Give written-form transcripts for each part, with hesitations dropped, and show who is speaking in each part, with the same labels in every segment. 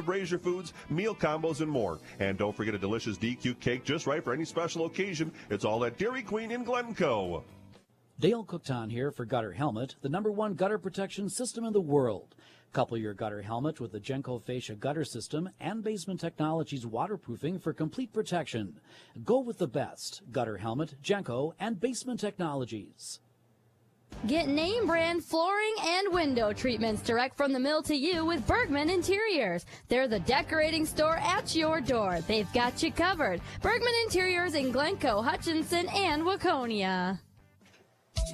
Speaker 1: brazier foods, meal combos, and more. And don't forget a delicious DQ cake just right for any special occasion. It's all at Dairy Queen in Glencoe.
Speaker 2: Dale Cookton here for Gutter Helmet, the #1 gutter protection system in the world. Couple your gutter helmet with the Glencoe Fascia gutter system and Basement Technologies waterproofing for complete protection. Go with the best. Gutter helmet, Glencoe, and Basement Technologies.
Speaker 3: Get name brand flooring and window treatments direct from the mill to you with Bergman Interiors. They're the decorating store at your door. They've got you covered. Bergman Interiors in Glencoe, Hutchinson, and Waconia.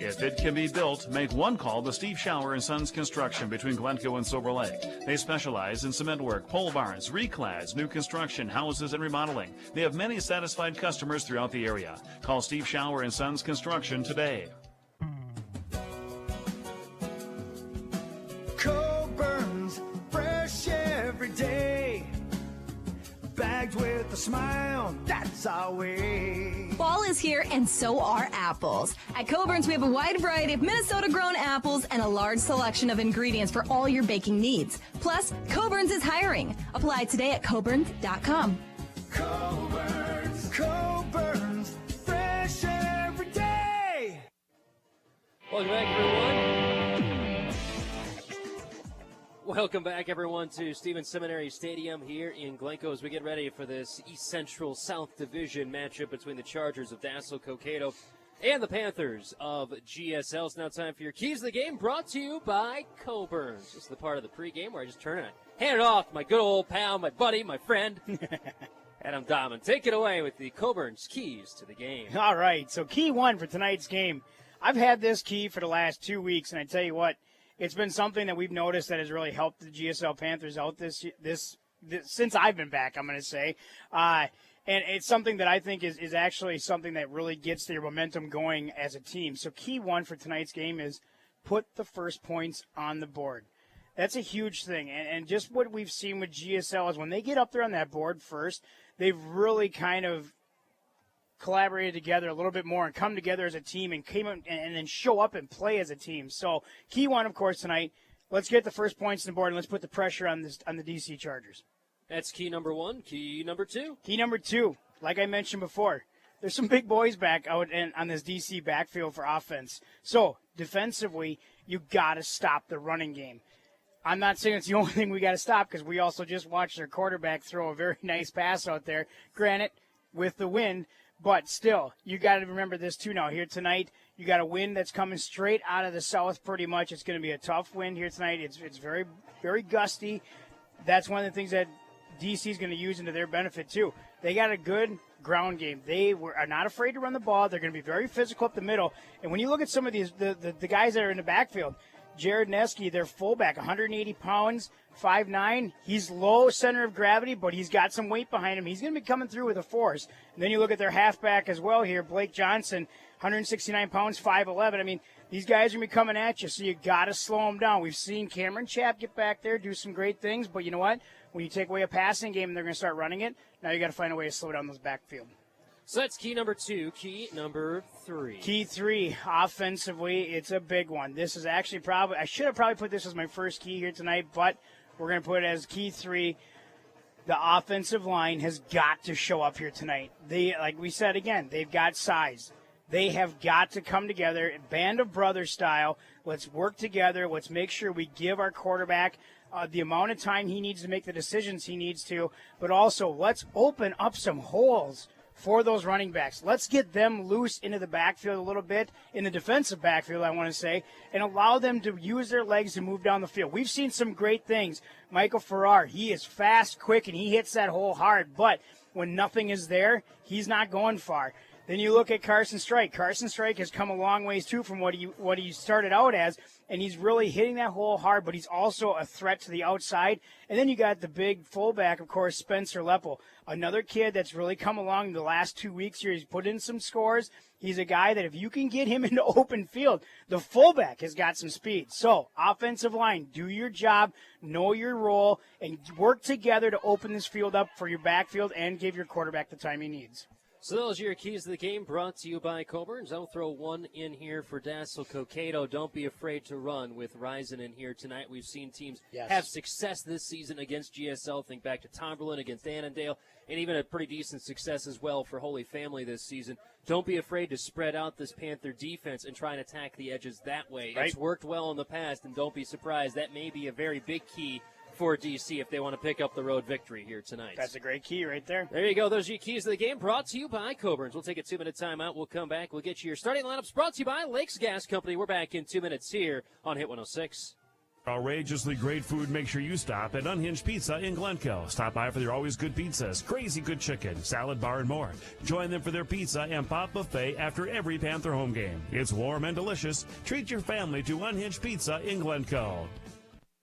Speaker 4: If it can be built, make one call to Steve Shower & Sons Construction between Glencoe and Silver Lake. They specialize in cement work, pole barns, reclads, new construction, houses, and remodeling. They have many satisfied customers throughout the area. Call Steve Shower & Sons Construction today.
Speaker 5: Coburn's fresh every day, bagged with a smile, that's our way.
Speaker 6: Fall is here and so are apples. At Coburn's, we have a wide variety of Minnesota-grown apples and a large selection of ingredients for all your baking needs. Plus, Coburn's is hiring. Apply today at coburns.com.
Speaker 5: Coburn's, fresh every day.
Speaker 7: Welcome back, everyone. Welcome back, everyone, to Stevens Seminary Stadium here in Glencoe as we get ready for this East Central South Division matchup between the Chargers of Dassel-Cokato and the Panthers of GSL. It's now time for your Keys to the Game, brought to you by Coburn's. This is the part of the pregame where I just turn it, hand it off to my good old pal, my buddy, my friend, Adam Dahman. Take it away with the Coburn's Keys to the Game.
Speaker 8: All right, so key one for tonight's game. I've had this key for the last 2 weeks, and I tell you what, it's been something that we've noticed that has really helped the GSL Panthers out this since I've been back, I'm going to say. And it's something that I think is actually something that really gets their momentum going as a team. So key one for tonight's game is put the first points on the board. That's a huge thing. And just what we've seen with GSL is when they get up there on that board first, they've really kind of collaborated together a little bit more and come together as a team and and then show up and play as a team. So key one, of course, tonight, let's get the first points on the board and let's put the pressure on the DC Chargers.
Speaker 7: That's key number one. Key number two.
Speaker 8: Key number two, like I mentioned before, there's some big boys back out on this DC backfield for offense. So defensively, you got to stop the running game. I'm not saying it's the only thing we got to stop because we also just watched their quarterback throw a very nice pass out there. Granted, with the wind, but still, you got to remember this too now. Here tonight, you got a wind that's coming straight out of the south pretty much. It's going to be a tough wind here tonight. It's very, very gusty. That's one of the things that DC is going to use into their benefit too. They got a good ground game. They are not afraid to run the ball. They're going to be very physical up the middle. And when you look at some of these, the guys that are in the backfield, Jared Neske, their fullback, 180 pounds, 5'9". He's low center of gravity, but he's got some weight behind him. He's going to be coming through with a force. And then you look at their halfback as well here, Blake Johnson, 169 pounds, 5'11". I mean, these guys are going to be coming at you, so you got to slow them down. We've seen Cameron Chapp get back there, do some great things, but you know what? When you take away a passing game and they're going to start running it, now you got to find a way to slow down those backfield.
Speaker 7: So that's key number two. Key number three.
Speaker 8: Key three, offensively, it's a big one. This is actually I should have probably put this as my first key here tonight, but we're going to put it as key three. The offensive line has got to show up here tonight. Like we said again, they've got size. They have got to come together, band of brothers style. Let's work together. Let's make sure we give our quarterback the amount of time he needs to make the decisions he needs to, but also let's open up some holes for those running backs. Let's get them loose into the backfield a little bit, in the defensive backfield, I want to say, and allow them to use their legs to move down the field. We've seen some great things. Michael Farrar, he is fast, quick, and he hits that hole hard, but when nothing is there, he's not going far. Then you look at Carson Strike. Carson Strike has come a long ways, too, from what he started out as, and he's really hitting that hole hard, but he's also a threat to the outside. And then you got the big fullback, of course, Spencer Leppel, another kid that's really come along in the last 2 weeks here. He's put in some scores. He's a guy that if you can get him into open field, the fullback has got some speed. So, offensive line, do your job, know your role, and work together to open this field up for your backfield and give your quarterback the time he needs.
Speaker 7: So those are your keys to the game, brought to you by Coburn's. I'll throw one in here for Dassel-Cokato. Don't be afraid to run with Risen in here tonight. We've seen teams have success this season against GSL. Think back to Tomberlin against Annandale, and even a pretty decent success as well for Holy Family this season. Don't be afraid to spread out this Panther defense and try and attack the edges that way. Right. It's worked well in the past, and don't be surprised. That may be a very big key for DC if they want to pick up the road victory here tonight.
Speaker 8: That's a great key right there.
Speaker 7: There you go. Those are your keys to the game, brought to you by Coburn's. We'll take a 2-minute timeout. We'll come back. We'll get you your starting lineups, brought to you by Lakes Gas Company. We're back in 2 minutes here on Hit 106.
Speaker 4: Outrageously great food makes sure you stop at Unhinged Pizza in Glencoe. Stop by for their always good pizzas, crazy good chicken, salad bar, and more. Join them for their pizza and pop buffet after every Panther home game. It's warm and delicious. Treat your family to Unhinged Pizza in Glencoe.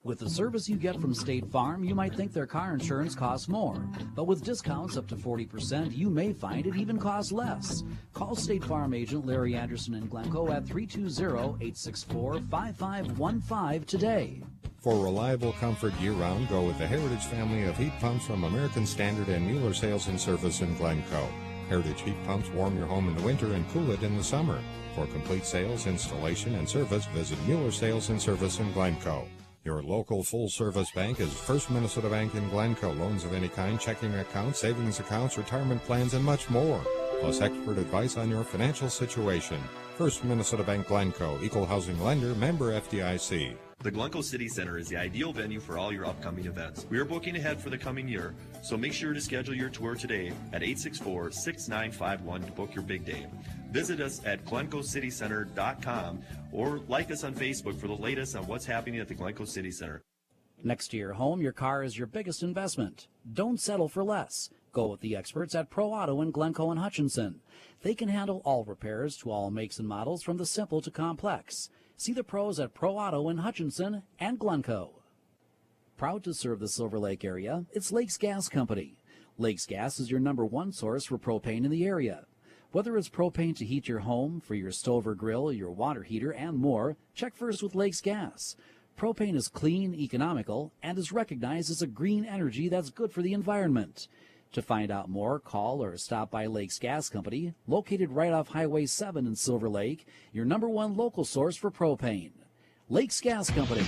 Speaker 2: With the service you get from State Farm, you might think their car insurance costs more. But with discounts up to 40%, you may find it even costs less. Call State Farm agent Larry Anderson in Glencoe at 320-864-5515 today.
Speaker 9: For reliable comfort year-round, go with the Heritage family of heat pumps from American Standard and Mueller Sales and Service in Glencoe. Heritage heat pumps warm your home in the winter and cool it in the summer. For complete sales, installation, and service, visit Mueller Sales and Service in Glencoe. Your local full-service bank is First Minnesota Bank in Glencoe. Loans of any kind, checking accounts, savings accounts, retirement plans, and much more. Plus expert advice on your financial situation. First Minnesota Bank Glencoe, equal housing lender, member FDIC.
Speaker 10: The Glencoe City Center is the ideal venue for all your upcoming events. We are booking ahead for the coming year, so make sure to schedule your tour today at 864-6951 to book your big day. Visit us at glencoecitycenter.com or like us on Facebook for the latest on what's happening at the Glencoe City Center.
Speaker 2: Next to your home, your car is your biggest investment. Don't settle for less. Go with the experts at Pro Auto in Glencoe and Hutchinson. They can handle all repairs to all makes and models from the simple to complex. See the pros at Pro Auto in Hutchinson and Glencoe. Proud to serve the Silver Lake area, it's Lakes Gas Company. Lakes Gas is your #1 source for propane in the area. Whether it's propane to heat your home, for your stove or grill, your water heater, and more, check first with Lakes Gas. Propane is clean, economical, and is recognized as a green energy that's good for the environment. To find out more, call or stop by Lakes Gas Company, located right off Highway 7 in Silver Lake, your #1 local source for propane. Lakes Gas Company.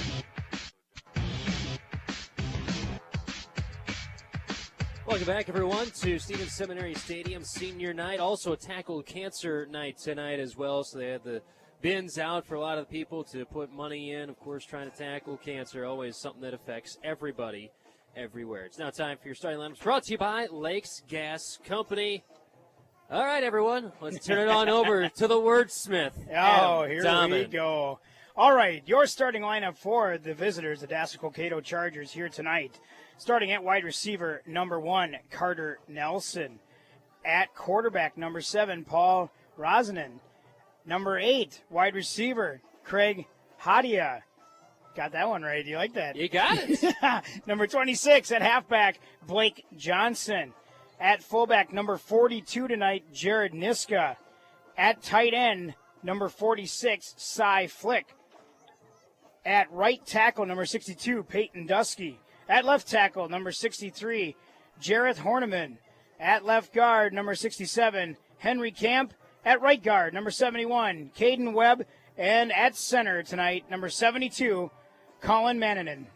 Speaker 7: Welcome back, everyone, to Stevens Seminary Stadium Senior Night. Also a Tackle Cancer Night tonight as well, so they had the bins out for a lot of people to put money in. Of course, trying to tackle cancer, always something that affects everybody everywhere. It's now time for your starting lineups, brought to you by Lakes Gas Company. All right, everyone, let's turn it on over to the wordsmith.
Speaker 8: Oh, here we go. All right, your starting lineup for the visitors, the Dassel-Cokato Chargers, here tonight. Starting at wide receiver, #1, Carter Nelson. At quarterback, #7, Paul Rosanen. #8, wide receiver, Craig Hadia. Got that one right. You like that?
Speaker 7: You got it.
Speaker 8: #26 at halfback, Blake Johnson. At fullback, #42 tonight, Jared Niska. At tight end, #46, Cy Flick. At right tackle, #62, Peyton Dusky. At left tackle, #63, Jareth Horneman. At left guard, #67, Henry Camp. At right guard, #71, Caden Webb. And at center tonight, #72, Colin Mannanen.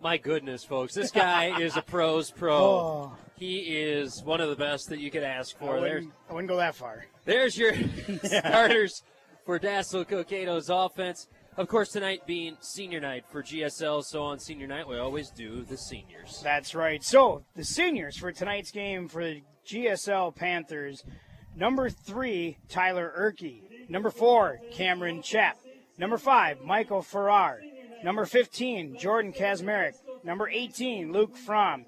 Speaker 7: My goodness, folks, this guy is a pro's pro.
Speaker 8: Oh.
Speaker 7: He is one of the best that you could ask for.
Speaker 8: I wouldn't go that far.
Speaker 7: There's your starters for Dassel-Cokato's offense. Of course, tonight being senior night for GSL, so on senior night we always do the seniors.
Speaker 8: That's right. So the seniors for tonight's game for the GSL Panthers, #3, Tyler Erkey. #4, Cameron Chapp. #5, Michael Farrar. #15, Jordan Kazmarek. #18, Luke Fromm.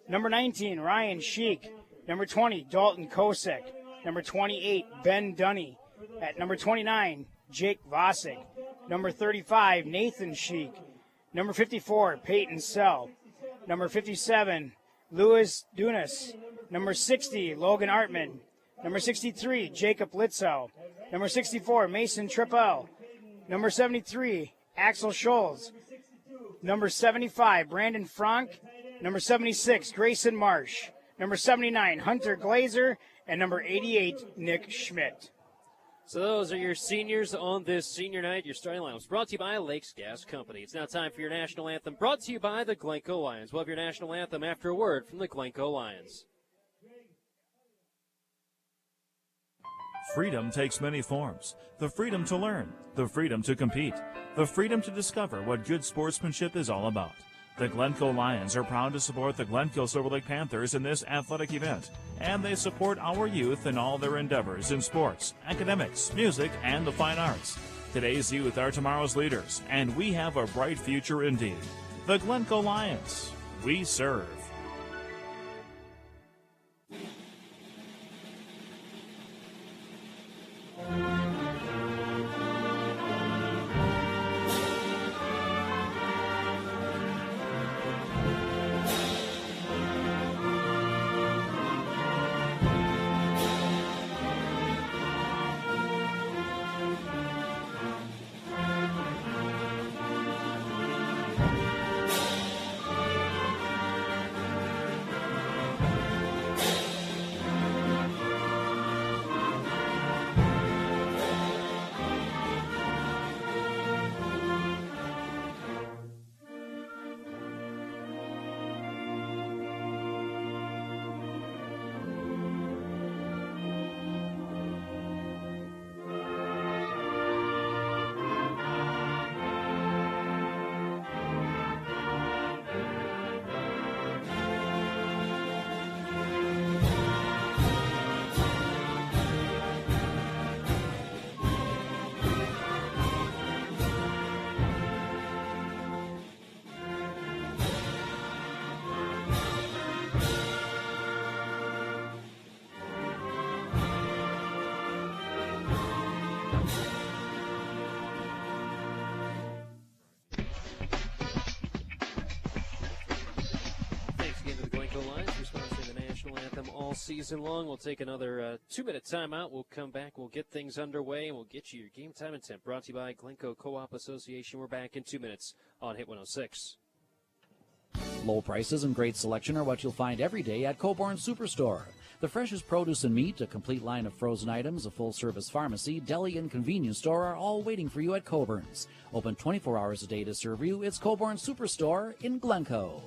Speaker 8: #19, Ryan Sheik. #20, Dalton Kosek. #28, Ben Dunny. At #29, Jake Vosig. #35, Nathan Sheik. #54, Peyton Sell. #57, Louis Dunas. #60, Logan Artman. #63, Jacob Litzow. #64, Mason Trippel. #73, Axel Scholes. #75, Brandon Frank. #76, Grayson Marsh. #79, Hunter Glazer. and number 88, Nick Schmidt.
Speaker 7: So those are your seniors on this senior night. Your starting line was brought to you by Lakes Gas Company. It's now time for your national anthem, brought to you by the Glencoe Lions. We'll have your national anthem after a word from the Glencoe Lions.
Speaker 4: Freedom takes many forms. The freedom to learn, the freedom to compete, the freedom to discover what good sportsmanship is all about. The Glencoe Lions are proud to support the Glencoe-Silver Lake Panthers in this athletic event, and they support our youth in all their endeavors in sports, academics, music, and the fine arts. Today's youth are tomorrow's leaders, and we have a bright future indeed. The Glencoe Lions, we serve.
Speaker 7: Season long. We'll take another 2-minute timeout. We'll come back. We'll get things underway, and we'll get you your game time and temp. Brought to you by Glencoe Co-op Association. We're back in 2 minutes on Hit 106.
Speaker 2: Low prices and great selection are what you'll find every day at Coborn Superstore. The freshest produce and meat, a complete line of frozen items, a full-service pharmacy, deli, and convenience store are all waiting for you at Coburn's. Open 24 hours a day to serve you. It's Coborn Superstore in Glencoe.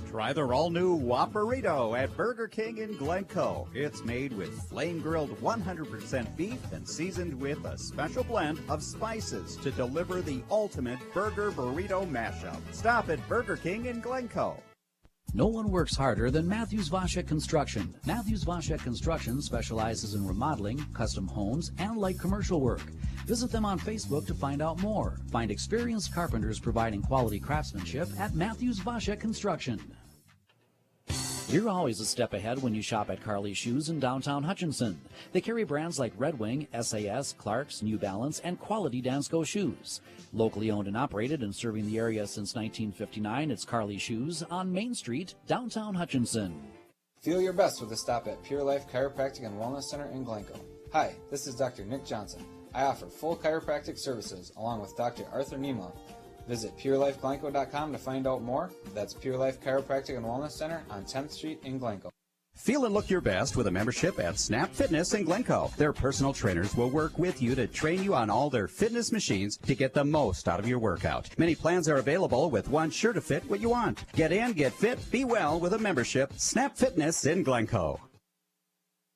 Speaker 11: Try their all-new Whopperito at Burger King in Glencoe. It's made with flame-grilled 100% beef and seasoned with a special blend of spices to deliver the ultimate burger burrito mashup. Stop at Burger King in Glencoe.
Speaker 2: No one works harder than Matthews Vashek Construction. Matthews Vashek Construction specializes in remodeling, custom homes, and light commercial work. Visit them on Facebook to find out more. Find experienced carpenters providing quality craftsmanship at Matthews Vashek Construction. You're always a step ahead when you shop at Carly's Shoes in downtown Hutchinson. They carry brands like Red Wing, SAS, Clark's, New Balance, and quality Dansko shoes. Locally owned and operated and serving the area since 1959, it's Carly's Shoes on Main Street, downtown Hutchinson.
Speaker 12: Feel your best with a stop at Pure Life Chiropractic and Wellness Center in Glencoe. Hi, this is Dr. Nick Johnson. I offer full chiropractic services along with Dr. Arthur Niemla. Visit PureLifeGlencoe.com to find out more. That's Pure Life Chiropractic and Wellness Center on 10th Street in Glencoe.
Speaker 11: Feel and look your best with a membership at Snap Fitness in Glencoe. Their personal trainers will work with you to train you on all their fitness machines to get the most out of your workout. Many plans are available with one sure to fit what you want. Get in, get fit, be well with a membership. Snap Fitness in Glencoe.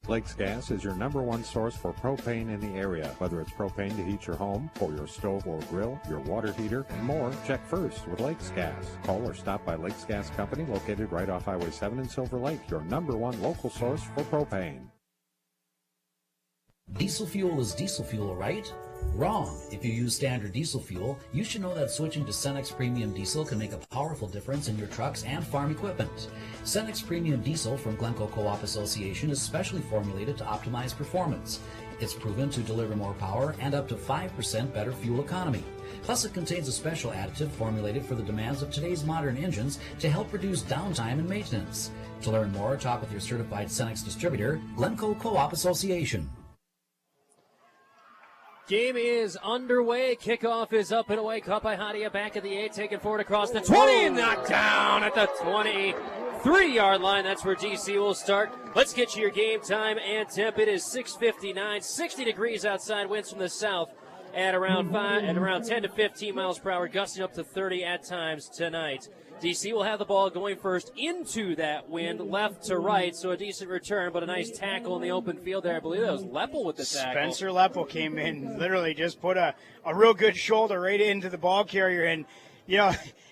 Speaker 9: Lakes Gas is your #1 source for propane in the area. Whether it's propane to heat your home, for your stove or grill, your water heater, and more, check first with Lakes Gas. Call or stop by Lakes Gas Company, located right off Highway 7 in Silver Lake, your #1 local source for propane.
Speaker 2: Diesel fuel is diesel fuel, right? Wrong. If you use standard diesel fuel, you should know that switching to Cenex Premium Diesel can make a powerful difference in your trucks and farm equipment. Cenex Premium Diesel from Glencoe Co-op Association is specially formulated to optimize performance. It's proven to deliver more power and up to 5% better fuel economy. Plus, it contains a special additive formulated for the demands of today's modern engines to help reduce downtime and maintenance. To learn more, talk with your certified Cenex distributor, Glencoe Co-op Association.
Speaker 7: Game is underway. Kickoff is up and away. Caught by Hadia back at the 8, taken forward across the 20 and knocked down at the 20. 3-yard line. That's where DC will start. Let's get you your game time and temp. It is 6:59, 60 degrees outside, winds from the south at around 10 to 15 miles per hour, gusting up to 30 at times tonight. DC will have the ball going first into that wind, left to right, so a decent return, but a nice tackle in the open field there. I believe that was Leppel with the tackle.
Speaker 8: Spencer Leppel came in, literally just put a real good shoulder right into the ball carrier, and,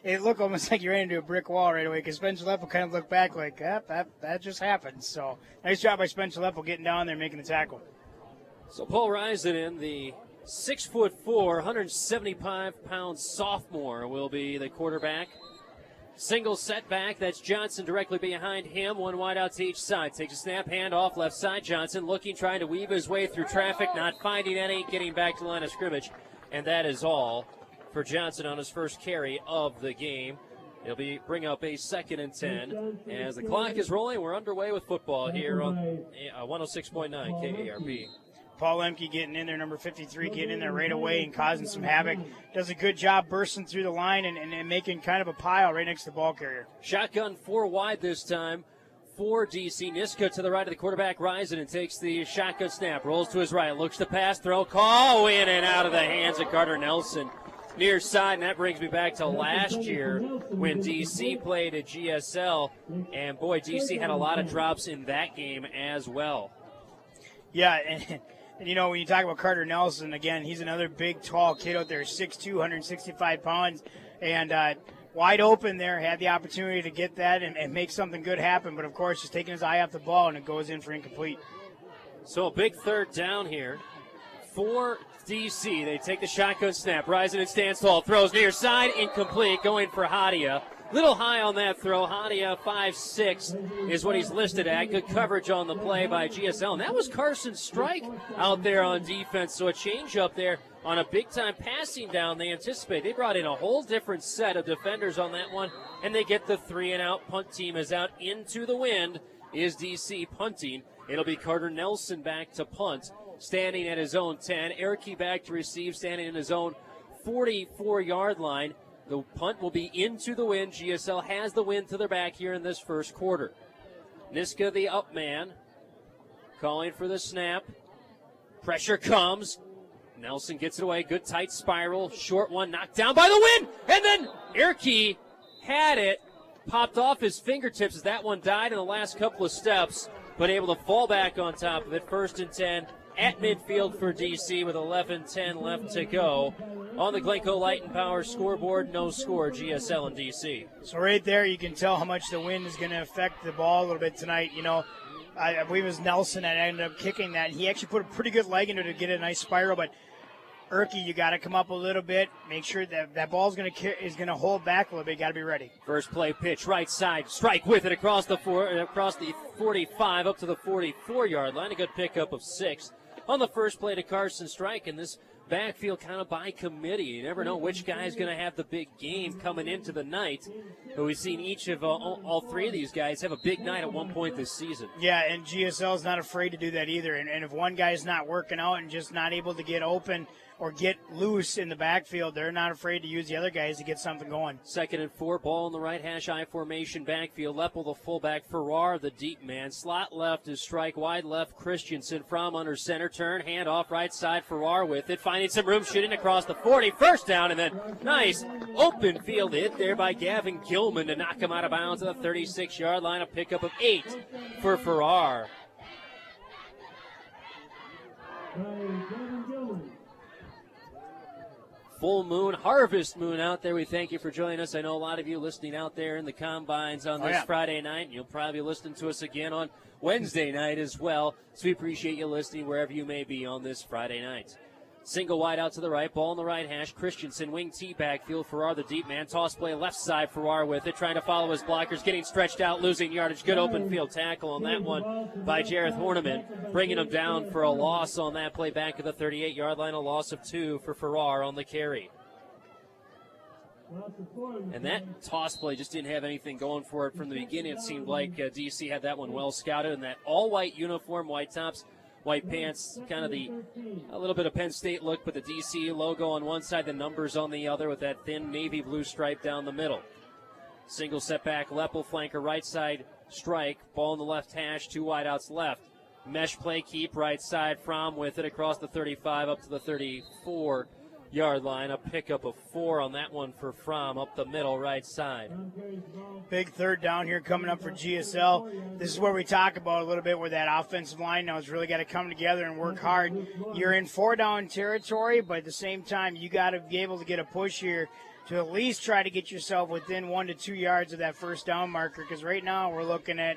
Speaker 8: it looked almost like you ran into a brick wall right away, because Spencer Leppel kind of looked back like, that just happened. So nice job by Spencer Leppel getting down there and making the tackle.
Speaker 7: So Paul Risenen, the 6'4", 175-pound sophomore, will be the quarterback. Single setback, that's Johnson directly behind him, one wide out to each side. Takes a snap, hand off, left side. Johnson looking, trying to weave his way through traffic, not finding any, getting back to the line of scrimmage. And that is all for Johnson on his first carry of the game. He'll bring up a 2nd and 10. As the clock is rolling, we're underway with football here on 106.9 KARP.
Speaker 8: Paul Lemke getting in there, number 53, getting in there right away and causing some havoc. Does a good job bursting through the line and making kind of a pile right next to the ball carrier.
Speaker 7: Shotgun 4 wide this time for DC. Niska to the right of the quarterback, rising and takes the shotgun snap. Rolls to his right, looks to pass, throw, call in and out of the hands of Carter Nelson. Near side, and that brings me back to last year when DC played at GSL. And, boy, DC had a lot of drops in that game as well.
Speaker 8: Yeah, and when you talk about Carter Nelson, again, he's another big, tall kid out there, 6'2", 165 pounds, and wide open there, had the opportunity to get that and make something good happen, but, of course, just taking his eye off the ball, and it goes in for incomplete.
Speaker 7: So a big 3rd down here for DC. They take the shotgun snap, rising and stands tall, throws near side, incomplete, going for Hadia. Little high on that throw. Hadia, 5'6", is what he's listed at. Good coverage on the play by GSL. And that was Carson Strike out there on defense. So a change up there on a big-time passing down they anticipate. They brought in a whole different set of defenders on that one, and they get the 3-and-out. Punt team is out into the wind. Is DC punting. It'll be Carter Nelson back to punt, standing at his own 10. Erke back to receive, standing in his own 44-yard line. The punt will be into the wind. GSL has the wind to their back here in this first quarter. Niska, the up man, calling for the snap. Pressure comes. Nelson gets it away. Good tight spiral. Short one knocked down by the wind. And then Erke had it. Popped off his fingertips as that one died in the last couple of steps, but able to fall back on top of it. 1st and 10 at midfield for DC with 11:10 left to go. On the Glencoe Light and Power scoreboard, no score, GSL and DC.
Speaker 8: So right there you can tell how much the wind is going to affect the ball a little bit tonight. I believe it was Nelson that ended up kicking that. He actually put a pretty good leg into it to get a nice spiral, but Erke, you got to come up a little bit. Make sure that ball is going to hold back a little bit. Got to be ready.
Speaker 7: First play pitch, right side, strike with it across the 45 up to the 44-yard line. A good pickup of 6 on the first play to Carson Strike, and this backfield kind of by committee. You never know which guy is going to have the big game coming into the night. But we've seen each of all 3 of these guys have a big night at one point this season.
Speaker 8: Yeah, and GSL is not afraid to do that either. And if one guy is not working out and just not able to get open or get loose in the backfield, they're not afraid to use the other guys to get something going.
Speaker 7: 2nd and 4, ball in the right hash I formation backfield. Leppel the fullback, Farrar the deep man. Slot left is Strike, wide left Christensen from under center. Turn, hand off right side, Farrar with it. Finding some room, shooting across the 40. First down, and then nice open field hit there by Gavin Gilman to knock him out of bounds at the 36-yard line. A pickup of 8 for Farrar. Full moon, harvest moon out there. We thank you for joining us. I know a lot of you listening out there in the combines on this Friday night. You'll probably be listening to us again on Wednesday night as well. So we appreciate you listening wherever you may be on this Friday night. Single wide out to the right, ball in the right hash. Christensen, wing T backfield. Farrar the deep man. Toss play left side. Farrar with it, trying to follow his blockers, getting stretched out, losing yardage. Good open field tackle on that one by Jareth Horniman, bringing him down for a loss on that play back at the 38-yard line. A loss of 2 for Farrar on the carry. And that toss play just didn't have anything going for it from the beginning. It seemed like DC had that one well scouted, and that all-white uniform, white tops, white pants, kind of a little bit of Penn State look, but the DC logo on one side, the numbers on the other with that thin navy blue stripe down the middle. Single setback, Leppel flanker, right side strike. Ball in the left hash, 2 wideouts left. Mesh play, keep, right side. Fromm with it across the 35 up to the 34-yard line. A pickup of 4 on that one for Fromm up the middle, right side.
Speaker 8: Big third down here coming up for GSL. This is where we talk about a little bit where that offensive line now has really got to come together and work hard. You're in 4-down territory, but at the same time, you got to be able to get a push here to at least try to get yourself within 1 to 2 yards of that first down marker, because right now we're looking at,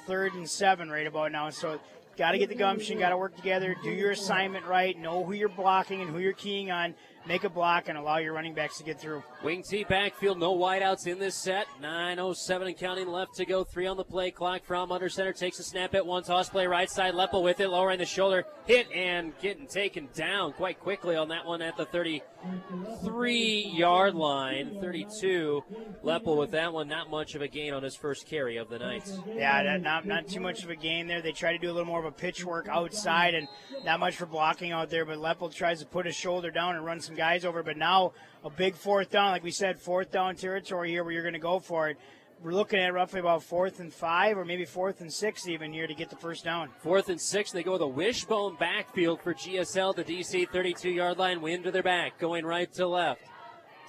Speaker 8: 3rd and 7 right about now. So got to get the gumption, got to work together, do your assignment right, know who you're blocking and who you're keying on, make a block, and allow your running backs to get through.
Speaker 7: Wing T backfield, no wideouts in this set. 9:07 and counting left to go. 3 on the play clock. From under center takes a snap at 1. Toss play right side. Leppel with it, lowering the shoulder. Hit and getting taken down quite quickly on that one at the 33-yard line. 32. Leppel with that one. Not much of a gain on his first carry of the night.
Speaker 8: Yeah, not too much of a gain there. They try to do a little more of a pitch work outside and not much for blocking out there, but Leppel tries to put his shoulder down and run some guys over. But now a big 4th down, like we said, 4th down territory here where you're going to go for it. We're looking at roughly about 4th and 5 or maybe 4th and 6 even here to get the first down.
Speaker 7: 4th and 6, they go with a wishbone backfield for GSL. The DC 32-yard line, wind to their back, going right to left.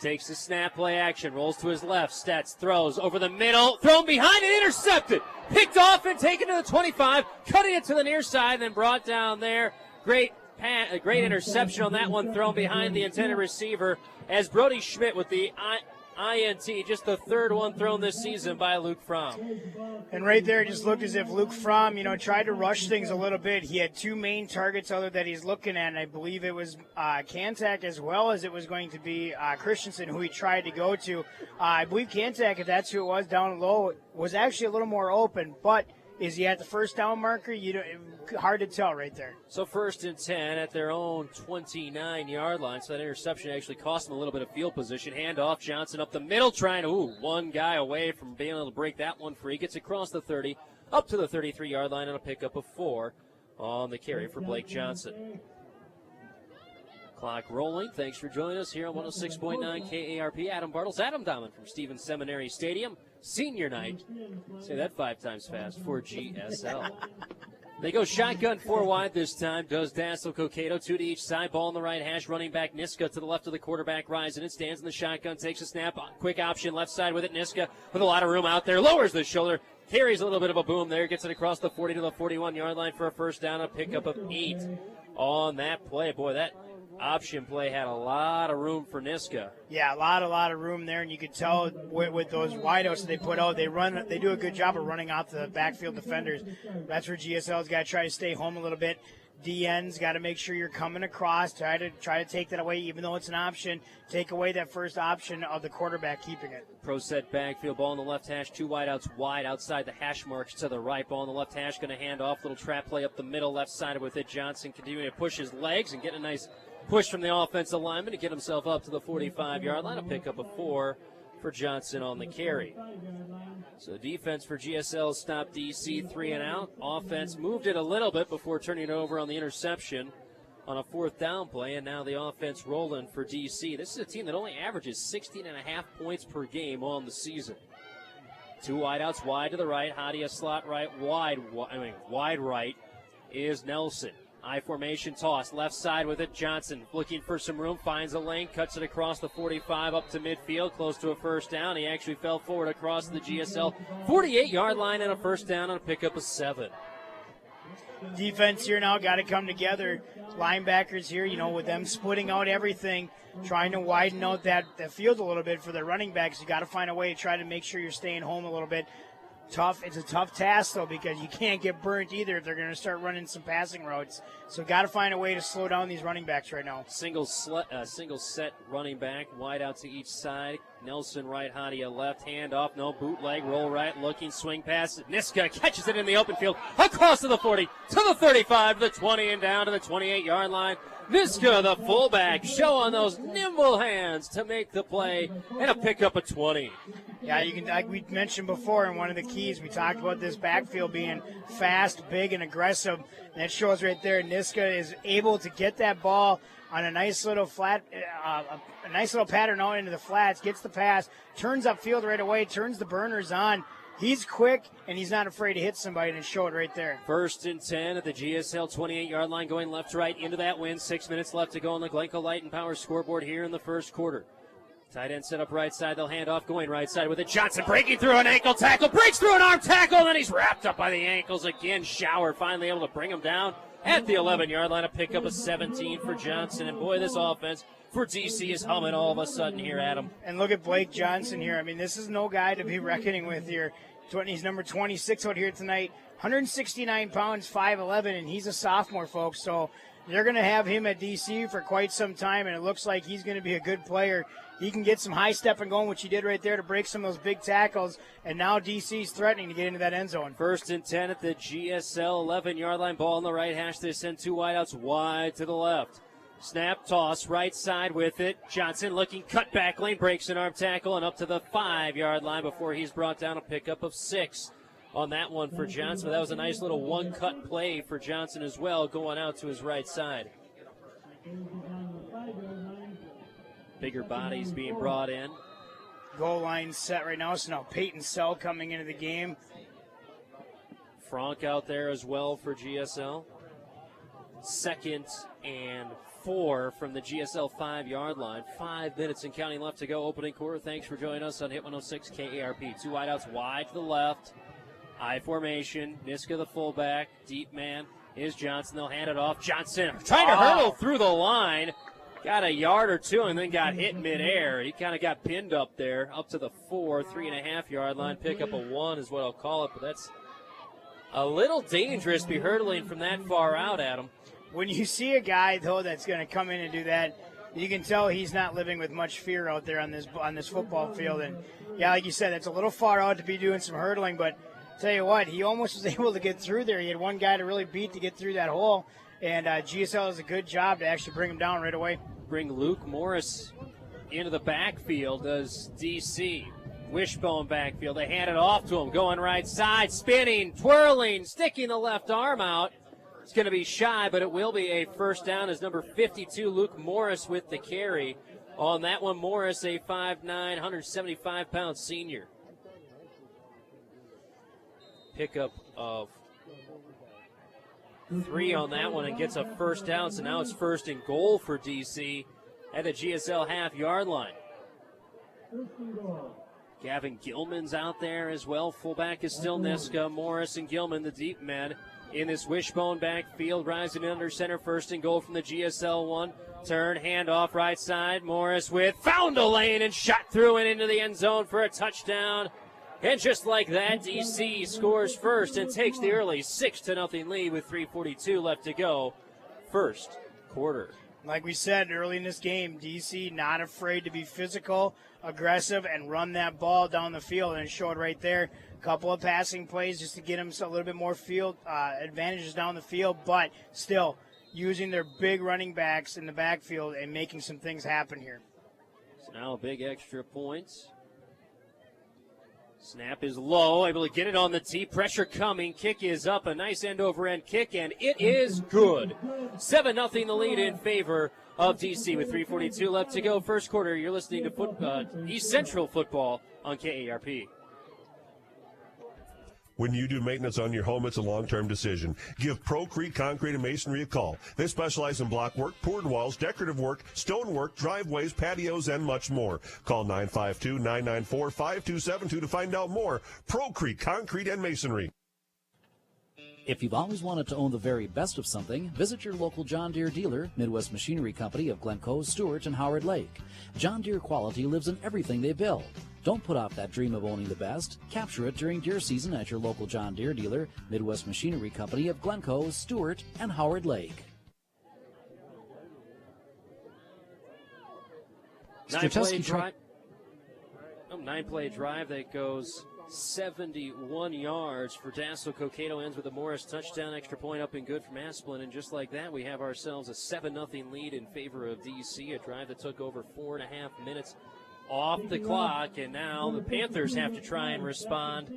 Speaker 7: Takes the snap, play action, rolls to his left. Stetz throws over the middle, thrown behind and intercepted. Picked off and taken to the 25, cutting it to the near side, then brought down there. Great interception on that one, thrown behind the intended receiver as Brody Schmidt with the INT, just the 3rd one thrown this season by Luke Fromm.
Speaker 8: And right there, it just looked as if Luke Fromm, tried to rush things a little bit. He had 2 main targets other that he's looking at, and I believe it was Kantak as well as it was going to be Christensen, who he tried to go to. I believe Kantak, if that's who it was down low, was actually a little more open, but is he at the first down marker? Hard to tell right there.
Speaker 7: So 1st and 10 at their own 29-yard line. So that interception actually cost them a little bit of field position. Handoff, Johnson up the middle, trying to, one guy away from being able to break that one free. Gets across the 30, up to the 33-yard line on a pickup of 4 on the carry for Blake Johnson. Clock rolling. Thanks for joining us here on 106.9 KARP. Adam Bartles, Adam Diamond from Stevens Seminary Stadium. Senior night. Say that 5 times fast for GSL. They go shotgun 4 wide this time. Does Dassel-Cokato, 2 to each side. Ball on the right hash. Running back Niska to the left of the quarterback. Rising and stands in the shotgun. Takes a snap. Quick option left side with it. Niska with a lot of room out there. Lowers the shoulder. Carries a little bit of a boom there. Gets it across the 40 to the 41-yard line for a first down. A pickup of 8 on that play. Boy, that option play had a lot of room for Niska.
Speaker 8: Yeah, a lot of room there, and you could tell with those wideouts that they put out, they do a good job of running out the backfield defenders. That's where GSL's got to try to stay home a little bit. DN's got to make sure you're coming across, try to take that away, even though it's an option. Take away that first option of the quarterback keeping it.
Speaker 7: Pro set backfield, ball in the left hash, 2 wideouts wide outside the hash marks to the right. Ball in the left hash, going to hand off, little trap play up the middle, left side with it. Johnson continuing to push his legs and get a nice push from the offensive lineman to get himself up to the 45-yard line. A pickup of 4 for Johnson on the carry. So defense for GSL stopped DC 3 and out. Offense moved it a little bit before turning it over on the interception on a 4th down play, and now the offense rolling for DC. This is a team that only averages 16.5 points per game on the season. 2 wideouts wide to the right. Hadia slot right, wide right is Nelson. I formation toss, left side with it. Johnson looking for some room, finds a lane, cuts it across the 45 up to midfield, close to a first down. He actually fell forward across the GSL 48-yard line and a first down on a pickup of 7.
Speaker 8: Defense here now got to come together. Linebackers here, with them splitting out everything, trying to widen out that field a little bit for their running backs. You got to find a way to try to make sure you're staying home a little bit. It's a tough task, though, because you can't get burnt either if they're going to start running some passing routes. So got to find a way to slow down these running backs right now.
Speaker 7: Single set running back, wide out to each side. Nelson right, Hadia left, hand off, no bootleg, roll right, looking, swing pass. Niska catches it in the open field, across to the 40, to the 35, to the 20, and down to the 28-yard line. Niska, the fullback, showing those nimble hands to make the play, and a pickup of 20.
Speaker 8: Yeah, you can, like we mentioned before, in one of the keys, we talked about this backfield being fast, big, and aggressive. And that shows right there, Niska is able to get that ball on a nice little flat, a nice little pattern out into the flats, gets the pass, turns upfield right away, turns the burners on. He's quick, and he's not afraid to hit somebody, and show it right there.
Speaker 7: 1st and 10 at the GSL 28-yard line, going left to right into that win. 6 minutes left to go on the Glencoe Light and Power scoreboard here in the first quarter. Tight end set up right side. They'll hand off, going right side with it. Johnson breaking through an ankle tackle, breaks through an arm tackle, and then he's wrapped up by the ankles again. Shower finally able to bring him down at the 11-yard line. A pickup of 17 for Johnson, and boy, this offense for DC is humming all of a sudden here, Adam.
Speaker 8: And look at Blake Johnson here. I mean, this is no guy to be reckoning with here. He's number 26 out here tonight, 169 pounds, 5'11", and he's a sophomore, folks. So they're going to have him at DC for quite some time, and it looks like he's going to be a good player. He can get some high stepping going, which he did right there to break some of those big tackles, and now DC's threatening to get into that end zone.
Speaker 7: 1st and 10 at the GSL 11-yard line. Ball on the right hash. They send 2 wideouts wide to the left. Snap, toss, right side with it. Johnson looking, cut back lane, breaks an arm tackle, and up to the 5-yard line before he's brought down. A pickup of 6 on that one for Johnson. But that was a nice little one-cut play for Johnson as well, going out to his right side. Bigger bodies being brought in.
Speaker 8: Goal line set right now, so now Peyton Sell coming into the game.
Speaker 7: Frank out there as well for GSL. 2nd and 4 from the GSL 5-yard line. 5 minutes and counting left to go. Opening quarter. Thanks for joining us on Hit 106 KARP. 2 wideouts wide to the left. I formation. Niska the fullback. Deep man is Johnson. They'll hand it off. Johnson trying to hurdle through the line. Got a yard or two and then got hit midair. He kind of got pinned up there, up to the 3.5-yard line. Pick up a 1 is what I'll call it, but that's a little dangerous to be hurtling from that far out, Adam.
Speaker 8: When you see a guy, though, that's going to come in and do that, you can tell he's not living with much fear out there on this football field. And, yeah, like you said, it's a little far out to be doing some hurdling, but tell you what, he almost was able to get through there. He had one guy to really beat to get through that hole, and GSL does a good job to actually bring him down right away.
Speaker 7: Bring Luke Morris into the backfield, does DC. Wishbone backfield. They hand it off to him, going right side, spinning, twirling, sticking the left arm out. It's going to be shy, but it will be a first down as number 52, Luke Morris, with the carry. On that one, Morris, a 5'9", 175-pound senior. Pickup of 3 on that one and gets a first down, so now it's 1st and goal for DC at the GSL half-yard line. Gavin Gilman's out there as well. Fullback is still Niska. Morris and Gilman, the deep men, in this wishbone backfield, rising under center. 1st and goal from the GSL 1. Turn, handoff right side. Morris found a lane and shot through and into the end zone for a touchdown. And just like that, DC scores first and takes the early 6-0 lead with 3:42 left to go. First quarter.
Speaker 8: Like we said early in this game, DC not afraid to be physical, aggressive, and run that ball down the field, and show it right there. A couple of passing plays just to get him a little bit more field advantages down the field, but still using their big running backs in the backfield and making some things happen here.
Speaker 7: So now a big extra point. Snap is low, able to get it on the tee. Pressure coming. Kick is up. A nice end-over-end kick, and it is good. 7-0 the lead in favor of DC with 3:42 left to go. First quarter, you're listening to East Central Football on KARP.
Speaker 1: When you do maintenance on your home, it's a long-term decision. Give Pro Creek Concrete and Masonry a call. They specialize in block work, poured walls, decorative work, stone work, driveways, patios, and much more. Call 952-994-5272 to find out more. Pro Creek Concrete and Masonry.
Speaker 2: If you've always wanted to own the very best of something, visit your local John Deere dealer, Midwest Machinery Company of Glencoe, Stewart, and Howard Lake. John Deere quality lives in everything they build. Don't put off that dream of owning the best. Capture it during deer season at your local John Deere dealer, Midwest Machinery Company of Glencoe, Stewart, and Howard Lake.
Speaker 7: Nine-play drive that goes 71 yards for Dassel-Cokato, ends with a Morris touchdown, extra point up and good from Asplin, and just like that, we have ourselves a 7-0 lead in favor of DC, a drive that took over 4.5 minutes off the clock, and now the Panthers have to try and respond,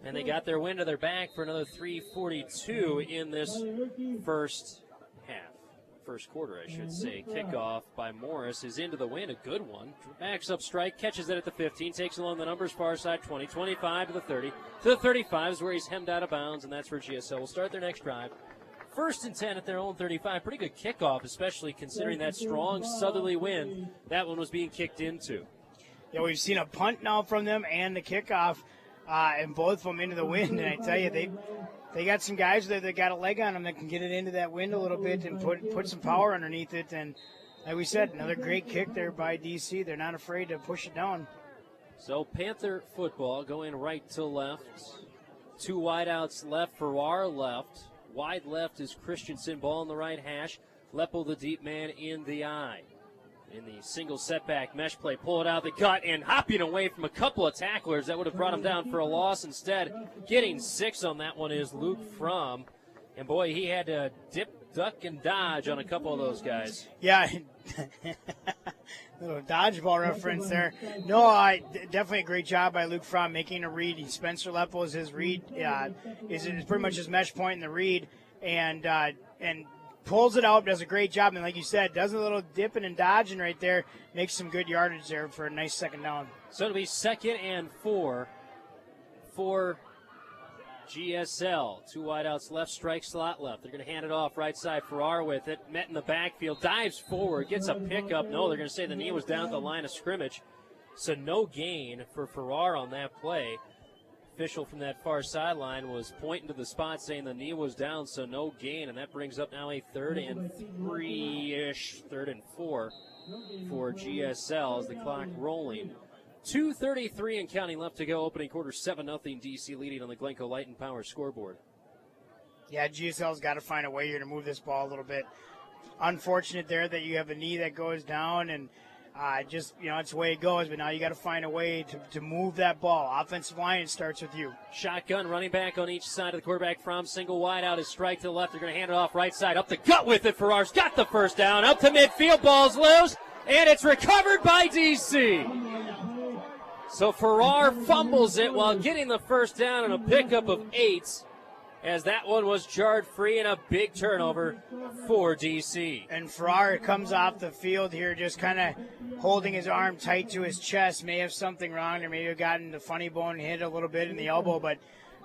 Speaker 7: and they got their wind to their back for another 3:42 in this first half. first quarter, I should say. Kickoff by Morris is into the wind, a good one. Backs up strike, catches it at the 15, takes along the numbers, far side, 20, 25 to the 30. To the 35 is where he's hemmed out of bounds, and that's where GSL will start their next drive. 1st and 10 at their own 35. Pretty good kickoff, especially considering that strong southerly wind that one was being kicked into.
Speaker 8: Yeah, we've seen a punt now from them and the kickoff, and both of them into the wind. And I tell you, they got some guys there that got a leg on them that can get it into that wind a little bit and put some power underneath it. And like we said, another great kick there by DC. They're not afraid to push it down.
Speaker 7: So Panther football going right to left. 2 wideouts left, Farrar left. Wide left is Christensen, ball in the right hash. Leppo, the deep man, in the eye. In the single setback mesh play, pull it out the gut and hopping away from a couple of tacklers that would have brought him down for a loss. Instead, getting 6 on that one is Luke Fromm. And boy, he had to dip, duck, and dodge on a couple of those guys.
Speaker 8: Yeah, little dodgeball reference there. No, definitely a great job by Luke Fromm making a read. Spencer Leppo is his read, is pretty much his mesh point in the read, and pulls it out, does a great job. And like you said, does a little dipping and dodging right there, makes some good yardage there for a nice second down.
Speaker 7: So it'll be 2nd and 4 for GSL. 2 wideouts left, strike slot left. They're going to hand it off right side. Farrar with it. Met in the backfield. Dives forward. Gets a pickup. No, they're going to say the knee was down at the line of scrimmage. So no gain for Farrar on that play. Official from that far sideline was pointing to the spot saying the knee was down, so no gain. And that brings up now a 3rd and 3-ish, 3rd and 4 for GSL as the clock rolling. 2:33 and counting left to go. Opening quarter, 7-0 DC leading on the Glencoe Light and Power scoreboard.
Speaker 8: Yeah, GSL's got to find a way here to move this ball a little bit. Unfortunate there that you have a knee that goes down, and just, it's the way it goes. But now you got to find a way to move that ball. Offensive line, it starts with you.
Speaker 7: Shotgun running back on each side of the quarterback from single wide out. His strike to the left. They're going to hand it off right side. Up the gut with it. Farrar's got the first down. Up to midfield. Ball's loose, and it's recovered by DC. So Farrar fumbles it while getting the first down and a pickup of 8, as that one was jarred free and a big turnover for DC.
Speaker 8: And Farrar comes off the field here just kind of holding his arm tight to his chest. May have something wrong there. Maybe have gotten the funny bone hit a little bit in the elbow. But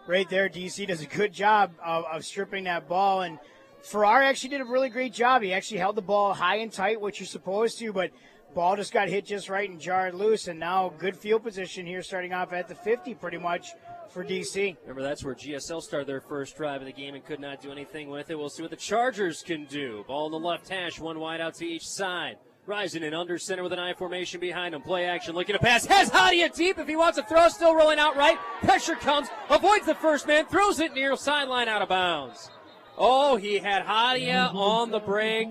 Speaker 8: right there, DC does a good job of stripping that ball. And Farrar actually did a really great job. He actually held the ball high and tight, which you're supposed to, but ball just got hit just right and jarred loose, and now good field position here starting off at the 50 pretty much for DC.
Speaker 7: Remember, that's where GSL started their first drive of the game and could not do anything with it. We'll see what the Chargers can do. Ball in the left hash, 1 wide out to each side. Rising in under center with an I formation behind him. Play action, looking to pass. Has Hadia deep if he wants to throw. Still rolling out right. Pressure comes, avoids the first man, throws it near sideline out of bounds. Oh, he had Hadia on the break.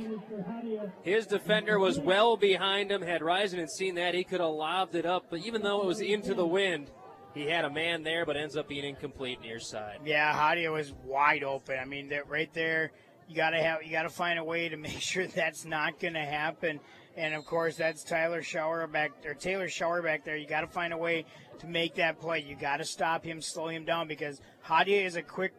Speaker 7: His defender was well behind him. Had Rising seen that, he could have lobbed it up. But even though it was into the wind, he had a man there, but ends up being incomplete near side.
Speaker 8: Yeah, Hadia was wide open. I mean, that right there, you gotta find a way to make sure that's not going to happen. And of course, that's Taylor Shower back there. You got to find a way to make that play. You got to stop him, slow him down, because Hadia is a quick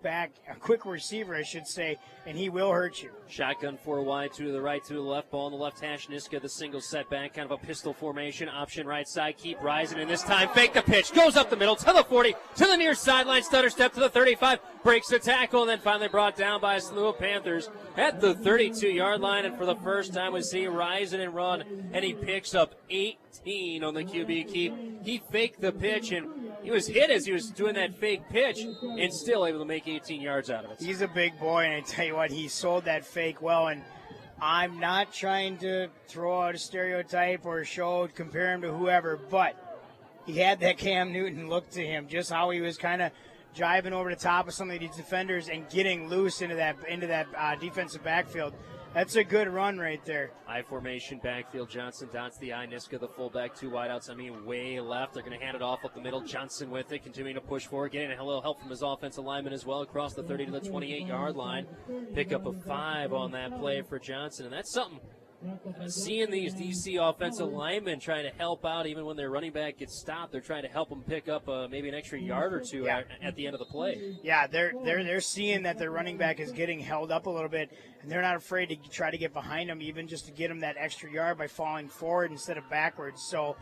Speaker 8: receiver, I should say, and he will hurt you.
Speaker 7: Shotgun 4 wide, 2 to the right, 2 to the left. Ball in the left hash. Niska, the single setback, kind of a pistol formation. Option right side, keep rising, and this time fake the pitch. Goes up the middle to the 40, to the near sideline. Stutter step to the 35, breaks the tackle, and then finally brought down by a slew of Panthers at the 32-yard line. And for the first time, we see rising and run, and he picks up 18 on the QB keep. He faked the pitch, and he was hit as he was doing that fake pitch, and still able to make 18 yards out of it.
Speaker 8: He's a big boy, and I tell you what, he sold that fake well. And I'm not trying to throw out a stereotype or compare him to whoever, but he had that Cam Newton look to him, just how he was kind of driving over the top of some of these defenders and getting loose into that defensive backfield. That's a good run right there.
Speaker 7: I formation backfield. Johnson dots the I. Niska, the fullback, 2 wideouts. Way left. They're going to hand it off up the middle. Johnson with it, continuing to push forward, getting a little help from his offensive lineman as well across the 30 to the 28-yard line. Pickup of 5 on that play for Johnson, and that's something seeing these DC offensive linemen trying to help out even when their running back gets stopped. They're trying to help them pick up maybe an extra yard or two at the end of the play.
Speaker 8: Yeah, they're seeing that their running back is getting held up a little bit, and they're not afraid to try to get behind him, even just to get him that extra yard by falling forward instead of backwards. So,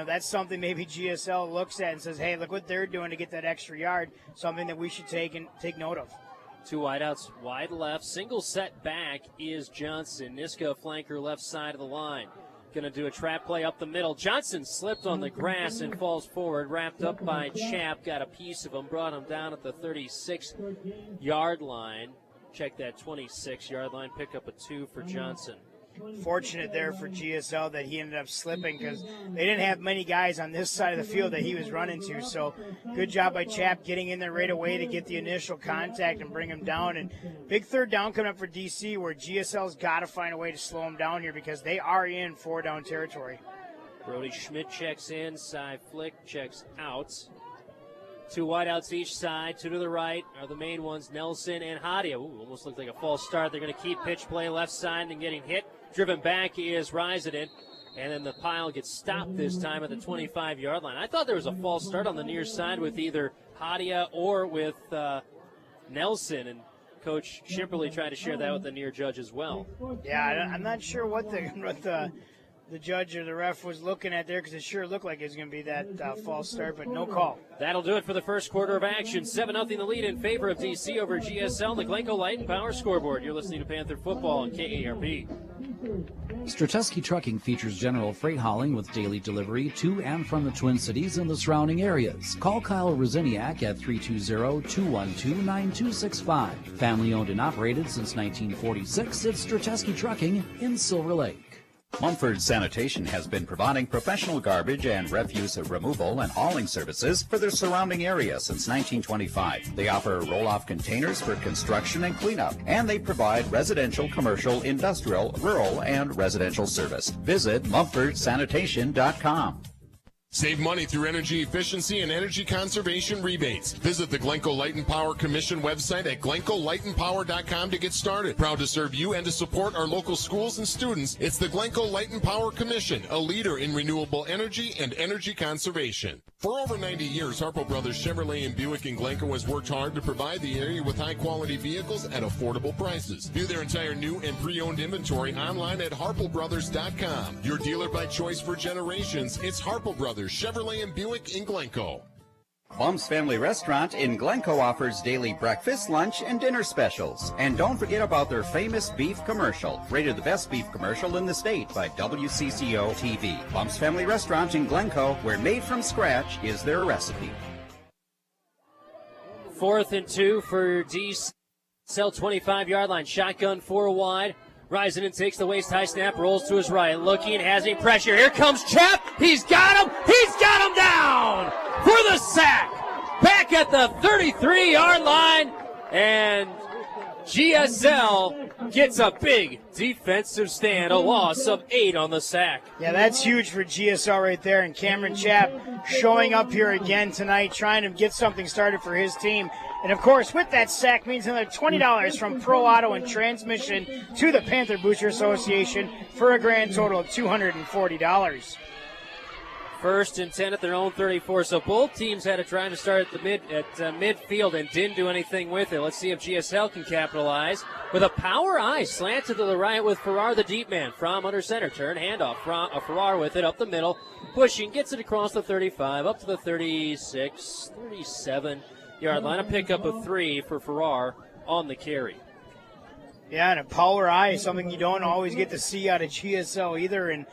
Speaker 8: that's something maybe GSL looks at and says, hey, look what they're doing to get that extra yard, something that we should take note of.
Speaker 7: Two wideouts, wide left. Single set back is Johnson. Niska flanker left side of the line. Going to do a trap play up the middle. Johnson slipped on the grass and falls forward. Wrapped up by Chap. Got a piece of him. Brought him down at the 36-yard line. Check that 26-yard line. Pick up a 2 for Johnson.
Speaker 8: Fortunate there for GSL that he ended up slipping because they didn't have many guys on this side of the field that he was running to. So good job by Chap getting in there right away to get the initial contact and bring him down. And big third down coming up for DC where GSL's got to find a way to slow him down here because they are in 4-down territory.
Speaker 7: Brody Schmidt checks in. Cy Flick checks out. Two wideouts each side. Two to the right are the main ones, Nelson and Hadia. Ooh, almost looked like a false start. They're going to keep pitch play left side and getting hit. Driven back is Risenden, and then the pile gets stopped this time at the 25-yard line. I thought there was a false start on the near side with either Hadia or with Nelson, and Coach Shimperly tried to share that with the near judge as well.
Speaker 8: Yeah, I'm not sure what the judge or the ref was looking at there because it sure looked like it was going to be that false start, but no call.
Speaker 7: That'll do it for the first quarter of action. 7-0 the lead in favor of DC over GSL on the Glencoe Light and Power scoreboard. You're listening to Panther Football on KARP.
Speaker 2: Strateski Trucking features general freight hauling with daily delivery to and from the Twin Cities and the surrounding areas. Call Kyle Rosiniak at 320-212-9265. Family owned and operated since 1946, it's Strateski Trucking in Silver Lake.
Speaker 11: Mumford Sanitation has been providing professional garbage and refuse removal and hauling services for their surrounding area since 1925. They offer roll-off containers for construction and cleanup, and they provide residential, commercial, industrial, rural, and residential service. Visit MumfordSanitation.com.
Speaker 13: Save money through energy efficiency and energy conservation rebates. Visit the Glencoe Light and Power Commission website at GlencoeLightandPower.com to get started. Proud to serve you and to support our local schools and students, it's the Glencoe Light and Power Commission, a leader in renewable energy and energy conservation. For over 90 years, Harpo Brothers Chevrolet and Buick in Glencoe has worked hard to provide the area with high-quality vehicles at affordable prices. View their entire new and pre-owned inventory online at HarpoBrothers.com. Your dealer by choice for generations, it's Harpo Brothers Chevrolet and Buick in Glencoe.
Speaker 11: Bum's Family Restaurant in Glencoe offers daily breakfast, lunch, and dinner specials. And don't forget about their famous beef commercial, rated the best beef commercial in the state by WCCO TV. Bum's Family Restaurant in Glencoe, where made from scratch is their recipe.
Speaker 7: 4th and 2 for DC. 25-yard line. Shotgun 4 wide. Risenden takes the waist-high snap, rolls to his right, looking, has any pressure. Here comes Chap. He's got him. He's got him down for the sack. Back at the 33-yard line, and GSL gets a big defensive stand, a loss of 8 on the sack.
Speaker 8: Yeah, that's huge for GSL right there, and Cameron Chap showing up here again tonight, trying to get something started for his team. And, of course, with that sack means another $20 from Pro Auto and Transmission to the Panther Booster Association for a grand total of $240.
Speaker 7: 1st and 10 at their own 34. So both teams had a try to start at midfield and didn't do anything with it. Let's see if GSL can capitalize with a power eye slanted to the right with Farrar, the deep man, from under center. Turn handoff. Farrar with it up the middle, pushing, gets it across the 35, up to the 36, 37-yard line. A pickup of 3 for Farrar on the carry.
Speaker 8: Yeah, and a power eye is something you don't always get to see out of GSL either, and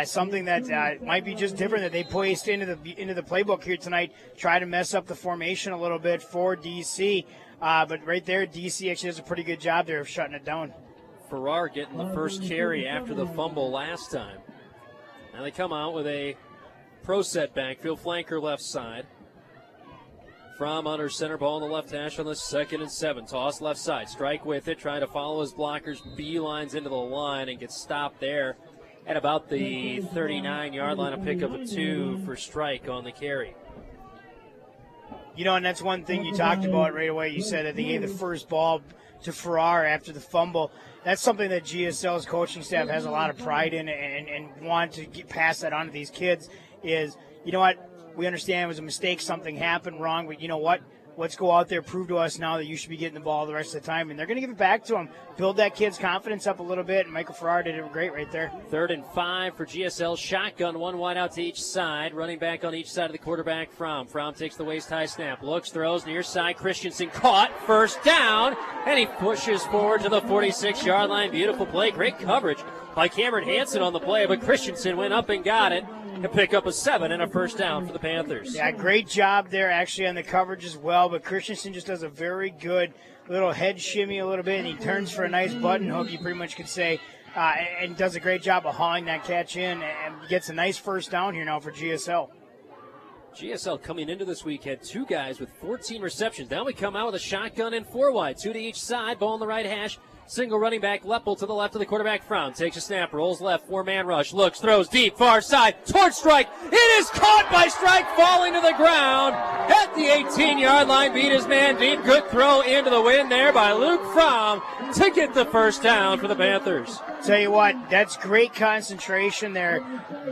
Speaker 8: something that might be just different that they placed into the playbook here tonight. Try to mess up the formation a little bit for DC, but right there, DC actually does a pretty good job there of shutting it down.
Speaker 7: Farrar getting the first carry after the fumble last time. Now they come out with a pro set backfield, flanker left side. From under center, ball on the left hash on the 2nd and 7. Toss left side, strike with it, trying to follow his blockers, beelines into the line and gets stopped there at about the 39-yard line. A pickup of 2 for Strike on the carry.
Speaker 8: And that's one thing you talked about right away. You said that they gave the first ball to Farrar after the fumble. That's something that GSL's coaching staff has a lot of pride in and want to pass that on to these kids is, we understand it was a mistake, something happened wrong, but you know what? Let's go out there, prove to us now that you should be getting the ball the rest of the time. And they're going to give it back to him, build that kid's confidence up a little bit. And Michael Farrar did it great right there.
Speaker 7: 3rd and 5 for GSL. Shotgun, one wide out to each side. Running back on each side of the quarterback, Fromm. Fromm takes the waist-high snap. Looks, throws, near side. Christensen caught. First down. And he pushes forward to the 46-yard line. Beautiful play. Great coverage by Cameron Hansen on the play. But Christensen went up and got it. To pick up a 7 and a first down for the Panthers.
Speaker 8: Yeah, great job there actually on the coverage as well, but Christensen just does a very good little head shimmy a little bit, and he turns for a nice button hook, you pretty much could say, and does a great job of hauling that catch in and gets a nice first down here now for GSL.
Speaker 7: GSL coming into this week had 2 guys with 14 receptions. Now we come out with a shotgun and 4 wide, 2 to each side, ball on the right hash. Single running back, Leppel to the left of the quarterback. Fromm takes a snap, rolls left, 4-man rush, looks, throws deep, far side, towards Strike. It is caught by Strike, falling to the ground at the 18-yard line. Beat his man deep. Good throw into the wind there by Luke Fromm to get the first down for the Panthers.
Speaker 8: Tell you what, that's great concentration there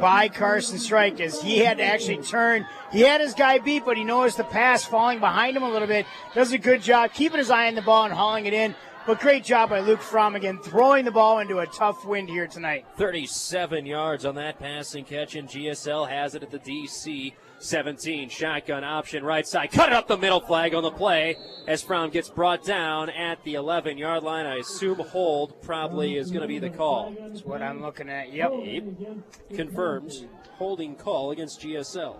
Speaker 8: by Carson Strike as he had to actually turn. He had his guy beat, but he noticed the pass falling behind him a little bit. Does a good job keeping his eye on the ball and hauling it in. But great job by Luke Fromm again, throwing the ball into a tough wind here tonight.
Speaker 7: 37 yards on that passing catch, and GSL has it at the DC 17. Shotgun option, right side. Cut it up the middle, flag on the play as Fromm gets brought down at the 11-yard line. I assume hold probably is going to be the call.
Speaker 8: That's what I'm looking at. Yep.
Speaker 7: Confirmed holding call against GSL.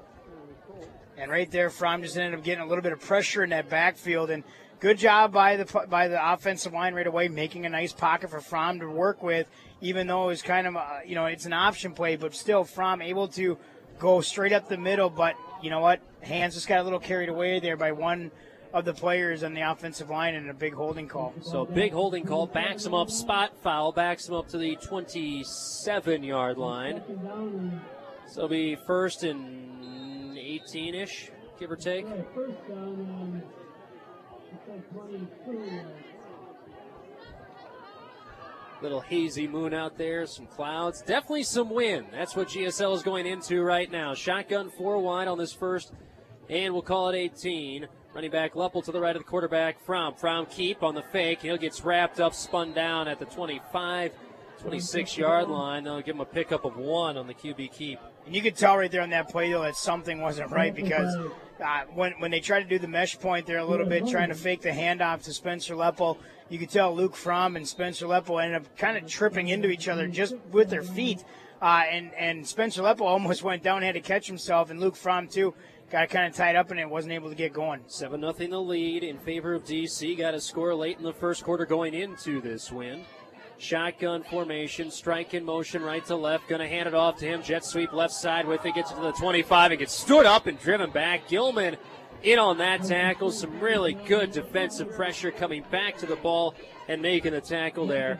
Speaker 8: And right there, Fromm just ended up getting a little bit of pressure in that backfield, and good job by the offensive line right away, making a nice pocket for Fromm to work with, even though it was kind of, it's an option play, but still Fromm able to go straight up the middle. But you know what? Hands just got a little carried away there by one of the players on the offensive line and a big holding call.
Speaker 7: So big holding call, backs him up, spot foul, backs him up to the 27-yard line. So it'll be first and 18-ish, give or take. Little hazy moon out there, some clouds, definitely some wind. That's what GSL is going into right now. Shotgun 4 wide on this first, and we'll call it 18. Running back Leppel to the right of the quarterback, Fromm keep on the fake. He'll get wrapped up, spun down at the 25, 26-yard line. They'll give him a pickup of 1 on the QB keep.
Speaker 8: And you could tell right there on that play, though, that something wasn't right because when they try to do the mesh point there a little bit, trying to fake the handoff to Spencer Leppel, you could tell Luke Fromm and Spencer Leppel ended up kind of tripping into each other just with their feet. And Spencer Leppel almost went down, had to catch himself, and Luke Fromm, too, got kind of tied up in it, wasn't able to get going.
Speaker 7: 7-0 the lead in favor of DC. Got a score late in the first quarter going into this win. Shotgun formation, strike in motion right to left. Going to hand it off to him. Jet sweep left side with it. Gets it to the 25 and gets stood up and driven back. Gilman in on that tackle. Some really good defensive pressure coming back to the ball and making the tackle there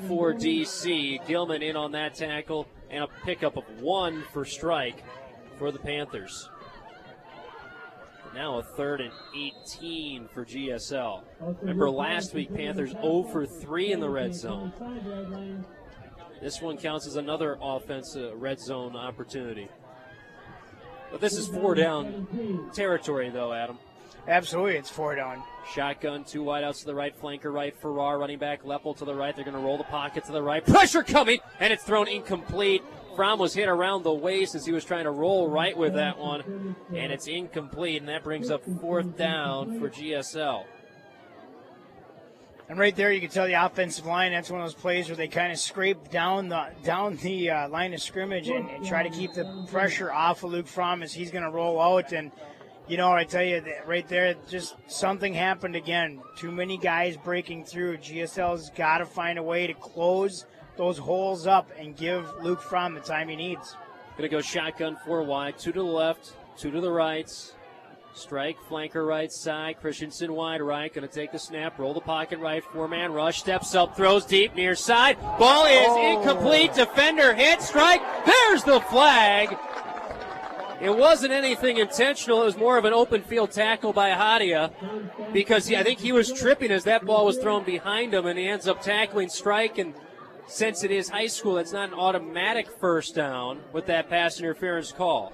Speaker 7: for DC. Gilman in on that tackle and a pickup of 1 for strike for the Panthers. Now a 3rd and 18 for GSL. Remember last week, Panthers 0 for 3 in the red zone. This one counts as another offensive red zone opportunity. But this is 4 down territory, though, Adam.
Speaker 8: Absolutely, it's 4 down.
Speaker 7: Shotgun, 2 wideouts to the right, flanker right, Farrar running back, Leppel to the right. They're going to roll the pocket to the right. Pressure coming, and it's thrown incomplete. Fromm was hit around the waist as he was trying to roll right with that one, and it's incomplete, and that brings up 4th down for GSL.
Speaker 8: And right there, you can tell the offensive line, that's one of those plays where they kind of scrape down the line of scrimmage and try to keep the pressure off of Luke Fromm as he's going to roll out. And, I tell you, right there, just something happened again. Too many guys breaking through. GSL's got to find a way to close those holes up and give Luke Fromm the time he needs.
Speaker 7: Going to go shotgun 4 wide, 2 to the left, 2 to the right. Strike, flanker right side, Christensen wide right, going to take the snap, roll the pocket right, 4-man rush, steps up, throws deep, near side, ball is incomplete, defender hit, strike, there's the flag. It wasn't anything intentional. It was more of an open field tackle by Hadia because I think he was tripping as that ball was thrown behind him, and he ends up tackling strike. And since it is high school, it's not an automatic first down with that pass interference call.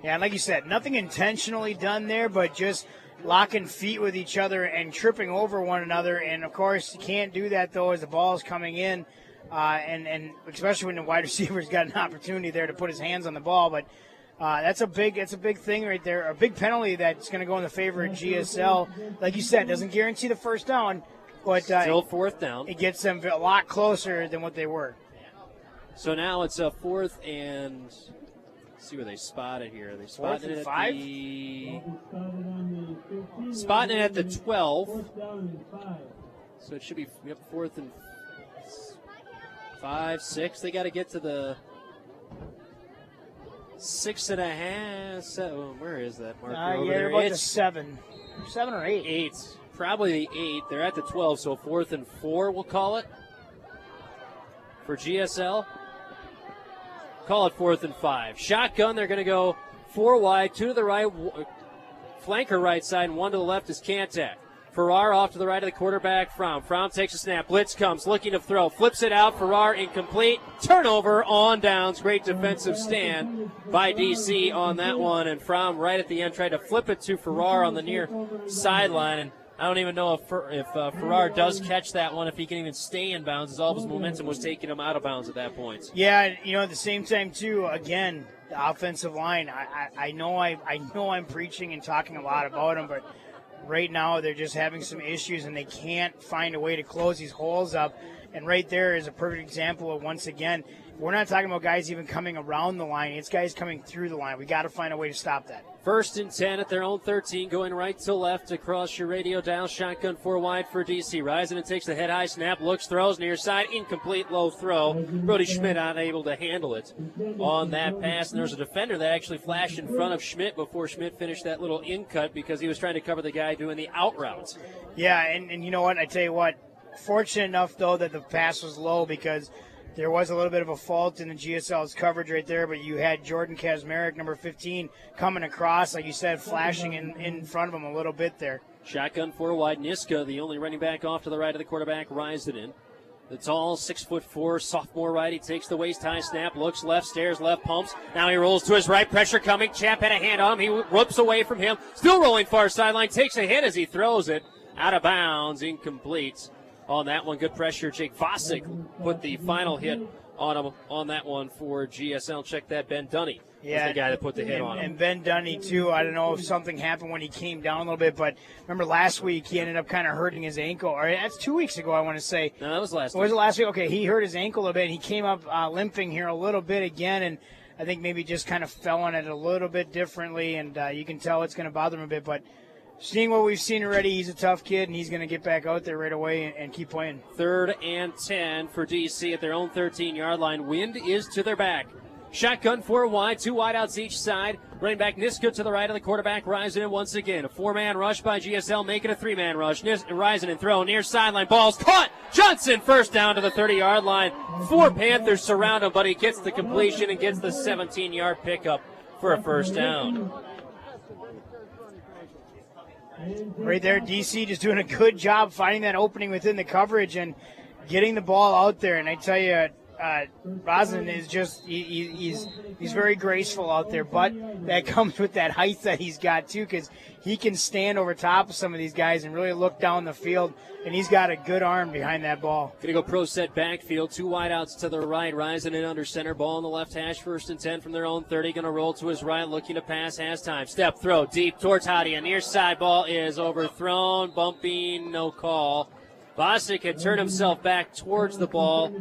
Speaker 8: Yeah, and like you said, nothing intentionally done there, but just locking feet with each other and tripping over one another. And, of course, you can't do that, though, as the ball is coming in. And especially when the wide receiver's got an opportunity there to put his hands on the ball. But that's a big thing right there, a big penalty that's going to go in the favor of GSL. Like you said, doesn't guarantee the first down, but
Speaker 7: still fourth down.
Speaker 8: It gets them a lot closer than what they were.
Speaker 7: So now it's a fourth and let's see where they spotted here. They spotted it at the 12. So it should be fourth and 5, 6. They got to get to the 6.5. 7. Where is that marker over there?
Speaker 8: About the 7 or 8.
Speaker 7: 8. Probably the 8. They're at the 12, so 4th and 4, we'll call it. For GSL. Call it 4th and 5. Shotgun, they're going to go 4 wide, 2 to the right, flanker right side, and 1 to the left is Kantak. Farrar off to the right of the quarterback, Fromm. Fromm takes a snap. Blitz comes, looking to throw. Flips it out. Farrar incomplete. Turnover on downs. Great defensive stand by DC on that one. And Fromm right at the end tried to flip it to Farrar on the near sideline. And I don't even know if Farrar does catch that one, if he can even stay in bounds, as all of his momentum was taking him out of bounds at that point.
Speaker 8: Yeah, at the same time, too, again, the offensive line, I know I'm preaching and talking a lot about them, but right now they're just having some issues and they can't find a way to close these holes up. And right there is a perfect example of, once again, we're not talking about guys even coming around the line. It's guys coming through the line. We got to find a way to stop that.
Speaker 7: 1st and 10 at their own 13, going right to left across your radio dial. Shotgun 4 wide for DC. Rising and takes the head high snap, looks, throws near side, incomplete, low throw. Brody Schmidt unable to handle it on that pass. And there's a defender that actually flashed in front of Schmidt before Schmidt finished that little in cut because he was trying to cover the guy doing the out route.
Speaker 8: Yeah, and you know what? I tell you what, fortunate enough, though, that the pass was low because there was a little bit of a fault in the GSL's coverage right there, but you had Jordan Kazmarek, number 15, coming across, like you said, flashing in front of him a little bit there.
Speaker 7: Shotgun 4 wide. Niska, the only running back off to the right of the quarterback, Rising. The tall 6'4" sophomore righty takes the waist high snap, looks left, stares left, pumps. Now he rolls to his right, pressure coming. Chap had a hand on him. He whoops away from him. Still rolling far sideline, takes a hit as he throws it out of bounds, incomplete. On that one, good pressure. Jake Vosick put the final hit on him on that one for GSL. Check that, Ben Dunny.
Speaker 8: Yeah,
Speaker 7: the guy that put the hit on him.
Speaker 8: And Ben Dunny, too. I don't know if something happened when he came down a little bit, but remember last week he ended up kind of hurting his ankle. Or that's 2 weeks ago, I want to say.
Speaker 7: No, that was last week.
Speaker 8: Was it last week? Okay, he hurt his ankle a little bit. He came up limping here a little bit again, and I think maybe just kind of fell on it a little bit differently, and you can tell it's going to bother him a bit, but seeing what we've seen already, he's a tough kid, and he's going to get back out there right away and keep playing. 3rd
Speaker 7: and 10 for DC at their own 13-yard line. Wind is to their back. Shotgun 4 wide, 2 wideouts each side. Running back Niska to the right of the quarterback, Rising once again. A 4-man rush by GSL, making a 3-man rush. Rising and throw near sideline. Ball's caught. Johnson first down to the 30-yard line. 4 Panthers surround him, but he gets the completion and gets the 17-yard pickup for a first down.
Speaker 8: Right there, DC just doing a good job finding that opening within the coverage and getting the ball out there. And I tell you, Rosin is just he's very graceful out there, but that comes with that height that he's got too, because he can stand over top of some of these guys and really look down the field, and he's got a good arm behind that ball.
Speaker 7: Gonna go pro set backfield, 2 wideouts to the right, Rising in under center, ball on the left hash, 1st and 10 from their own 30, gonna roll to his right, looking to pass, has time, step, throw, deep towards Hadia, near side, ball is overthrown, bumping, no call. Bosick had turned himself back towards the ball.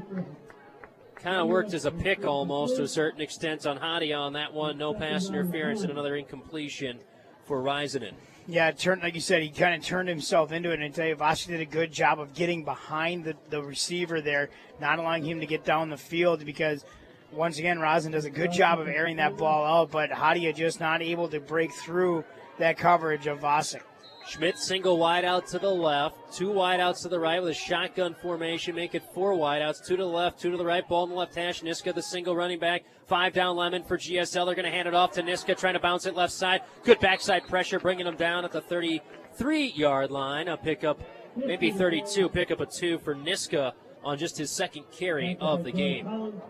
Speaker 7: Kind of worked as a pick almost to a certain extent on Hadia on that one. No pass interference and another incompletion for Rising.
Speaker 8: Yeah, like you said, he kind of turned himself into it. And I tell you, Vossi did a good job of getting behind the receiver there, not allowing him to get down the field, because once again, Rosin does a good job of airing that ball out, but Hadia just not able to break through that coverage of Vossi.
Speaker 7: Schmidt single wide out to the left, 2 wideouts to the right with a shotgun formation, make it 4 wideouts, 2 to the left, 2 to the right, ball in the left hash. Niska, the single running back, 5 down linemen for GSL. They're going to hand it off to Niska, trying to bounce it left side. Good backside pressure, bringing them down at the 33-yard line. A pickup, maybe 32, pick up a 2 for Niska on just his second carry of the game.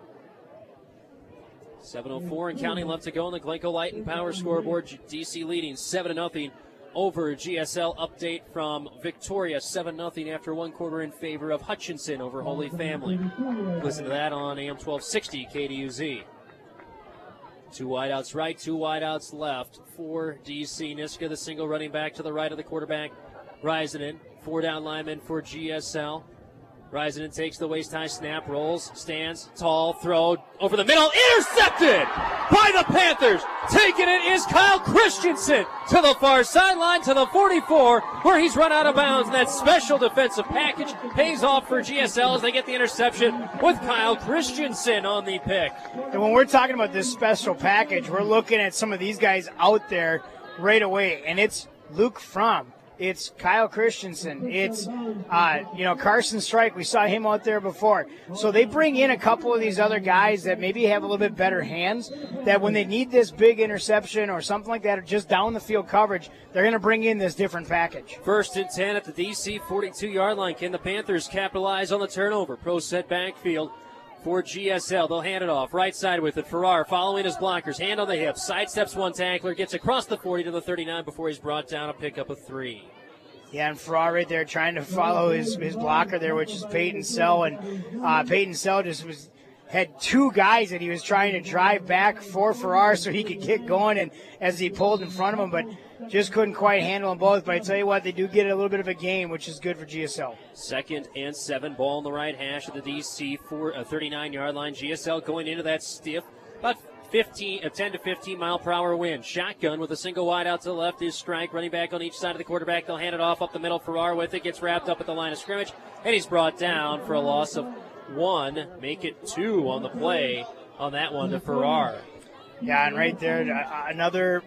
Speaker 7: 7:04 and counting left to go on the Glencoe Light and Power scoreboard. DC leading 7-0 over GSL. Update from Victoria, 7-0 after 1 quarter in favor of Hutchinson over Holy Family. Listen to that on AM 1260 KDUZ. 2 wideouts right, 2 wideouts left for DC. Niska, the single running back to the right of the quarterback. Rising 4 down linemen for GSL. Rising takes the waist-high snap, rolls, stands, tall, throw, over the middle, intercepted by the Panthers. Taking it is Kyle Christensen to the far sideline, to the 44, where he's run out of bounds. And that special defensive package pays off for GSL as they get the interception with Kyle Christensen on the pick.
Speaker 8: And when we're talking about this special package, we're looking at some of these guys out there right away, and it's Luke Fromm. It's Kyle Christensen. It's, Carson Strike. We saw him out there before. So they bring in a couple of these other guys that maybe have a little bit better hands, that when they need this big interception or something like that, or just down the field coverage, they're going to bring in this different package.
Speaker 7: 1st and 10 at the DC 42-yard line. Can the Panthers capitalize on the turnover? Pro set backfield for GSL. They'll hand it off. Right side with it. Farrar following his blockers. Hand on the hip. Sidesteps one tackler. Gets across the 40 to the 39 before he's brought down. A pickup of 3.
Speaker 8: Yeah, and Farrar right there trying to follow his blocker there, which is Peyton Sell. And Peyton Sell just had 2 guys that he was trying to drive back for Farrar so he could get going, and as he pulled in front of him, but just couldn't quite handle them both. But I tell you what, they do get a little bit of a gain, which is good for GSL.
Speaker 7: 2nd and 7, ball on the right hash of the DC for a 39-yard line. GSL going into that stiff, about 10 to 15 mile per hour wind. Shotgun with a single wide out to the left is Strike, running back on each side of the quarterback. They'll hand it off up the middle. Farrar with it, gets wrapped up at the line of scrimmage, and he's brought down for a loss of 1. Make it 2 on the play on that one to Farrar.
Speaker 8: Yeah, and right there,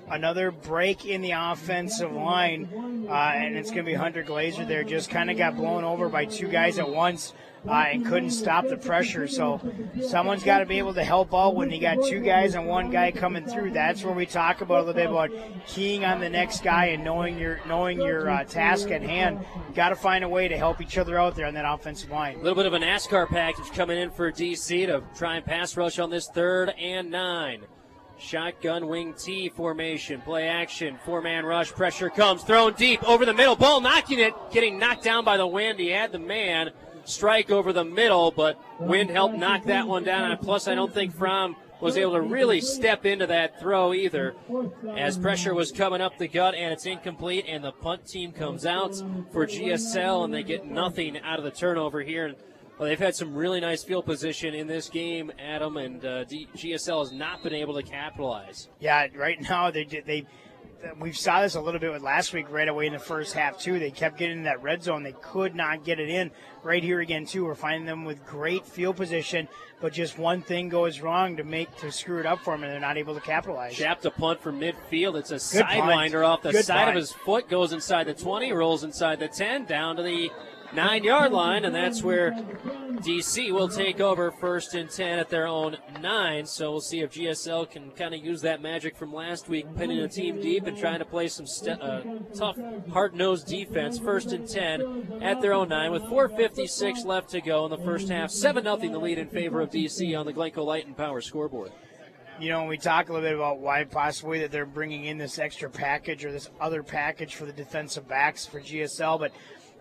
Speaker 8: another break in the offensive line, and it's going to be Hunter Glazer there. Just kind of got blown over by 2 guys at once and couldn't stop the pressure. So someone's got to be able to help out when you got 2 guys and 1 guy coming through. That's where we talk about a little bit about keying on the next guy and knowing your task at hand. Got to find a way to help each other out there on that offensive line.
Speaker 7: A little bit of a NASCAR package coming in for DC to try and pass rush on this 3rd and 9. Shotgun wing T formation, play action, 4-man rush, pressure comes, thrown deep over the middle, ball knocking it, getting knocked down by the wind. He had the man strike over the middle, but wind helped knock that one down. And plus, I don't think Fromm was able to really step into that throw either, as pressure was coming up the gut, and it's incomplete, and the punt team comes out for GSL, and they get nothing out of the turnover here. Well, they've had some really nice field position in this game, Adam, and GSL has not been able to capitalize.
Speaker 8: Yeah, right now we saw this a little bit with last week right away in the first half, too. They kept getting in that red zone. They could not get it in. Right here again, too, we're finding them with great field position, but just one thing goes wrong to screw it up for them, and they're not able to capitalize.
Speaker 7: Chapped a punt from midfield. It's a sidewinder off the side of his foot, goes inside the 20, rolls inside the 10, down to the 9-yard line, and that's where DC will take over 1st and 10 at their own 9. So we'll see if GSL can kind of use that magic from last week, pinning a team deep and trying to play some tough, hard-nosed defense. 1st and 10 at their own 9 with 4:56 left to go in the first half. 7-0 the lead in favor of DC on the Glencoe Light and Power scoreboard.
Speaker 8: You know, we talk a little bit about why possibly that they're bringing in this extra package or this other package for the defensive backs for GSL, but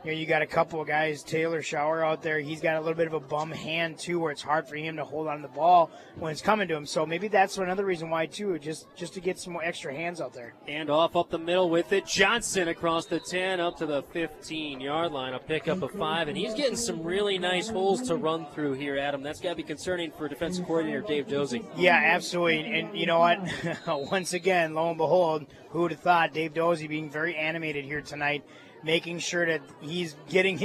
Speaker 8: you got a couple of guys, Taylor Shower out there. He's got a little bit of a bum hand, too, where it's hard for him to hold on to the ball when it's coming to him. So maybe that's another reason why, too, just to get some more extra hands out there.
Speaker 7: And off up the middle with it. Johnson across the 10 up to the 15-yard line. A pickup of 5. And he's getting some really nice holes to run through here, Adam. That's got to be concerning for defensive coordinator Dave Dozy.
Speaker 8: Yeah, absolutely. And you know what? Once again, lo and behold, who would have thought Dave Dozy being very animated here tonight, making sure that he's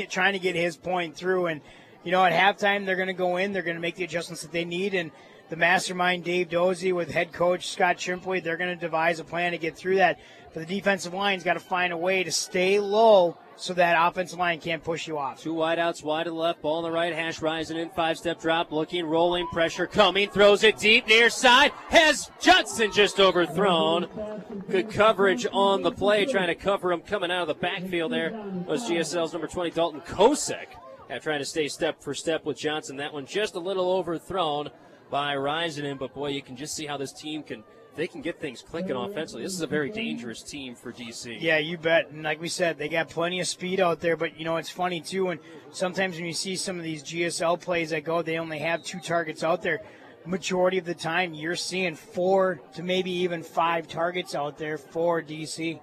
Speaker 8: trying to get his point through. And, at halftime, they're going to go in, they're going to make the adjustments that they need, and the mastermind Dave Dozy with head coach Scott Chimpley, they're going to devise a plan to get through that. But the defensive line's got to find a way to stay low so that offensive line can't push you off.
Speaker 7: Two wideouts wide to the left, ball on the right hash, rising in, 5-step drop, looking, rolling, pressure coming, throws it deep near side, has Judson just overthrown. Good coverage on the play, trying to cover him coming out of the backfield there was GSL's number 20, Dalton Kosek, trying to stay step for step with Johnson. That one just a little overthrown by Rising, but boy, you can just see how this team they can get things clicking offensively. This is a very dangerous team for DC.
Speaker 8: Yeah, you bet. And like we said, they got plenty of speed out there. But, it's funny, too, when sometimes when you see some of these GSL plays that go, they only have 2 targets out there. Majority of the time, you're seeing 4 to maybe even 5 targets out there for DC.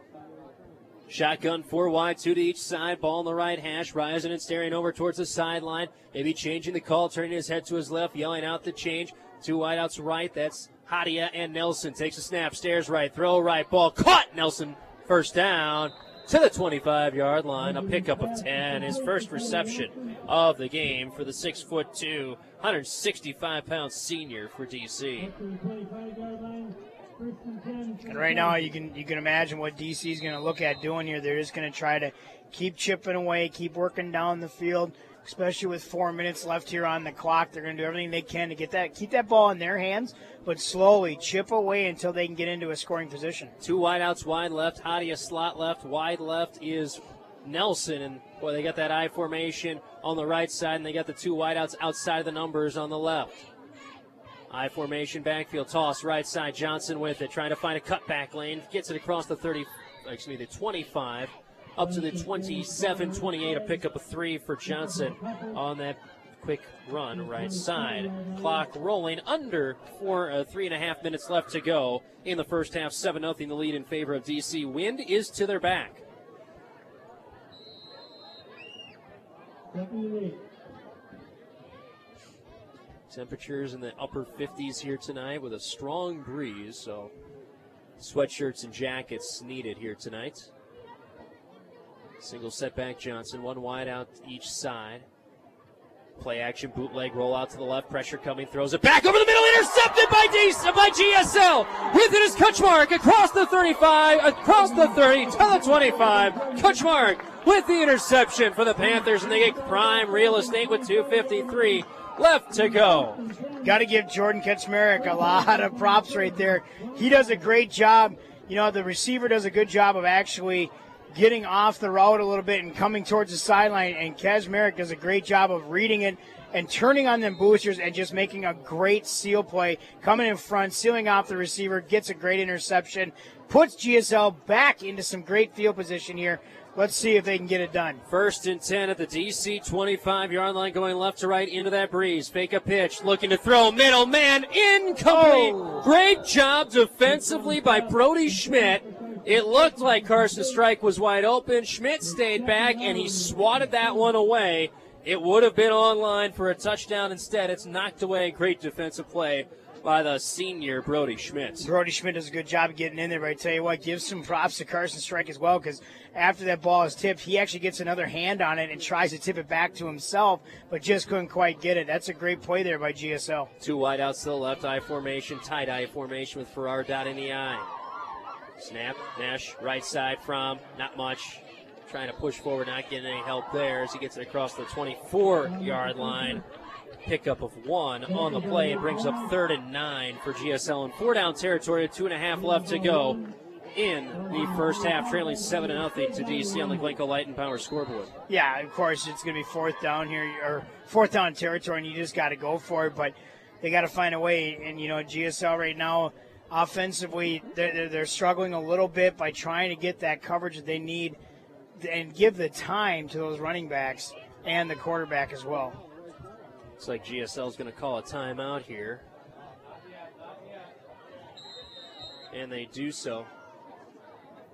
Speaker 7: Shotgun 4 wide, 2 to each side. Ball on the right hash. Rising and staring over towards the sideline. Maybe changing the call, turning his head to his left, yelling out the change. 2 wideouts right. That's Hadia and Nelson. Takes a snap, stares right, throw right, ball caught. Nelson, first down to the 25-yard line. A pickup of 10. His first reception of the game for the 6'2", 165-pound senior for DC.
Speaker 8: And right now, you can imagine what DC is going to look at doing here. They're just going to try to keep chipping away, keep working down the field, especially with 4 minutes left here on the clock. They're going to do everything they can to keep that ball in their hands, but slowly chip away until they can get into a scoring position.
Speaker 7: 2 wideouts wide left, Hadia slot left, wide left is Nelson, and boy, they got that I formation on the right side, and they got the 2 wideouts outside of the numbers on the left. I formation, backfield toss, right side. Johnson with it, trying to find a cutback lane. Gets it across the 25, up to the 27-28. A pickup of 3 for Johnson on that quick run right side. Clock rolling under 3.5 minutes left to go in the first half. 7-0 the lead in favor of DC. Wind is to their back. Temperatures in the upper 50s here tonight with a strong breeze, so sweatshirts and jackets needed here tonight. Single setback Johnson, 1 wide out each side. Play action, bootleg, roll out to the left, pressure coming, throws it back over the middle, intercepted by GSL. With it is Kutchmark across the 35, across the 30, to the 25. Kutchmark with the interception for the Panthers, and they get prime real estate with 2:53 left to go.
Speaker 8: Got to give Jordan Kaczmarek a lot of props right there. He does a great job. The receiver does a good job of actually getting off the route a little bit and coming towards the sideline, and Kaczmarek does a great job of reading it and turning on them boosters and just making a great seal play, coming in front, sealing off the receiver, gets a great interception, puts GSL back into some great field position here. Let's see if they can get it done.
Speaker 7: 1st and 10 at the DC 25-yard line, going left to right into that breeze. Fake a pitch, looking to throw, middle man, incomplete. Oh. Great job defensively by Brody Schmidt. It looked like Carson Strike was wide open. Schmidt stayed back, and he swatted that one away. It would have been online for a touchdown. Instead, it's knocked away. Great defensive play by the senior Brody Schmidt.
Speaker 8: Brody Schmidt does a good job of getting in there, but I tell you what, give some props to Carson Strike as well, because after that ball is tipped, he actually gets another hand on it and tries to tip it back to himself, but just couldn't quite get it. That's a great play there by GSL.
Speaker 7: 2 wideouts to the left, I formation, tight I formation with Farrar dot in the I. Snap, Nash, right side from, not much. Trying to push forward, not getting any help there as he gets it across the 24-yard line. Pickup of 1 on the play. It brings up 3rd and 9 for GSL in 4-down territory with 2.5 left to go in the first half, trailing 7-0 to DC on the Glencoe Light and Power scoreboard.
Speaker 8: Yeah, of course, it's going to be 4th down here, or 4th down territory, and you just got to go for it, but they got to find a way. And, GSL right now, offensively, they're struggling a little bit by trying to get that coverage that they need and give the time to those running backs and the quarterback as well.
Speaker 7: Looks like GSL is going to call a timeout here. And they do so.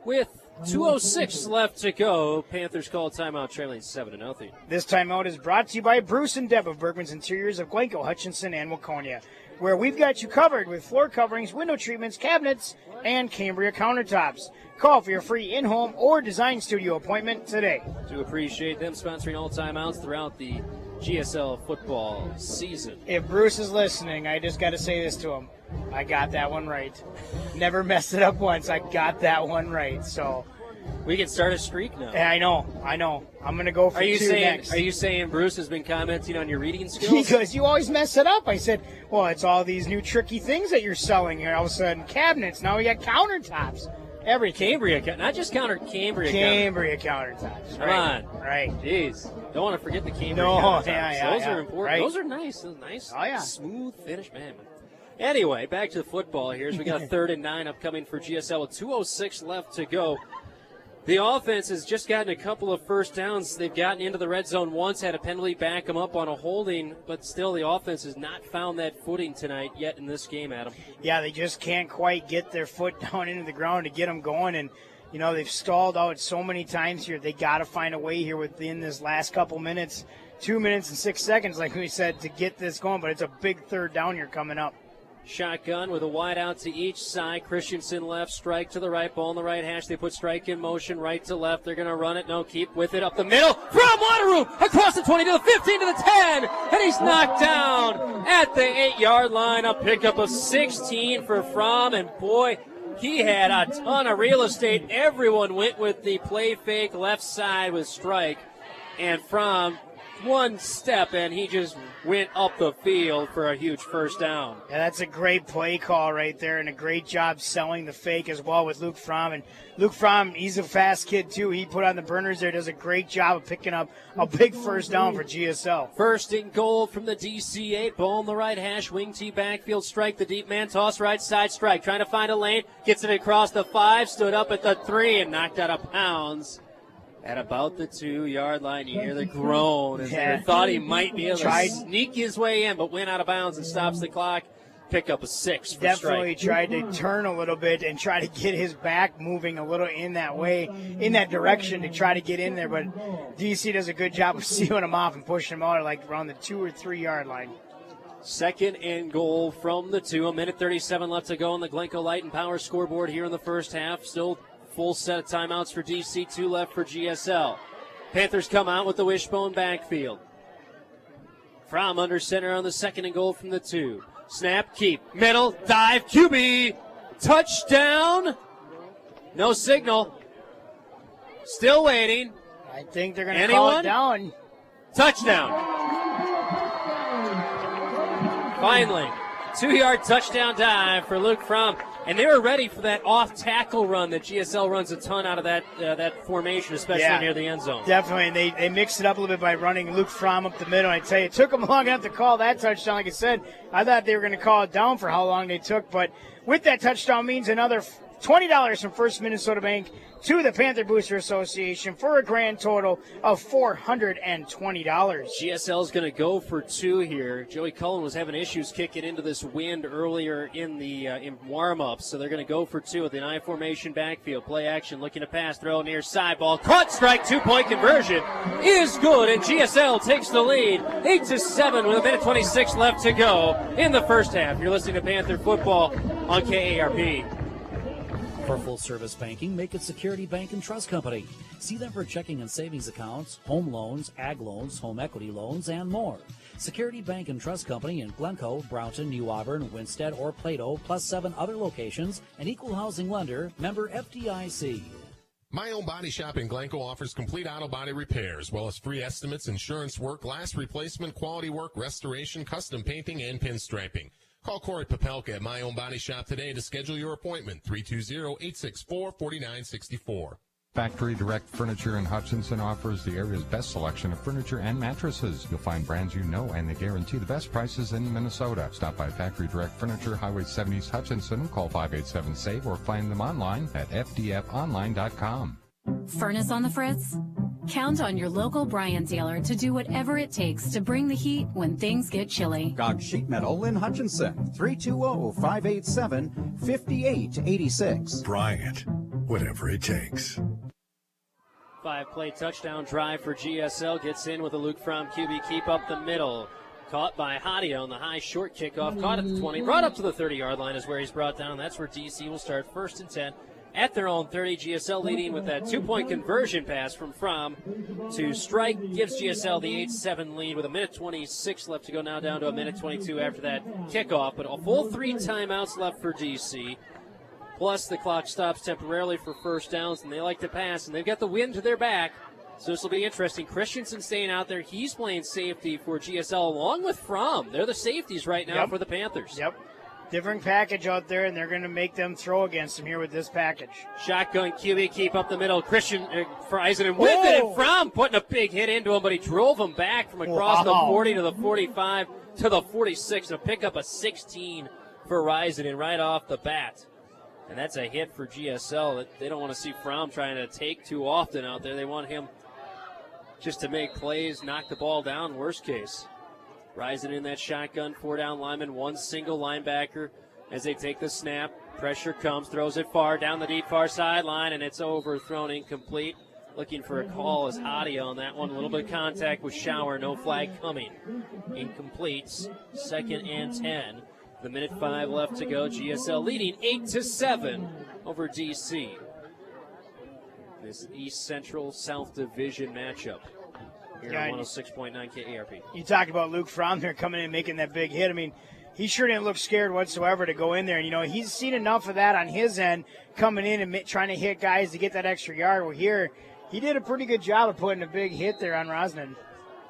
Speaker 7: With 2:06 left to go, Panthers call a timeout, trailing 7-0.
Speaker 8: This timeout is brought to you by Bruce and Deb of Bergman's Interiors of Glencoe, Hutchinson, and Waconia, where we've got you covered with floor coverings, window treatments, cabinets, and Cambria countertops. Call for your free in-home or design studio appointment today.
Speaker 7: Do appreciate them sponsoring all timeouts throughout the GSL football season.
Speaker 8: If Bruce is listening, I just got to say this to him. I got that one right. Never messed it up once. I got that one right. So
Speaker 7: we can start a streak now.
Speaker 8: Yeah, I know. I'm going to go for two next.
Speaker 7: Are you saying Bruce has been commenting on your reading skills?
Speaker 8: Because you always mess it up. I said, well, it's all these new tricky things that you're selling. You're all of a sudden cabinets. Now we got countertops. Everything.
Speaker 7: Cambria, not just Cambria.
Speaker 8: Cambria countertops.
Speaker 7: Come on.
Speaker 8: Right.
Speaker 7: Jeez. Don't want to forget the Cambria
Speaker 8: No,
Speaker 7: countertops.
Speaker 8: yeah,
Speaker 7: Those are important.
Speaker 8: Right.
Speaker 7: Those are nice. Those nice.
Speaker 8: Oh, yeah.
Speaker 7: Smooth finish, man. Anyway, back to the football here. So we got 3rd and 9 upcoming for GSL with 2:06 left to go. The offense has just gotten a couple of first downs. They've gotten into the red zone once, had a penalty back them up on a holding, but still the offense has not found that footing tonight yet in this game, Adam.
Speaker 8: Yeah, they just can't quite get their foot down into the ground to get them going, and they've stalled out so many times here. They got to find a way here within this last couple minutes, 2 minutes and 6 seconds, like we said, to get this going, but it's a big 3rd down here coming up.
Speaker 7: Shotgun with a wide out to each side. Christensen left, strike to the right, ball in the right hash. They put strike in motion, right to left. They're going to run it. No, keep with it up the middle. From Wateroo, across the 20 to the 15 to the 10. And he's knocked down at the 8-yard line. A pickup of 16 for Fromm. And boy, he had a ton of real estate. Everyone went with the play fake left side with strike. And Fromm, one step, and he just went up the field for a huge first down.
Speaker 8: Yeah, that's a great play call right there, and a great job selling the fake as well with Luke Fromm. And Luke Fromm, he's a fast kid too. He put on the burners there, does a great job of picking up a big first down for GSL.
Speaker 7: 1st and goal from the DC8. Ball in the right hash, wing T backfield strike. The deep man toss right side strike. Trying to find a lane, gets it across the 5, stood up at the 3, and knocked out of bounds. At about the 2-yard line, you hear the groan as they thought he might be able to sneak his way in, but went out of bounds and stops the clock. Pick up a 6 for
Speaker 8: Definitely
Speaker 7: strike.
Speaker 8: tried to turn a little bit and try to get his back moving a little in that way, in that direction to try to get in there, but DC does a good job of sealing him off and pushing him out like around the 2 or 3 yard line.
Speaker 7: 2nd and goal from the 2. 1:37 left to go on the Glencoe Light and Power scoreboard here in the first half. Still full set of timeouts for DC, 2 left for GSL. Panthers come out with the wishbone backfield. Fromm under center on the 2nd and goal from the 2. Snap, keep, middle, dive, QB, touchdown. No signal. Still waiting.
Speaker 8: I think they're going to call it down.
Speaker 7: Touchdown. Finally, 2-yard touchdown dive for Luke Fromm. And they were ready for that off-tackle run that GSL runs a ton out of that formation, especially near the end zone.
Speaker 8: Definitely, and they mixed it up a little bit by running Luke Fromm up the middle. I tell you, it took them long enough to call that touchdown. Like I said, I thought they were going to call it down for how long they took, but with that touchdown means another $20 from First Minnesota Bank to the Panther Booster Association for a grand total of $420.
Speaker 7: GSL is going to go for 2 here. Joey Cullen was having issues kicking into this wind earlier in the in warm-up, so they're going to go for 2 with an I formation backfield. Play action, looking to pass, throw near side ball. Caught, strike, 2-point conversion is good, and GSL takes the lead 8-7 with 1:26 left to go in the first half. You're listening to Panther Football on KARP.
Speaker 2: For full-service banking, make it Security Bank and Trust Company. See them for checking and savings accounts, home loans, ag loans, home equity loans, and more. Security Bank and Trust Company in Glencoe, Brownton, New Auburn, Winstead, or Plato, plus 7 other locations, an equal housing lender, member FDIC.
Speaker 13: My Own Body Shop in Glencoe offers complete auto body repair, as well as free estimates, insurance work, glass replacement, quality work, restoration, custom painting, and pinstriping. Call Corey Popelka at My Own Body Shop today to schedule your appointment, 320-864-4964.
Speaker 9: Factory Direct Furniture in Hutchinson offers the area's best selection of furniture and mattresses. You'll find brands you know, and they guarantee the best prices in Minnesota. Stop by Factory Direct Furniture, Highway 70 Hutchinson, call 587-SAVE, or find them online at fdfonline.com.
Speaker 14: Furnace on the fritz? Count on your local Bryan dealer to do whatever it takes to bring the heat when things get chilly.
Speaker 11: Gog Sheet Metal in Hutchinson, 320-587-5886.
Speaker 15: Bryant, whatever it takes.
Speaker 7: 5-play touchdown drive for GSL. Gets in with a Luke Fromm QB keep up the middle. Caught by Hadia on the high short kickoff. Caught at the 20. Brought up to the 30-yard line is where he's brought down. That's where DC will start 1st and 10 at their own 30. GSL leading with that 2-point conversion pass from Fromm to strike. Gives GSL the 8-7 lead with a minute 26 left to go, now down to a minute 22 after that kickoff. But a full 3 timeouts left for DC. Plus the clock stops temporarily for first downs, and they like to pass, and they've got the wind to their back. So this will be interesting. Christensen staying out there. He's playing safety for GSL along with Fromm. They're the safeties right now for the Panthers.
Speaker 8: Yep. Different package out there, and they're going to make them throw against him here with this package.
Speaker 7: Shotgun QB, keep up the middle. Christian Friesen with it, and Fromm putting a big hit into him, but he drove him back from across the 40 to the 45 to the 46 to pick up a 16 for Friesen right off the bat. And that's a hit for GSL. They don't want to see Fromm trying to take too often out there. They want him just to make plays, knock the ball down, worst case. Rising in that shotgun, 4-down lineman, one single linebacker as they take the snap. Pressure comes, throws it far down the deep far sideline, and it's overthrown, incomplete. Looking for a call as Hadia on that one. A little bit of contact with Shower, no flag coming. Incomplete, 2nd and 10. The minute 5 left to go. GSL leading 8-7 over DC. This East Central South Division matchup here on 106.9 KARP.
Speaker 8: You talked about Luke Fromm there coming in and making that big hit. I mean, he sure didn't look scared whatsoever to go in there. And, he's seen enough of that on his end, coming in and trying to hit guys to get that extra yard. Well, here, he did a pretty good job of putting a big hit there on Rosnan.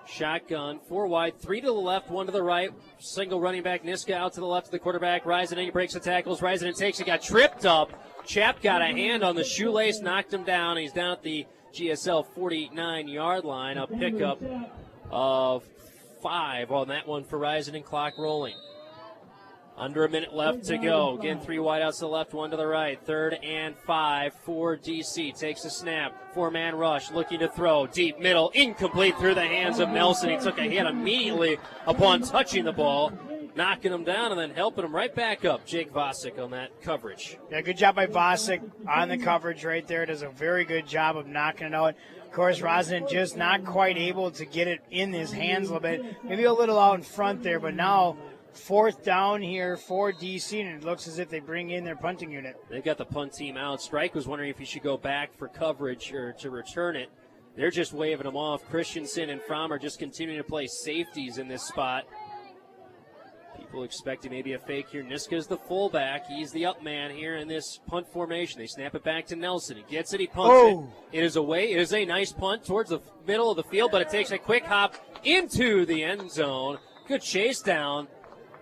Speaker 7: Shotgun, 4 wide, 3 to the left, 1 to the right. Single running back, Niska out to the left of the quarterback. Rising in, he breaks the tackles. Rising in takes it, got tripped up. Chap got a hand on the shoelace, knocked him down. He's down at the GSL 49-yard line. A pickup of 5 on that one for Rising and clock rolling. Under a minute left to go. Again, 3 wideouts to the left, 1 to the right. 3rd and 5 for DC. Takes a snap. 4-man rush, looking to throw. Deep middle, incomplete through the hands of Nelson. He took a hit immediately upon touching the ball, knocking him down and then helping him right back up. Jake Vosick on that coverage.
Speaker 8: Yeah, good job by Vosick on the coverage right there. Does a very good job of knocking it out. Of course, Rosnan just not quite able to get it in his hands a little bit. Maybe a little out in front there, but now 4th down here for DC, and it looks as if they bring in their punting unit.
Speaker 7: They've got the punt team out. Strike was wondering if he should go back for coverage or to return it. They're just waving him off. Christensen and Fromm are just continuing to play safeties in this spot. People expecting maybe a fake here. Niska's the fullback. He's the up man here in this punt formation. They snap it back to Nelson. He gets it. He punts it. It is away. It is a nice punt towards the middle of the field, but it takes a quick hop into the end zone. Good chase down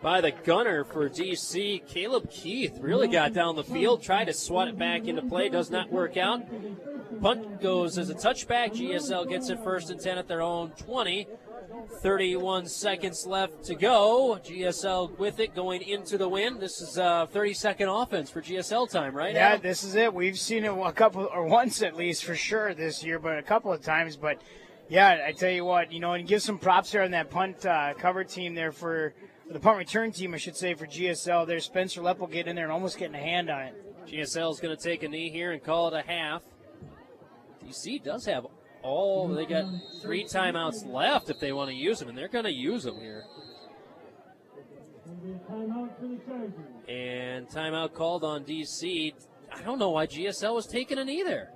Speaker 7: by the gunner for DC. Caleb Keith really got down the field, tried to swat it back into play, does not work out. Punt goes as a touchback. GSL gets it 1st and 10 at their own 20. 31 seconds left to go. GSL with it going into the win. This is a 30-second offense for GSL time, right?
Speaker 8: Yeah, this is it. We've seen it once at least for sure this year, but a couple of times. But, yeah, I tell you what, and give some props there on that punt cover team there for the punt return team, I should say, for GSL. There's Spencer Leppel getting in there and almost getting a hand on it.
Speaker 7: GSL is going to take a knee here and call it a half. DC does have they got 3 timeouts left if they want to use them, and they're going to use them here. And timeout called on DC. I don't know why GSL was taking a knee there.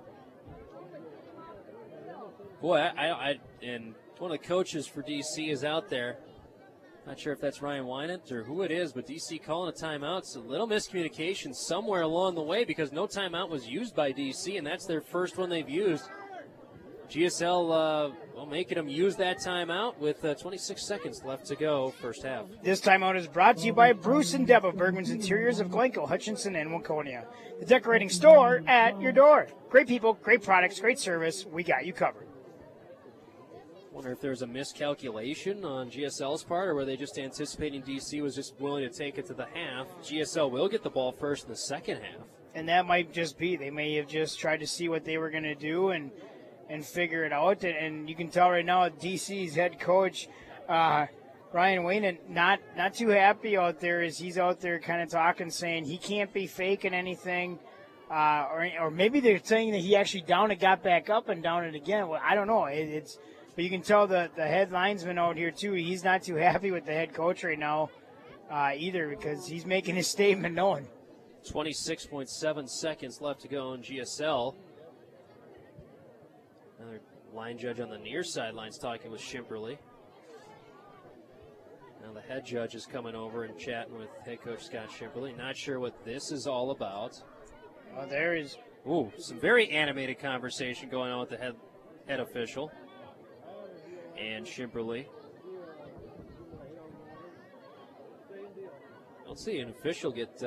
Speaker 7: Boy, and one of the coaches for DC is out there. Not sure if that's Ryan Wynant or who it is, but DC calling a timeout. It's a little miscommunication somewhere along the way because no timeout was used by DC, and that's their first one they've used. GSL making them use that timeout with 26 seconds left to go, first half.
Speaker 8: This timeout is brought to you by Bruce and Deb of Bergman's Interiors of Glencoe, Hutchinson, and Waconia. The decorating store at your door. Great people, great products, great service. We got you covered.
Speaker 7: Wonder if there's a miscalculation on GSL's part, or were they just anticipating DC was just willing to take it to the half? GSL will get the ball first in the second half.
Speaker 8: And that might just be. They may have just tried to see what they were going to do and figure it out. And you can tell right now DC's head coach, Ryan Wayne, not too happy out there as he's out there kind of talking, saying he can't be faking anything. Or maybe they're saying that he actually downed it, got back up, and downed it again. Well, I don't know. But you can tell the head linesman out here, too. He's not too happy with the head coach right now either because he's making his statement known.
Speaker 7: 26.7 seconds left to go in GSL. Another line judge on the near sidelines talking with Shimperly. Now the head judge is coming over and chatting with head coach Scott Shimperly. Not sure what this is all about.
Speaker 8: Oh, there is.
Speaker 7: Ooh, some very animated conversation going on with the head official and Shimperly. I don't see an official get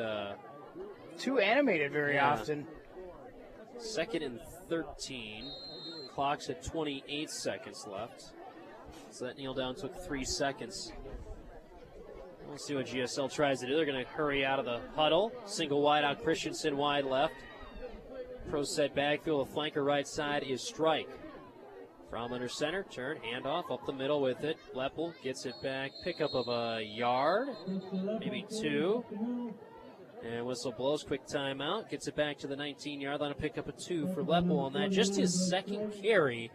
Speaker 8: too animated very often.
Speaker 7: 2nd and 13. Clock's at 28 seconds left. So that kneel down took 3 seconds. We'll see what GSL tries to do. They're going to hurry out of the huddle. Single wide out, Christensen wide left. Pro set backfield, the flanker right side is Strike. From under center, turn, handoff, up the middle with it. Leppel gets it back, pickup of a yard, maybe 2. And whistle blows, quick timeout, gets it back to the 19-yard line, a pickup of 2 for Leppel on that. Just his second carry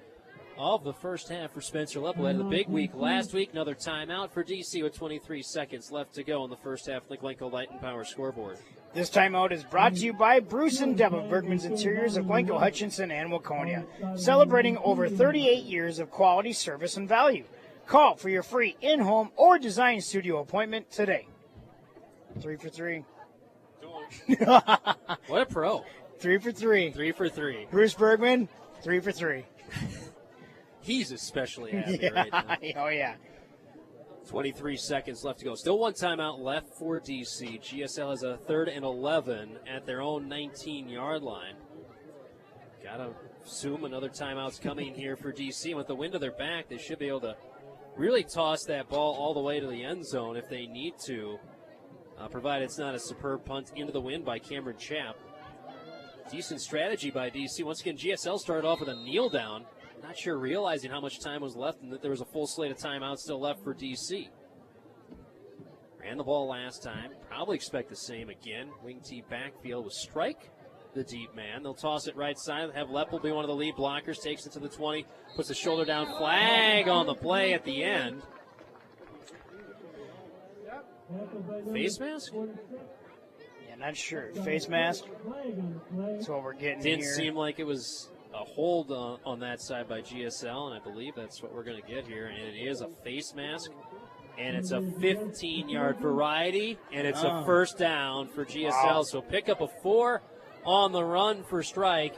Speaker 7: of the first half for Spencer Leppel. Had a big week last week, another timeout for DC with 23 seconds left to go in the first half of the Glencoe Light and Power scoreboard.
Speaker 8: This timeout is brought to you by Bruce and Deb of Bergman's Interiors of Glencoe, Hutchinson, and Waconia, celebrating over 38 years of quality service and value. Call for your free in-home or design studio appointment today. 3 for 3.
Speaker 7: What a pro.
Speaker 8: 3 for 3.
Speaker 7: 3 for 3.
Speaker 8: Bruce Bergman, 3 for 3.
Speaker 7: He's especially happy right now.
Speaker 8: Oh, yeah.
Speaker 7: 23 seconds left to go. Still one timeout left for DC. GSL has a 3rd and 11 at their own 19-yard line. Gotta assume another timeout's coming here for DC. With the wind to their back, they should be able to really toss that ball all the way to the end zone if they need to, provided it's not a superb punt into the wind by Cameron Chapp. Decent strategy by DC. Once again, GSL started off with a kneel down. Not sure realizing how much time was left and that there was a full slate of timeouts still left for DC. Ran the ball last time. Probably expect the same again. Wing T backfield with Strike, the deep man. They'll toss it right side. Have Leppel be one of the lead blockers. Takes it to the 20. Puts the shoulder down. Flag on the play at the end. Face mask?
Speaker 8: Yeah, not sure. Face mask? That's what we're getting here.
Speaker 7: Didn't seem like it was a hold on that side by GSL, and I believe that's what we're going to get here. And it is a face mask, and it's a 15-yard variety, and it's a first down for GSL. Wow. So pick up a 4 on the run for Strike.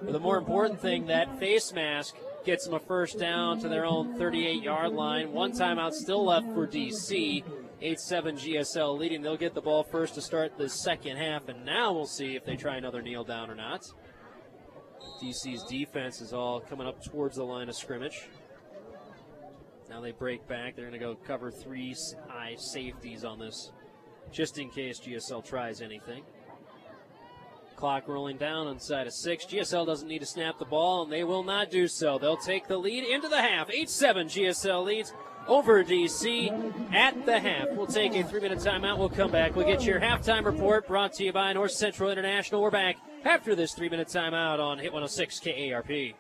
Speaker 7: But the more important thing, that face mask gets them a first down to their own 38-yard line. One timeout still left for DC. 8-7 GSL leading. They'll get the ball first to start the second half, and now we'll see if they try another kneel down or not. DC's defense is all coming up towards the line of scrimmage. Now they break back. They're going to go cover 3 high safeties on this, just in case GSL tries anything. Clock rolling down on side of 6. GSL doesn't need to snap the ball, and they will not do so. They'll take the lead into the half. 8-7 GSL leads over DC at the half. We'll take a 3-minute timeout. We'll come back. We'll get your halftime report brought to you by North Central International. We're back after this 3-minute timeout on Hit 106 KARP.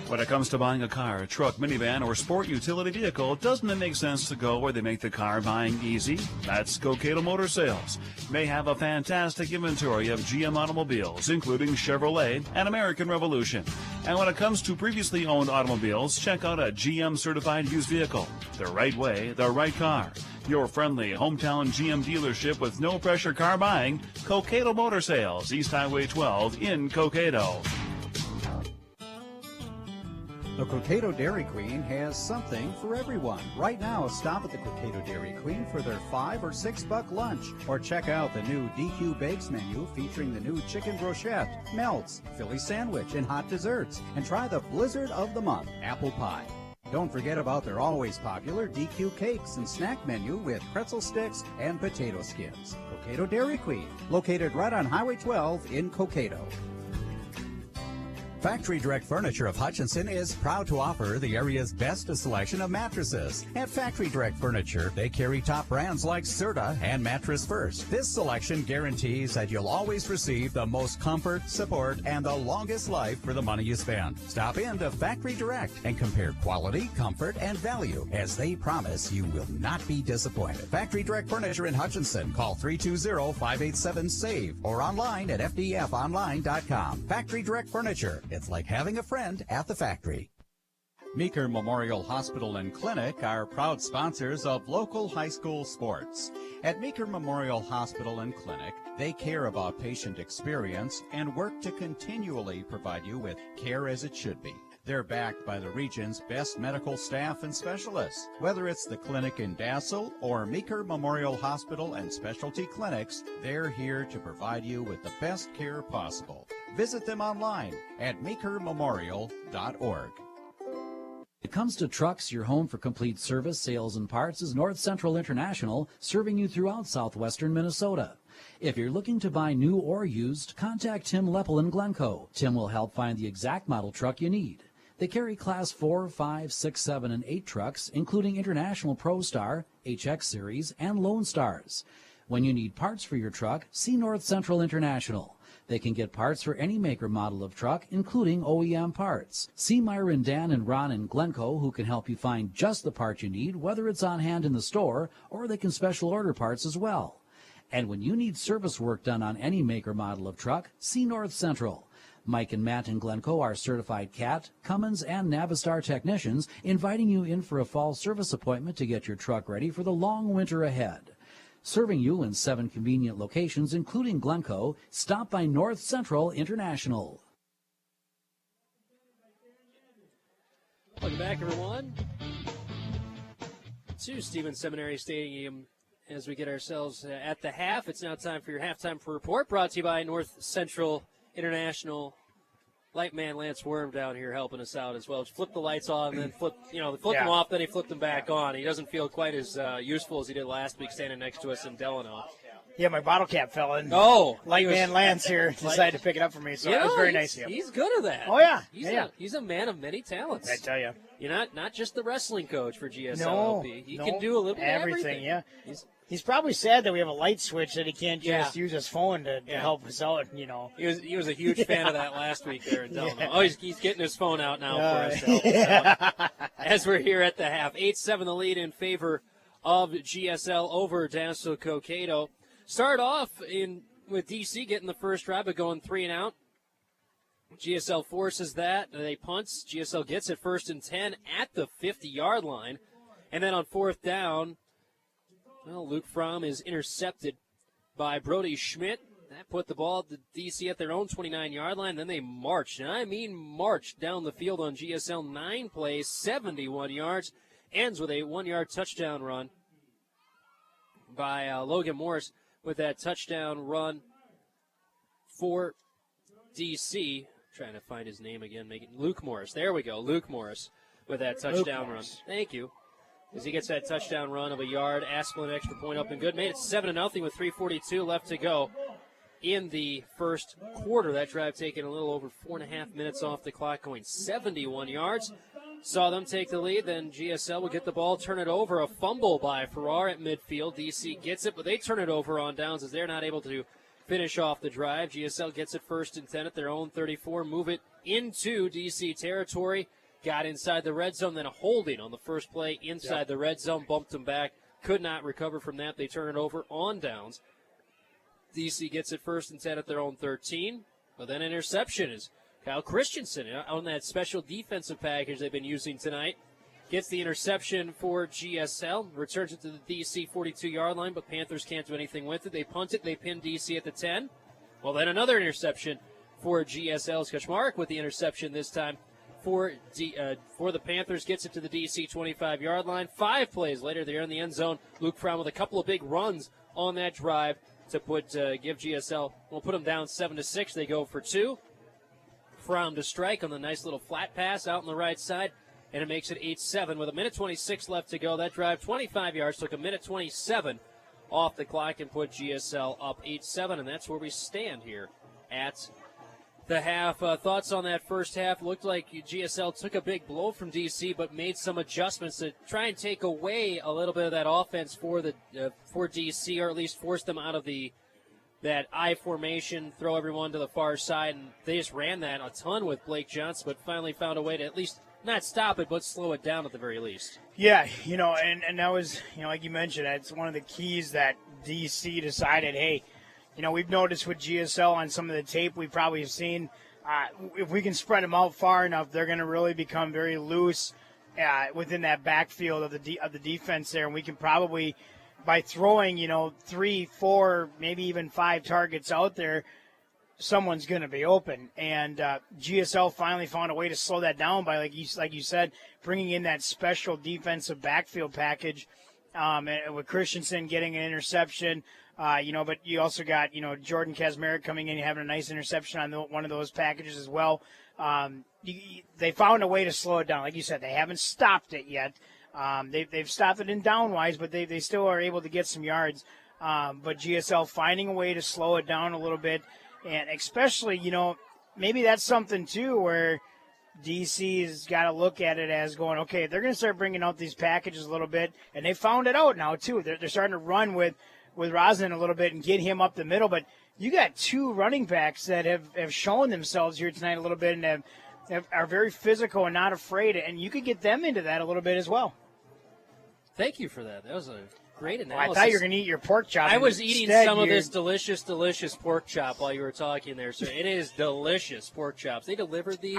Speaker 4: When it comes to buying a car, a truck, minivan, or sport utility vehicle, doesn't it make sense to go where they make the car buying easy? That's Cokato Motor Sales. They have a fantastic inventory of GM automobiles, including Chevrolet and American Revolution. And when it comes to previously owned automobiles, check out a GM certified used vehicle. The right way, the right car. Your friendly hometown GM dealership with no pressure car buying, Cokato Motor Sales, East Highway 12 in Cokato.
Speaker 11: The Cokato Dairy Queen has something for everyone. Right now, stop at the Cokato Dairy Queen for their $5 or $6 lunch. Or check out the new DQ Bakes menu featuring the new chicken brochette, melts, Philly sandwich, and hot desserts. And try the Blizzard of the Month, apple pie. Don't forget about their always popular DQ cakes and snack menu with pretzel sticks and potato skins. Cokato Dairy Queen, located right on Highway 12 in Cokato. Factory Direct Furniture of Hutchinson is proud to offer the area's best selection of mattresses. At Factory Direct Furniture, they carry top brands like Serta and Mattress First. This selection guarantees that you'll always receive the most comfort, support, and the longest life for the money you spend. Stop in to Factory Direct and compare quality, comfort, and value, as they promise you will not be disappointed. Factory Direct Furniture in Hutchinson. Call 320-587-SAVE or online at fdfonline.com. Factory Direct Furniture. It's like having a friend at the factory. Meeker Memorial Hospital and Clinic are proud sponsors of local high school sports. At Meeker Memorial Hospital and Clinic, they care about patient experience and work to continually provide you with care as it should be. They're backed by the region's best medical staff and specialists. Whether it's the clinic in Dassel or Meeker Memorial Hospital and Specialty Clinics, they're here to provide you with the best care possible. Visit them online at meekermemorial.org.
Speaker 2: When it comes to trucks, your home for complete service, sales, and parts is North Central International, serving you throughout southwestern Minnesota. If you're looking to buy new or used, contact Tim Leppel in Glencoe. Tim will help find the exact model truck you need. They carry Class 4, 5, 6, 7, and 8 trucks, including International ProStar, HX Series, and Lone Stars. When you need parts for your truck, see North Central International. They can get parts for any make or model of truck, including OEM parts. See Myron, Dan, and Ron in Glencoe, who can help you find just the part you need, whether it's on hand in the store, or they can special order parts as well. And when you need service work done on any make or model of truck, see North Central. Mike and Matt in Glencoe are certified CAT, Cummins, and Navistar technicians, inviting you in for a fall service appointment to get your truck ready for the long winter ahead. Serving you in 7 convenient locations, including Glencoe, stop by North Central International.
Speaker 7: Welcome back, everyone, to Stevens Seminary Stadium. As we get ourselves at the half, it's now time for your halftime report, brought to you by North Central International. Light man Lance Worm down here helping us out as well. Just flip the lights on and then flip them off, then he flipped them back on. He doesn't feel quite as useful as he did last week standing next to us in Delano.
Speaker 8: Yeah, my bottle cap fell in.
Speaker 7: Oh,
Speaker 8: Light man Lance here decided to pick it up for me, so it was very nice of him.
Speaker 7: He's good at that.
Speaker 8: Oh, yeah.
Speaker 7: He's a man of many talents.
Speaker 8: I tell you.
Speaker 7: You're not just the wrestling coach for GSL.
Speaker 8: No,
Speaker 7: He can do a little bit of everything.
Speaker 8: Yeah. He's probably sad that we have a light switch that he can't just use his phone to help us out, you know.
Speaker 7: He was a huge fan of that last week there in Delano. Yeah. Oh, he's getting his phone out now for us. So, as we're here at the half. 8-7 the lead in favor of GSL over Dassel-Cokato. Start off with DC getting the first drive, but going 3 and out. GSL forces that. They punt. GSL gets it 1st and 10 at the 50-yard line. And then on 4th down, Luke Fromm is intercepted by Brody Schmidt. That put the ball to DC at their own 29-yard line. Then they marched, and I mean marched down the field on GSL. 9 plays, 71 yards. Ends with a 1-yard touchdown run by Logan Morris with that touchdown run for DC. Trying to find his name again. Luke Morris. There we go. Luke Morris with that touchdown run. Thank you. As he gets that touchdown run of a yard, Aspel an extra point up and good. Made it 7-0 with 3:42 left to go in the first quarter. That drive taking a little over 4.5 minutes off the clock, going 71 yards. Saw them take the lead, then GSL will get the ball, turn it over. A fumble by Farrar at midfield. DC gets it, but they turn it over on downs as they're not able to finish off the drive. GSL gets it 1st and 10 at their own 34, move it into DC territory. Got inside the red zone, then a holding on the first play inside the red zone, bumped them back. Could not recover from that. They turn it over on downs. DC gets it 1st and 10 at their own 13. But then interception is Kyle Christensen on that special defensive package they've been using tonight. Gets the interception for GSL, returns it to the DC 42-yard line, but Panthers can't do anything with it. They punt it, they pin DC at the 10. Well, then another interception for GSL's Kaczmarek with the interception this time. For the Panthers, gets it to the DC 25-yard line. 5 plays later, they're in the end zone. Luke Fromm with a couple of big runs on that drive to give GSL, put them down 7-6. They go for 2. Fromm to strike on the nice little flat pass out on the right side, and it makes it 8-7 with 1:26 left to go. That drive, 25 yards, took 1:27 off the clock and put GSL up 8-7, and that's where we stand here at the half. Thoughts on that first half? Looked like GSL took a big blow from DC, but made some adjustments to try and take away a little bit of that offense for DC, or at least force them out of that I formation, throw everyone to the far side, and they just ran that a ton with Blake Johnson, but finally found a way to at least not stop it, but slow it down at the very least.
Speaker 8: Yeah, and that was, like you mentioned, that's one of the keys that DC decided, hey, we've noticed with GSL on some of the tape we probably have seen, if we can spread them out far enough, they're going to really become very loose within that backfield of the defense there, and we can probably, by throwing 3, 4, maybe even 5 targets out there, someone's going to be open. And GSL finally found a way to slow that down by, like you said, bringing in that special defensive backfield package, and with Christensen getting an interception. But you also got, Jordan Kazmarek coming in and having a nice interception on one of those packages as well. They found a way to slow it down. Like you said, they haven't stopped it yet. They've stopped it in downwise, but they still are able to get some yards. But GSL finding a way to slow it down a little bit. And especially, maybe that's something, too, where DC has got to look at it as going, okay, they're going to start bringing out these packages a little bit. And they found it out now, too. They're starting to run with Rosen a little bit and get him up the middle. But you got 2 running backs that have shown themselves here tonight a little bit and are very physical and not afraid. And you could get them into that a little bit as well.
Speaker 7: Thank you for that. That was a great analysis.
Speaker 8: Well, I thought you were going to eat your pork chop.
Speaker 7: I was eating some of this delicious pork chop while you were talking there. So it is delicious pork chops. They delivered these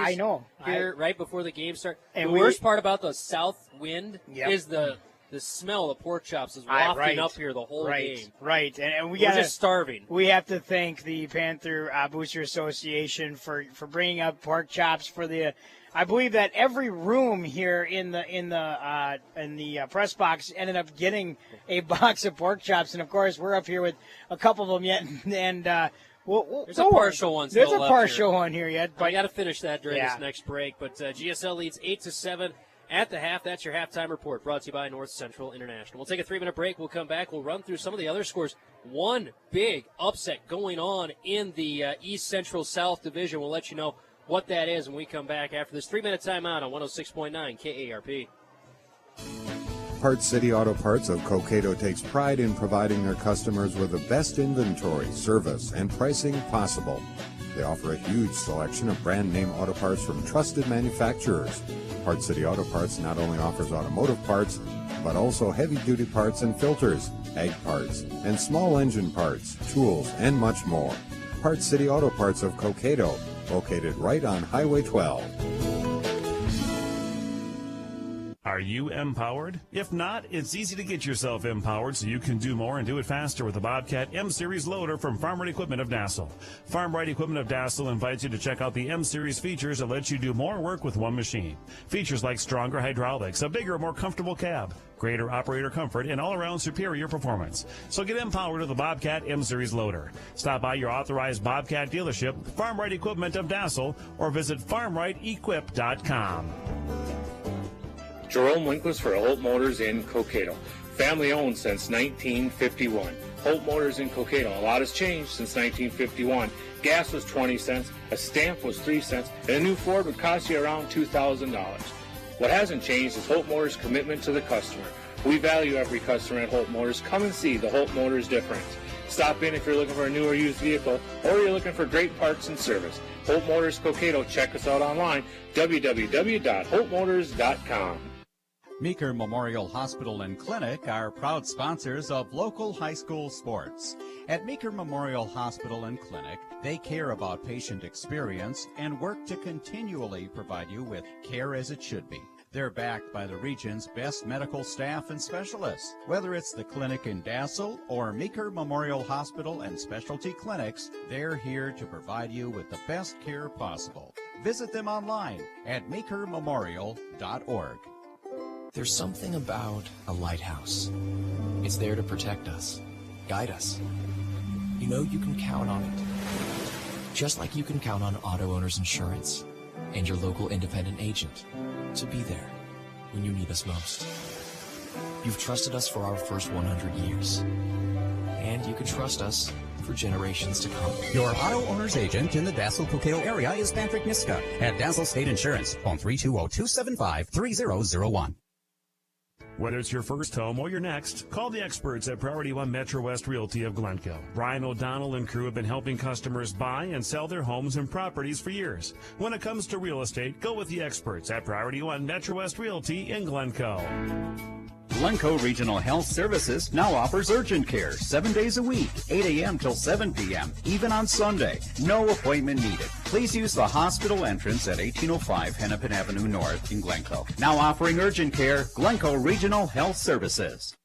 Speaker 7: here right before the game started. And the worst part about the south wind is the smell of pork chops is wafting up here the whole game.
Speaker 8: Right, and we're
Speaker 7: just starving.
Speaker 8: We have to thank the Panther Booster Association for bringing up pork chops for the. I believe that every room here in the press box ended up getting a box of pork chops, and of course we're up here with a couple of them yet, and
Speaker 7: there's a partial one.
Speaker 8: There's a partial one here yet,
Speaker 7: but I got to finish that during this next break. But GSL leads 8-7 at the half. That's your halftime report, brought to you by North Central International. We'll take a 3-minute break. We'll come back. We'll run through some of the other scores. One big upset going on in the East Central South Division. We'll let you know what that is when we come back after this 3-minute timeout on 106.9 KARP.
Speaker 9: Parts City Auto Parts of Cokato takes pride in providing their customers with the best inventory, service, and pricing possible. They offer a huge selection of brand name auto parts from trusted manufacturers. Parts City Auto Parts not only offers automotive parts, but also heavy-duty parts and filters, ag parts, and small engine parts, tools, and much more. Parts City Auto Parts of Cokato, located right on Highway 12.
Speaker 16: Are you empowered? If not, it's easy to get yourself empowered so you can do more and do it faster with the Bobcat M-Series loader from Farm Right Equipment of Dassel. Farm Right Equipment of Dassel invites you to check out the M-Series features that let you do more work with one machine. Features like stronger hydraulics, a bigger, more comfortable cab, greater operator comfort, and all-around superior performance. So get empowered with the Bobcat M-Series loader. Stop by your authorized Bobcat dealership, Farm Right Equipment of Dassel, or visit farmrightequip.com.
Speaker 17: Jerome Linquist for Holt Motors in Cokato. Family owned since 1951. Holt Motors in Cokato. A lot has changed since 1951. Gas was 20 cents, a stamp was 3 cents, and a new Ford would cost you around $2,000. What hasn't changed is Holt Motors' commitment to the customer. We value every customer at Holt Motors. Come and see the Holt Motors difference. Stop in if you're looking for a new or used vehicle, or you're looking for great parts and service. Holt Motors Cokato. Check us out online, www.holtmotors.com.
Speaker 11: Meeker Memorial Hospital and Clinic are proud sponsors of local high school sports. At Meeker Memorial Hospital and Clinic, they care about patient experience and work to continually provide you with care as it should be. They're backed by the region's best medical staff and specialists. Whether it's the clinic in Dassel or Meeker Memorial Hospital and Specialty Clinics, they're here to provide you with the best care possible. Visit them online at meekermemorial.org.
Speaker 18: There's something about a lighthouse. It's there to protect us, guide us. You know you can count on it. Just like you can count on Auto Owners Insurance and your local independent agent to be there when you need us most. You've trusted us for our first 100 years. and you can trust us for generations to come.
Speaker 11: Your auto owner's agent in the Dassel-Cokato area is Patrick Niska at Dassel State Insurance. Phone 320-275-3001.
Speaker 16: Whether it's your first home or your next, call the experts at Priority One Metro West Realty of Glencoe. Brian O'Donnell and crew have been helping customers buy and sell their homes and properties for years. When it comes to real estate, go with the experts at Priority One Metro West Realty in Glencoe.
Speaker 11: Glencoe Regional Health Services now offers urgent care 7 days a week, 8 a.m. till 7 p.m., even on Sunday. No appointment needed. Please use the hospital entrance at 1805 Hennepin Avenue North in Glencoe. Now offering urgent care, Glencoe Regional Health Services.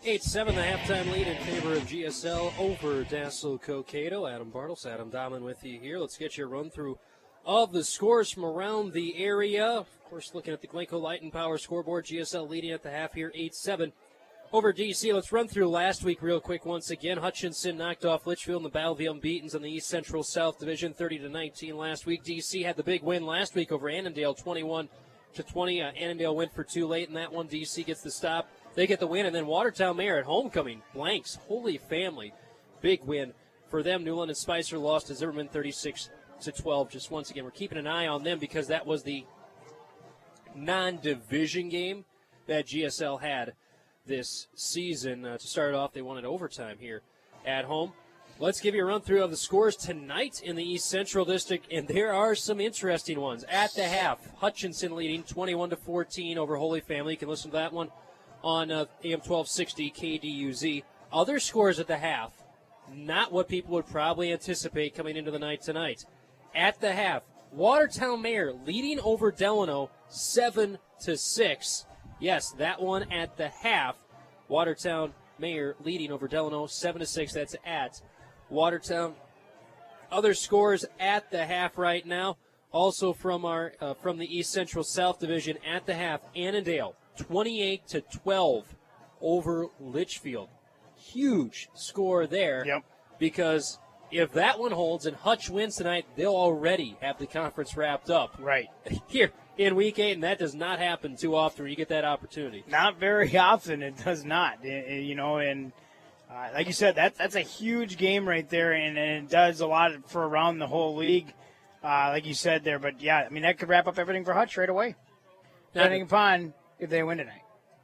Speaker 7: 8-7, the halftime lead in favor of GSL over Dassel-Cokato. Adam Bartles, Adam Dahman with you here. Let's get you a run through of the scores from around the area. Of course, looking at the Glencoe Light and Power scoreboard, GSL leading at the half here, 8-7 over DC. Let's run through last week real quick once again. Hutchinson knocked off Litchfield in the Battle of the Unbeatens in the East Central South Division, 30-19 last week. DC had the big win last week over Annandale, 21-20. Annandale went for two late in that one. DC gets the stop. They get the win, and then Watertown Mayor at homecoming blanks Holy Family. Big win for them. Newland and Spicer lost to Zimmerman, 36-12. Just once again, we're keeping an eye on them because that was the non-division game that GSL had this season. To start off, they won in overtime here at home. Let's give you a run-through of the scores tonight in the East Central District, and there are some interesting ones. At the half, Hutchinson leading 21-14 over Holy Family. You can listen to that one on AM 1260 KDUZ. Other scores at the half, not what people would probably anticipate coming into the night tonight. At the half, Watertown Mayor leading over Delano 7-6. Yes, that one at the half. Watertown Mayor leading over Delano 7-6. That's at Watertown. Other scores at the half right now, also from our from the East Central South Division at the half. Annandale 28-12 over Litchfield. Huge score there.
Speaker 8: Yep.
Speaker 7: Because if that one holds and Hutch wins tonight, they'll already have the conference wrapped up.
Speaker 8: Right.
Speaker 7: Here in Week 8, and that does not happen too often when you get that opportunity.
Speaker 8: Not very often. It does not. Like you said, that's a huge game right there, and it does a lot for around the whole league, like you said there. But, yeah, I mean, that could wrap up everything for Hutch right away, depending upon if they win tonight.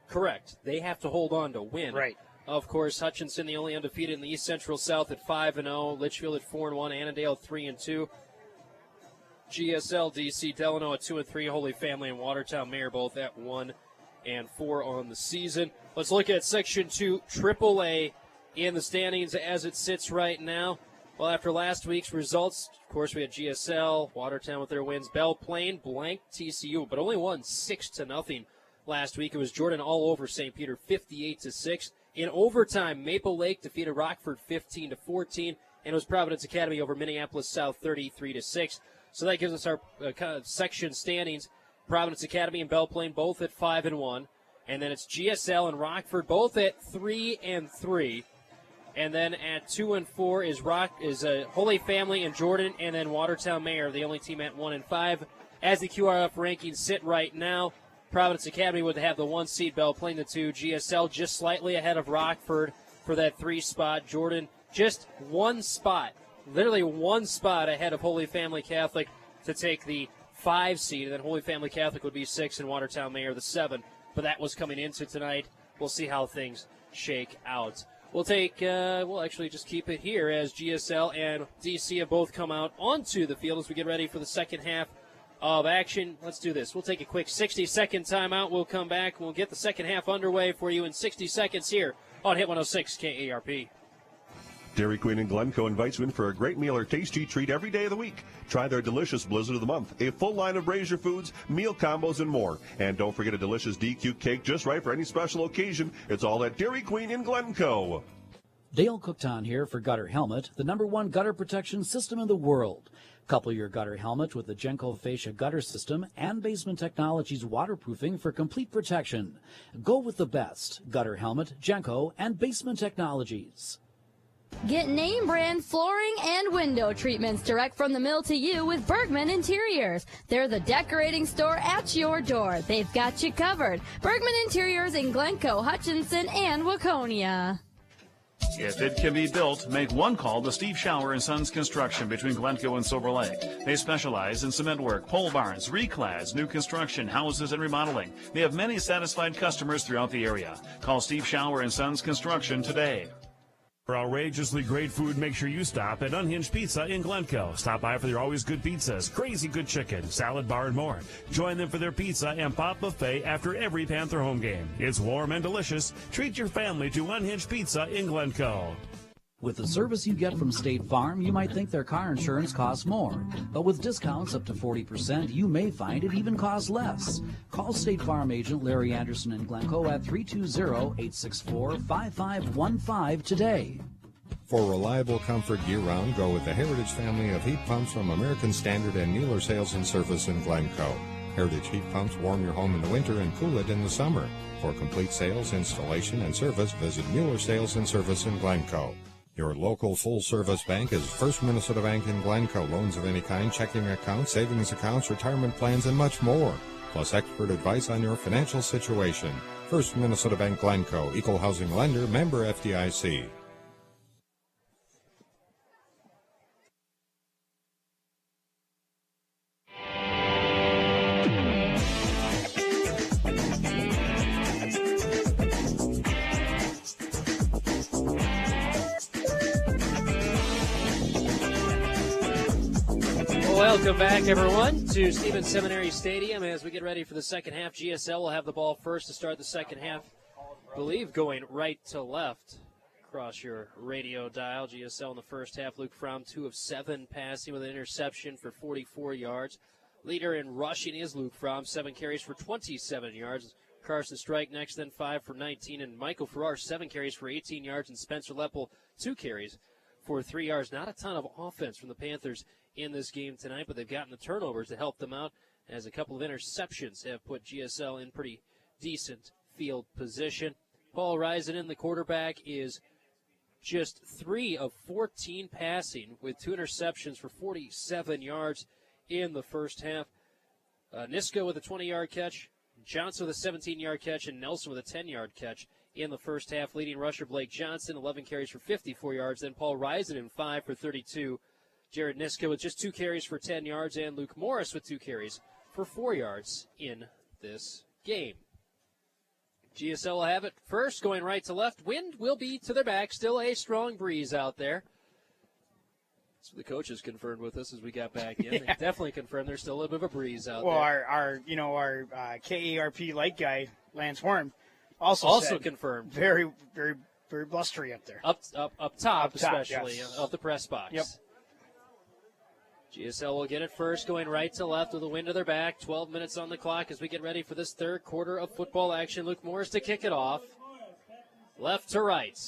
Speaker 7: Correct. They have to hold on to win.
Speaker 8: Right.
Speaker 7: Of course, Hutchinson, the only undefeated in the East Central South at 5-0. Litchfield at 4-1. Annandale at 3-2. GSL, DC, Delano at 2-3. Holy Family and Watertown Mayor both at 1-4 on the season. Let's look at Section 2 AAA in the standings as it sits right now. Well, after last week's results, of course, we had GSL, Watertown with their wins. Belle Plaine blanked TCU, but only won 6-0 last week. It was Jordan all over St. Peter, 58-6. In overtime, Maple Lake defeated Rockford 15-14, and it was Providence Academy over Minneapolis South 33-6. So that gives us our section standings. Providence Academy and Belle Plaine both at 5-1, and then it's GSL and Rockford both at 3-3. And then at 2-4 is Holy Family and Jordan, and then Watertown Mayor, the only team at 1-5. As the QRF rankings sit right now, Providence Academy would have the 1 seed, Belle Plaine the 2. GSL just slightly ahead of Rockford for that 3 spot. Jordan just 1 spot, literally 1 spot ahead of Holy Family Catholic to take the 5 seed. And then Holy Family Catholic would be 6 and Watertown Mayor the 7. But that was coming into tonight. We'll see how things shake out. We'll actually just keep it here as GSL and DC have both come out onto the field as we get ready for the second half of action. Let's do this. We'll take a quick 60-second timeout. We'll come back. We'll get the second half underway for you in 60 seconds here on Hit 106 KARP.
Speaker 1: Dairy Queen in Glencoe invites you in for a great meal or tasty treat every day of the week. Try their delicious Blizzard of the Month, a full line of Brazier foods, meal combos, and more. And don't forget a delicious DQ cake just right for any special occasion. It's all at Dairy Queen in Glencoe.
Speaker 2: Dale Cookton here for Gutter Helmet, the #1 gutter protection system in the world. Couple your gutter helmet with the Glencoe-Silver gutter system and Basement Technologies waterproofing for complete protection. Go with the best. Gutter helmet, Glencoe, and Basement Technologies.
Speaker 3: Get name brand flooring and window treatments direct from the mill to you with Bergman Interiors. They're the decorating store at your door. They've got you covered. Bergman Interiors in Glencoe, Hutchinson, and Waconia.
Speaker 4: If it can be built, make one call to Steve Shower and Sons Construction between Glencoe and Silver Lake. They specialize in cement work, pole barns, reclads, new construction, houses, and remodeling. They have many satisfied customers throughout the area. Call Steve Shower and Sons Construction today.
Speaker 16: For outrageously great food, make sure you stop at Unhinged Pizza in Glencoe. Stop by for their always good pizzas, crazy good chicken, salad bar, and more. Join them for their pizza and pop buffet after every Panther home game. It's warm and delicious. Treat your family to Unhinged Pizza in Glencoe.
Speaker 2: With the service you get from State Farm, you might think their car insurance costs more. But with discounts up to 40%, you may find it even costs less. Call State Farm agent Larry Anderson in Glencoe at 320-864-5515 today.
Speaker 9: For reliable comfort year-round, go with the Heritage family of heat pumps from American Standard and Mueller Sales and Service in Glencoe. Heritage heat pumps warm your home in the winter and cool it in the summer. For complete sales, installation, and service, visit Mueller Sales and Service in Glencoe. Your local full-service bank is First Minnesota Bank in Glencoe. Loans of any kind, checking accounts, savings accounts, retirement plans, and much more. Plus expert advice on your financial situation. First Minnesota Bank Glencoe, Equal Housing Lender, member FDIC.
Speaker 7: Welcome back, everyone, to Stevens Seminary Stadium as we get ready for the second half. GSL will have the ball first to start the second half. I believe going right to left across your radio dial. GSL in the first half. Luke Fromm, 2 of 7 passing with an interception for 44 yards. Leader in rushing is Luke Fromm, 7 carries for 27 yards. Carson Strike next, then 5 for 19. And Michael Farrar, 7 carries for 18 yards. And Spencer Leppel, 2 carries for 3 yards. Not a ton of offense from the Panthers in this game tonight, but they've gotten the turnovers to help them out, as a couple of interceptions have put GSL in pretty decent field position. Paul Risenen, the quarterback, is just 3 of 14 passing with 2 interceptions for 47 yards in the first half. Nisko with a 20-yard catch, Johnson with a 17-yard catch, and Nelson with a 10-yard catch in the first half. Leading rusher Blake Johnson, 11 carries for 54 yards. Then Paul Risenen, 5 for 32. Jared Niska with just 2 carries for 10 yards, and Luke Morris with 2 carries for 4 yards in this game. GSL will have it first, going right to left. Wind will be to their back. Still a strong breeze out there. That's what the coaches confirmed with us as we got back in. Yeah. They definitely confirmed there's still a little bit of a breeze out there.
Speaker 8: Well, our KARP light guy, Lance Horn, also said
Speaker 7: confirmed.
Speaker 8: Very, very, very blustery up there.
Speaker 7: Up top, especially,
Speaker 8: yes.
Speaker 7: Of the press box.
Speaker 8: Yep.
Speaker 7: GSL will get it first, going right to left with the wind to their back. 12 minutes on the clock as we get ready for this third quarter of football action. Luke Morris to kick it off. Left to right.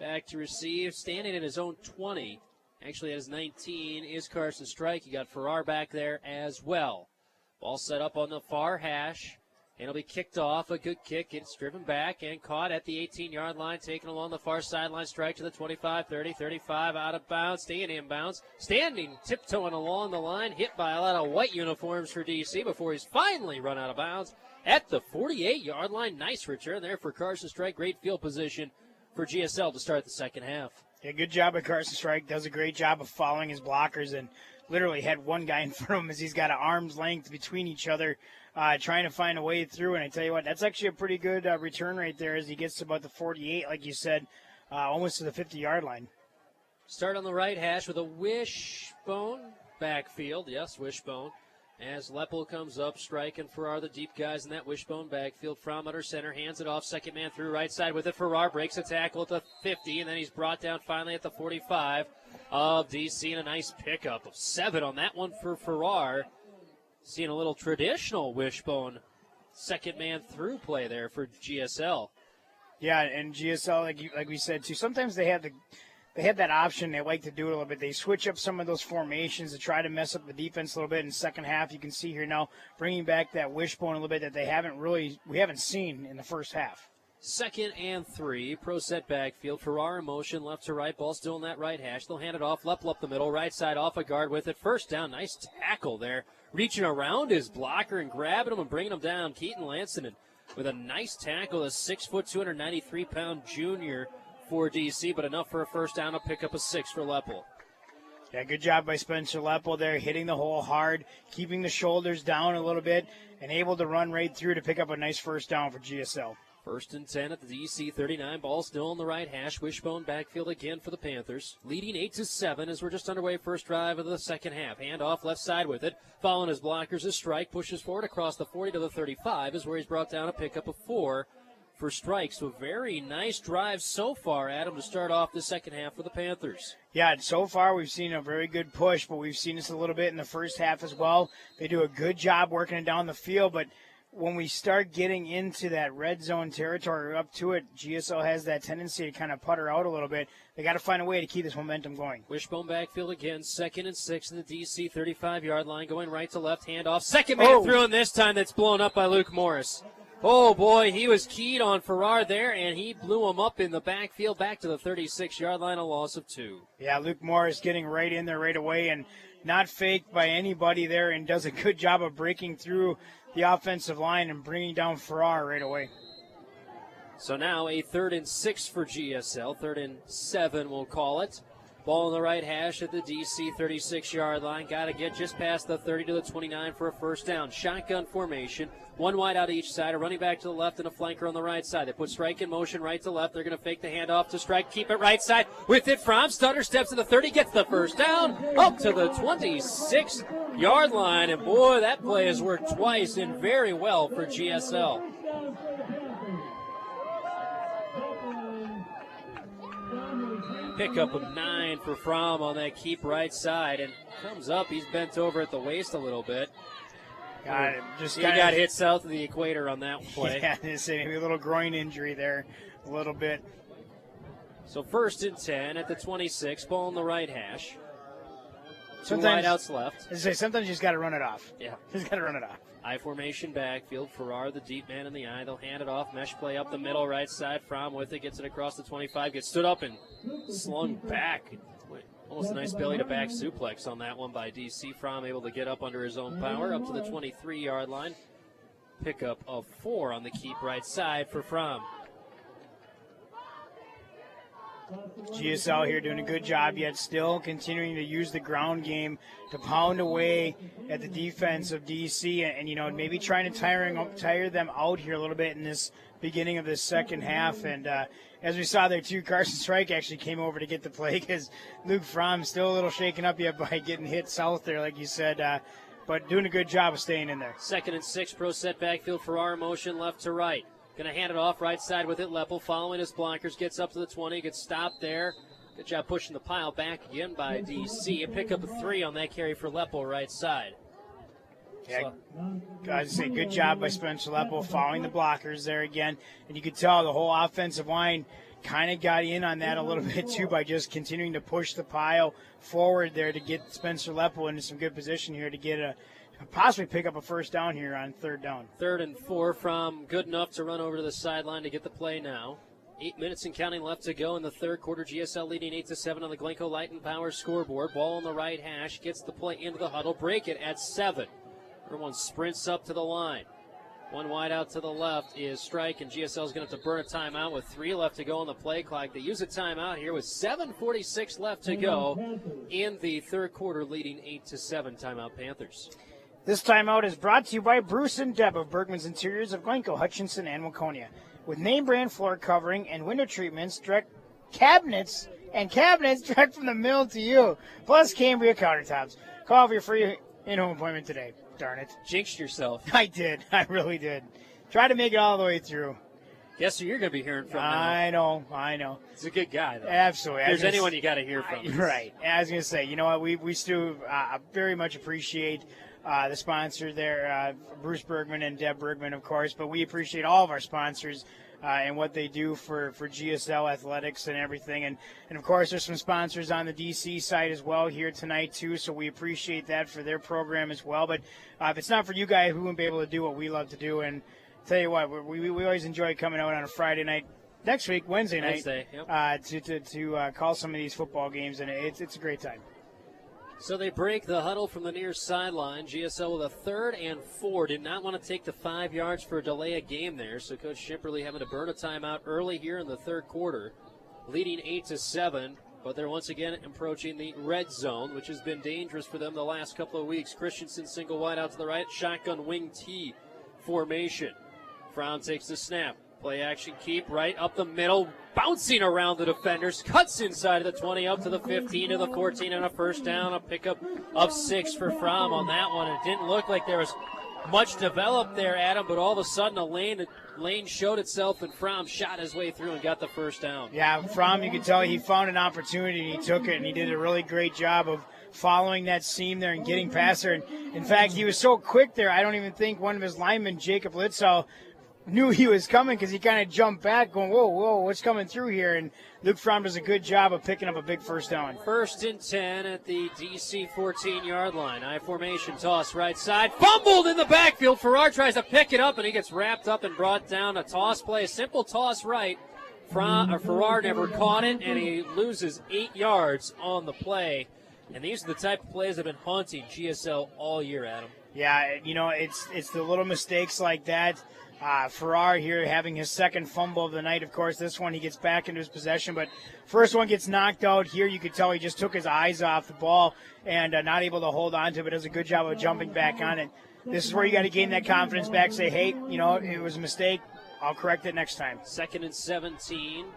Speaker 7: Back to receive. Standing at his own 20. Actually at his 19 is Carson Strike. You got Farrar back there as well. Ball set up on the far hash. And it'll be kicked off. A good kick. It's driven back and caught at the 18-yard line. Taken along the far sideline. Strike to the 25, 30, 35. Out of bounds. Staying in bounds. Standing, tiptoeing along the line. Hit by a lot of white uniforms for DC before he's finally run out of bounds at the 48-yard line. Nice return there for Carson Strike. Great field position for GSL to start the second half.
Speaker 8: Yeah, good job by Carson Strike. Does a great job of following his blockers and literally had one guy in front of him as he's got an arm's length between each other, trying to find a way through. And I tell you what, that's actually a pretty good return right there as he gets to about the 48, like you said, almost to the 50-yard line.
Speaker 7: Start on the right hash with a wishbone backfield. Yes, wishbone. As Leppel comes up, Strike and Farrar, the deep guys in that wishbone backfield. Fromm under center, hands it off, second man through, right side with it. Farrar breaks a tackle at the 50, and then he's brought down finally at the 45 of DC, and a nice pickup of 7 on that one for Farrar. Seeing a little traditional wishbone second man through play there for GSL.
Speaker 8: Yeah, and GSL, like we said too, sometimes they have that option. They like to do it a little bit. They switch up some of those formations to try to mess up the defense a little bit in the second half. You can see here now bringing back that wishbone a little bit that we haven't seen in the first half.
Speaker 7: 2nd and 3. Pro set backfield. Farrar in motion, left to right. Ball still in that right hash. They'll hand it off. Leppel up the middle. Right side off a guard with it. First down. Nice tackle there. Reaching around his blocker and grabbing him and bringing him down. Keaton Lansinen with a nice tackle. A 6 foot, 293-pound junior for DC, but enough for a first down to pick up a 6 for Leppel.
Speaker 8: Yeah, good job by Spencer Leppel there, hitting the hole hard, keeping the shoulders down a little bit, and able to run right through to pick up a nice first down for GSL.
Speaker 7: 1st and 10 at the DC 39. Ball still in the right hash. Wishbone backfield again for the Panthers. Leading 8-7 as we're just underway. First drive of the second half. Hand off left side with it. Following his blockers, a strike. Pushes forward across the 40 to the 35 is where he's brought down a pickup of 4 for strikes. So a very nice drive so far, Adam, to start off the second half for the Panthers.
Speaker 8: Yeah, so far we've seen a very good push, but we've seen this a little bit in the first half as well. They do a good job working it down the field, but when we start getting into that red zone territory up to it, GSL has that tendency to kind of putter out a little bit. They got to find a way to keep this momentum going.
Speaker 7: Wishbone backfield again, 2nd and 6 in the DC 35-yard line, going right to left, handoff. Second man through, and this time that's blown up by Luke Morris. Oh, boy, he was keyed on Farrar there, and he blew him up in the backfield back to the 36-yard line, a loss of 2.
Speaker 8: Yeah, Luke Morris getting right in there right away and not faked by anybody there, and does a good job of breaking through the offensive line and bringing down Farrar right away.
Speaker 7: So now a 3rd and 6 for GSL, 3rd and 7 we'll call it. Ball in the right hash at the DC 36-yard line. Got to get just past the 30 to the 29 for a first down. Shotgun formation. One wide out each side. A running back to the left and a flanker on the right side. They put Strike in motion right to left. They're going to fake the handoff to Strike. Keep it right side. With it from Stutter steps to the 30. Gets the first down. Up to the 26-yard line. And boy, that play has worked twice and very well for GSL. Pickup of 9 for Fromm on that keep right side, and comes up. He's bent over at the waist a little bit. He got hit south of the equator on that play.
Speaker 8: Yeah, maybe a little groin injury there, a little bit.
Speaker 7: So 1st and 10 at the 26. Ball in the right hash. Two wideouts left.
Speaker 8: Sometimes you just got to run it off.
Speaker 7: Yeah,
Speaker 8: just got to run it off.
Speaker 7: I formation backfield. Farrar, the deep man in the eye. They'll hand it off. Mesh play up the middle, right side. Fromm with it. Gets it across the 25. Gets stood up and slung back. Almost a nice belly-to-back suplex on that one by DC. Fromm able to get up under his own power up to the 23-yard line. Pickup of 4 on the keep right side for Fromm.
Speaker 8: GSL here doing a good job, yet still continuing to use the ground game to pound away at the defense of DC, and maybe trying to tire them out here a little bit in this beginning of this second half. And as we saw there too, Carson Strike actually came over to get the play because Luke Fromm still a little shaken up yet by getting hit south there, like you said, but doing a good job of staying in there.
Speaker 7: 2nd and 6, pro set backfield. Farrar motion left to right. Going to hand it off right side with it. Leppel following his blockers. Gets up to the 20. Gets stopped there. Good job pushing the pile back again by DC. A pickup of 3 on that carry for Leppel right side.
Speaker 8: Yeah, guys, say good job by Spencer Leppel following the blockers there again. And you could tell the whole offensive line kind of got in on that a little bit too by just continuing to push the pile forward there to get Spencer Leppel into some good position here to get possibly pick up a first down here on 3rd down.
Speaker 7: 3rd and 4 from good enough to run over to the sideline to get the play now. 8 minutes and counting left to go in the third quarter. GSL leading 8-7 on the Glencoe Light and Power scoreboard. Ball on the right hash. Gets the play into the huddle. Break it at 7. Everyone sprints up to the line. One wide out to the left is Strike, and GSL is going to have to burn a timeout with 3 left to go on the play clock. They use a timeout here with 7:46 left to go in the third quarter, leading 8-7. Timeout Panthers.
Speaker 8: This timeout is brought to you by Bruce and Deb of Bergman's Interiors of Glencoe, Hutchinson, and Waconia. With name brand floor covering and window treatments, direct cabinets direct from the mill to you, plus Cambria countertops. Call for your free in-home appointment today. Darn it.
Speaker 7: Jinxed yourself.
Speaker 8: I did. I really did. Try to make it all the way through.
Speaker 7: Guess who you're going to be hearing from now.
Speaker 8: I know.
Speaker 7: He's a good guy, though.
Speaker 8: Absolutely.
Speaker 7: If there's anyone you got to hear from.
Speaker 8: Right. I was going to say, you know what, we still very much appreciate the sponsor there, Bruce Bergman and Deb Bergman, of course, but we appreciate all of our sponsors and what they do for GSL athletics and everything. And of course, there's some sponsors on the DC side as well here tonight, too, so we appreciate that for their program as well. But if it's not for you guys, we wouldn't be able to do what we love to do. And Tell you what, we always enjoy coming out on a Friday night. Next week, Wednesday night, to call some of these football games, and it's a great time.
Speaker 7: So they break the huddle from the near sideline. GSL with a 3rd and 4. Did not want to take the 5 yards for a delay of game there. So Coach Schipperle having to burn a timeout early here in the 3rd quarter, leading 8-7. But they're once again approaching the red zone, which has been dangerous for them the last couple of weeks. Christensen single wide out to the right, shotgun wing T formation. Fromm takes the snap. Play action keep right up the middle, bouncing around the defenders, cuts inside of the 20 up to the 15 to the 14 and a first down, a pickup of 6 for Fromm on that one. It didn't look like there was much developed there, Adam, but all of a sudden a lane showed itself and Fromm shot his way through and got the first down.
Speaker 8: Yeah, Fromm, you can tell he found an opportunity and he took it, and he did a really great job of following that seam there and getting past her. And in fact, he was so quick there, I don't even think one of his linemen, Jacob Litzow, knew he was coming because he kind of jumped back going, whoa, what's coming through here? And Luke Fromm does a good job of picking up a big first down.
Speaker 7: 1st and 10 at the DC 14-yard line. I formation toss right side. Fumbled in the backfield. Farrar tries to pick it up, and he gets wrapped up and brought down. A toss play, a simple toss right. Farrar never caught it, and he loses 8 yards on the play. And these are the type of plays that have been haunting GSL all year, Adam.
Speaker 8: Yeah, it's the little mistakes like that. Farrar here having his 2nd fumble of the night. Of course, this one he gets back into his possession, but first one gets knocked out. Here you could tell he just took his eyes off the ball and not able to hold on to it, but does a good job of jumping back on it. This is where you got to gain that confidence back, say, hey, it was a mistake. I'll correct it next time.
Speaker 7: 2nd and 17.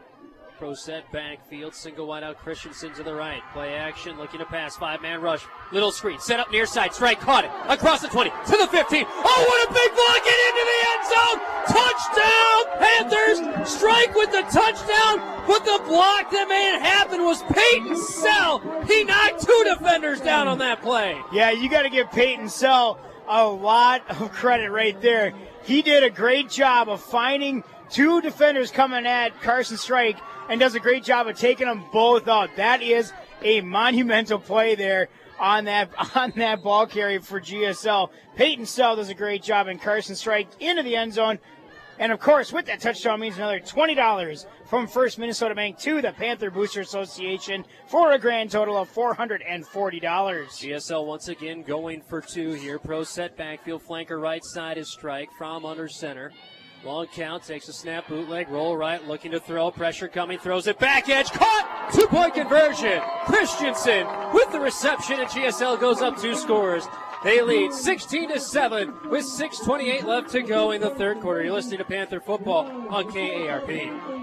Speaker 7: Pro set backfield, single wide out, Christensen to the right. Play action, looking to pass, 5-man rush. Little screen, set up near side, strike, caught it. Across the 20, to the 15. Oh, what a big block, get into the end zone! Touchdown, Panthers! Strike with the touchdown, but the block that made it happen was Peyton Sell. He knocked 2 defenders down on that play.
Speaker 8: Yeah, you got to give Peyton Sell a lot of credit right there. He did a great job of finding 2 defenders coming at Carson Strike and does a great job of taking them both out. That is a monumental play there on that ball carry for GSL. Peyton Sell does a great job, and Carson Strike into the end zone. And, of course, with that touchdown means another $20 from First Minnesota Bank to the Panther Booster Association for a grand total of $440.
Speaker 7: GSL once again going for 2 here. Pro set backfield, flanker right side is Strike. From under center. Long count, takes a snap, bootleg, roll right, looking to throw, pressure coming, throws it back edge, caught! 2-point conversion. Christensen with the reception, and GSL goes up 2 scores. They lead 16-7 with 6:28 left to go in the 3rd quarter. You're listening to Panther Football on KARP.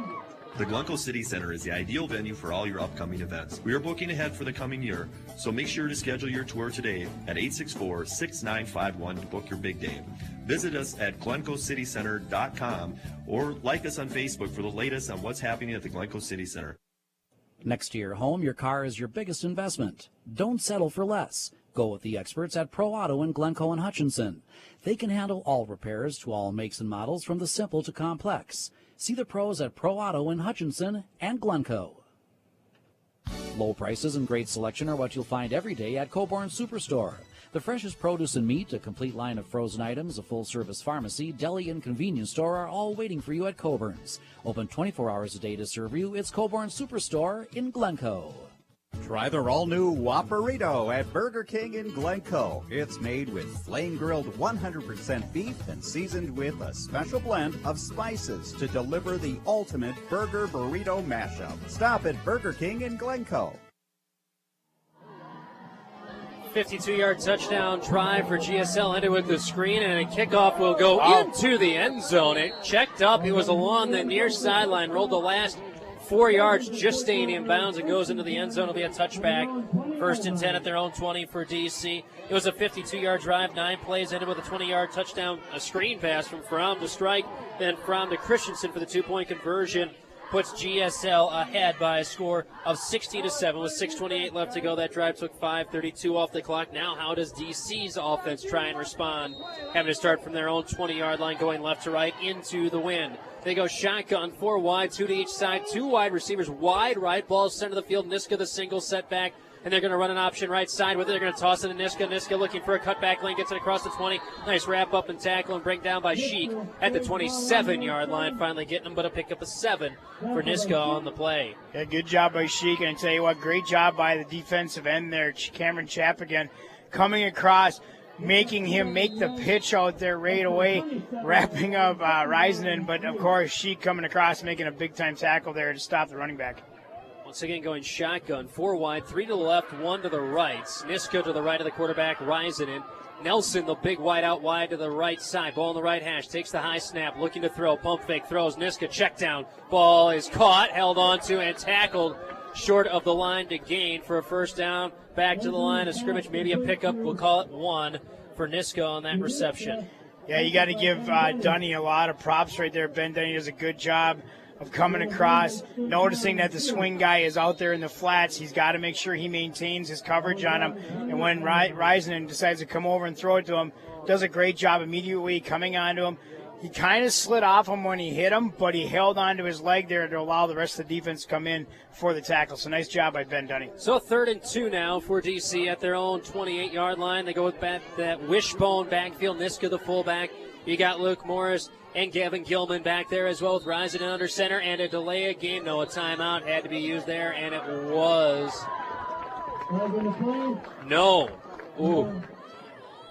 Speaker 10: The Glencoe City Center is the ideal venue for all your upcoming events. We are booking ahead for the coming year, so make sure to schedule your tour today at 864-6951 to book your big day. Visit us at glencoecitycenter.com or like us on Facebook for the latest on what's happening at the Glencoe City Center.
Speaker 2: Next to your home, your car is your biggest investment. Don't settle for less. Go with the experts at Pro Auto in Glencoe and Hutchinson. They can handle all repairs to all makes and models from the simple to complex. See the pros at Pro Auto in Hutchinson and Glencoe. Low prices and great selection are what you'll find every day at Coborn Superstore. The freshest produce and meat, a complete line of frozen items, a full-service pharmacy, deli, and convenience store are all waiting for you at Coburn's. Open 24 hours a day to serve you. It's Coborn Superstore in Glencoe.
Speaker 11: Try their all-new Whopperito at Burger King in Glencoe. It's made with flame-grilled 100% beef and seasoned with a special blend of spices to deliver the ultimate burger burrito mashup. Stop at Burger King in Glencoe.
Speaker 7: 52-yard touchdown drive for GSL ended with the screen, and a kickoff will go into the end zone. It checked up. It was along the near sideline, rolled the last 4 yards, just staying in bounds, and goes into the end zone. It'll be a touchback. 1st and 10 at their own 20 for DC. It was a 52-yard drive, 9 plays, ended with a 20-yard touchdown, a screen pass from Fromm to Strike, then Fromm to Christensen for the 2-point conversion. Puts GSL ahead by a score of 16-7 with 6:28 left to go. That drive took 5:32 off the clock. Now how does DC's offense try and respond? Having to start from their own 20-yard line, going left to right into the wind. They go shotgun, 4 wide, 2 to each side, 2 wide receivers, wide right, ball center of the field. Niska the single setback and they're going to run an option right side with it. They're going to toss it to Niska. Niska looking for a cutback lane, gets it across the 20. Nice wrap up and tackle and bring down by Sheik at the 27-yard line. Finally getting him, but a pick up a 7 for Niska on the play.
Speaker 8: Yeah, good job by Sheik, and I tell you what, great job by the defensive end there, Cameron Chapp again, coming across, making him make the pitch out there right away, wrapping up Risenen, but of course Sheik coming across, making a big-time tackle there to stop the running back.
Speaker 7: Once again going shotgun, 4 wide, 3 to the left, 1 to the right. Niska to the right of the quarterback, Risenen. Nelson, the big wide out wide to the right side. Ball in the right hash, takes the high snap, looking to throw, pump fake, throws. Niska check down. Ball is caught, held onto, and tackled short of the line to gain for a first down. Back to the line of scrimmage, maybe a pickup. We'll call it 1 for Niska on that reception.
Speaker 8: Yeah, you got to give Dunny a lot of props right there. Ben Dunny does a good job of coming across, noticing that the swing guy is out there in the flats. He's got to make sure he maintains his coverage on him. And when Risenen decides to come over and throw it to him, does a great job immediately coming onto him. He kind of slid off him when he hit him, but he held onto his leg there to allow the rest of the defense to come in for the tackle. So nice job by Ben Dunny.
Speaker 7: So 3rd and 2 now for DC at their own 28-yard line. They go with that wishbone backfield. Niska, the fullback. You got Luke Morris and Gavin Gilman back there as well with Risenen under center, and a delay of game. No, a timeout had to be used there, and it was no. Ooh.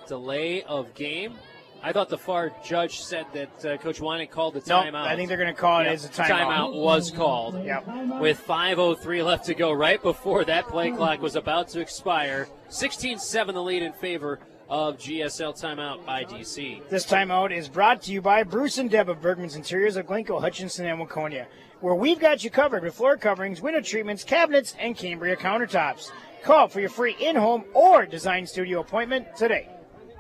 Speaker 7: Delay of game. I thought the FAR judge said that Coach Weinig called the timeout.
Speaker 8: No, I think they're going to call it as a timeout.
Speaker 7: Timeout was called.
Speaker 8: Yep.
Speaker 7: With 5:03 left to go, right before that play clock was about to expire. 16-7 the lead in favor of GSL timeout by DC.
Speaker 8: This timeout is brought to you by Bruce and Deb of Bergman's Interiors of Glencoe, Hutchinson, and Waconia, where we've got you covered with floor coverings, window treatments, cabinets, and Cambria countertops. Call for your free in-home or design studio appointment today.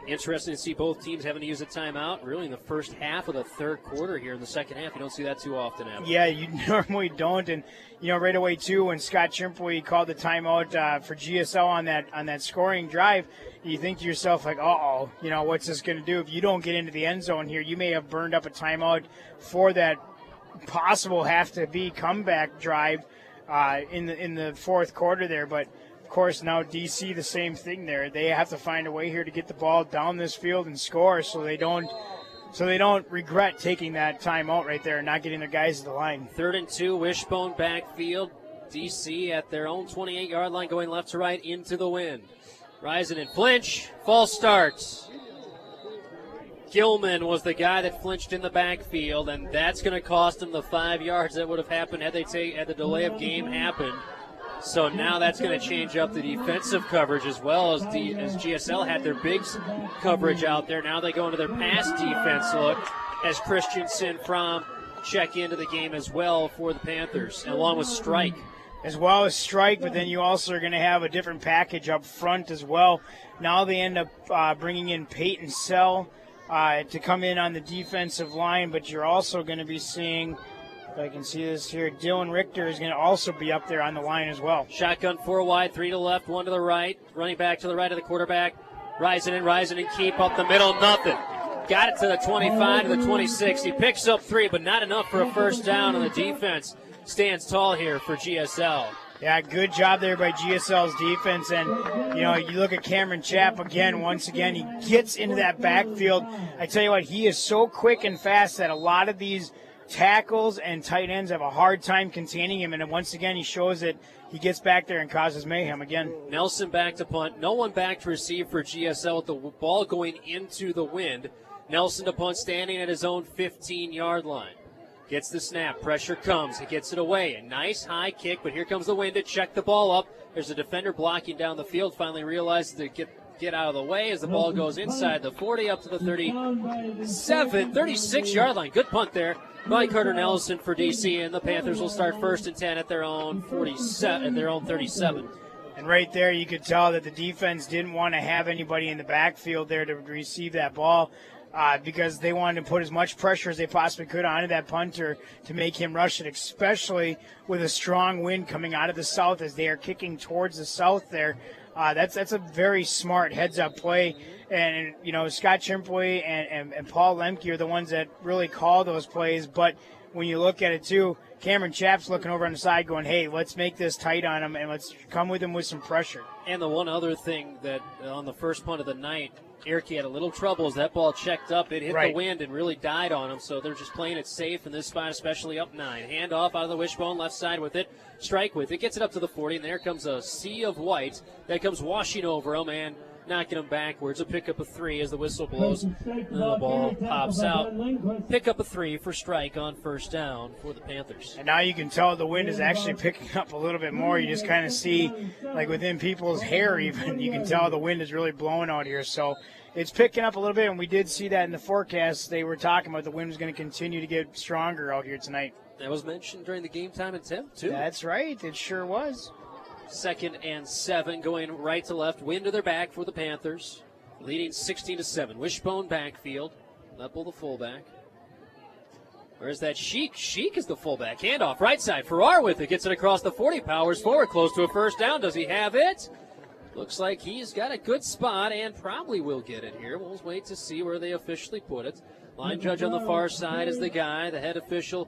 Speaker 7: Interesting to see both teams having to use a timeout really in the first half of the third quarter here. In the second half, you don't see that too often, Adam.
Speaker 8: Yeah, you normally don't. And, right away, too, when Scott Chimpley called the timeout for GSL on that scoring drive, you think to yourself, like, what's this going to do? If you don't get into the end zone here, you may have burned up a timeout for that possible have-to-be comeback drive in the fourth quarter there. But, of course, now DC, the same thing there. They have to find a way here to get the ball down this field and score so they don't regret taking that timeout right there and not getting their guys to the line.
Speaker 7: 3rd and 2, wishbone backfield. DC at their own 28-yard line going left to right into the wind. Rising and flinch, false starts. Gilman was the guy that flinched in the backfield, and that's going to cost him the 5 yards that would have happened had the delay of game happened. So now that's going to change up the defensive coverage as well as GSL had their bigs coverage out there. Now they go into their pass defense look as Christensen from check into the game as well for the Panthers, along with Strike.
Speaker 8: As well as Strike, but then you also are going to have a different package up front as well. Now they end up bringing in Peyton Sell to come in on the defensive line, but you're also going to be seeing, if I can see this here, Dylan Richter is going to also be up there on the line as well.
Speaker 7: Shotgun 4 wide, 3 to the left, 1 to the right. Running back to the right of the quarterback. Rising and keep up the middle, nothing. Got it to the 25, to the 26. He picks up 3, but not enough for a first down, and the defense stands tall here for GSL.
Speaker 8: Yeah, good job there by GSL's defense. And, you look at Cameron Chapp again, once again, he gets into that backfield. I tell you what, he is so quick and fast that a lot of these tackles and tight ends have a hard time containing him. And then once again, he shows that he gets back there and causes mayhem again.
Speaker 7: Nelson back to punt. No one back to receive for GSL with the ball going into the wind. Nelson to punt, standing at his own 15-yard line. Gets the snap. Pressure comes. He gets it away. A nice high kick, but here comes the wind to check the ball up. There's a defender blocking down the field. Finally realizes to get out of the way as the ball goes inside the 40 up to the 36-yard line. Good punt there by Carter Nelson for DC, and the Panthers will start 1st and 10 at their own 37.
Speaker 8: And right there you could tell that the defense didn't want to have anybody in the backfield there to receive that ball. Because they wanted to put as much pressure as they possibly could onto that punter to make him rush it, especially with a strong wind coming out of the south as they are kicking towards the south there. That's a very smart heads-up play. And Scott Chimpley and Paul Lemke are the ones that really call those plays. But when you look at it, too, Cameron Chapp's looking over on the side going, hey, let's make this tight on him and let's come with him with some pressure.
Speaker 7: And the one other thing that on the first punt of the night, Erke had a little trouble as that ball checked up. It hit the wind and really died on him, so they're just playing it safe in this spot, especially up 9. Hand off out of the wishbone, left side with it, strike with it, gets it up to the 40, and there comes a sea of white that comes washing over him and knocking him backwards. A pickup of 3 as the whistle blows, and the ball pops out. Pick up a 3 for strike on first down for the Panthers.
Speaker 8: And now you can tell the wind is actually picking up a little bit more. You just kind of see, like within people's hair even, you can tell the wind is really blowing out here. So it's picking up a little bit, and we did see that in the forecast. They were talking about the wind was going to continue to get stronger out here tonight.
Speaker 7: That was mentioned during the game time attempt, too.
Speaker 8: That's right. It sure was.
Speaker 7: 2nd and 7, going right to left, wind to their back for the Panthers, leading 16-7. Wishbone backfield, Leppel the fullback. Where's that Sheik? Sheik is the fullback. Handoff right side. Farrar with it, gets it across the 40, powers forward, close to a first down. Does he have it? Looks like he's got a good spot and probably will get it here. We'll wait to see where they officially put it. Line judge on the far side is the guy. The head official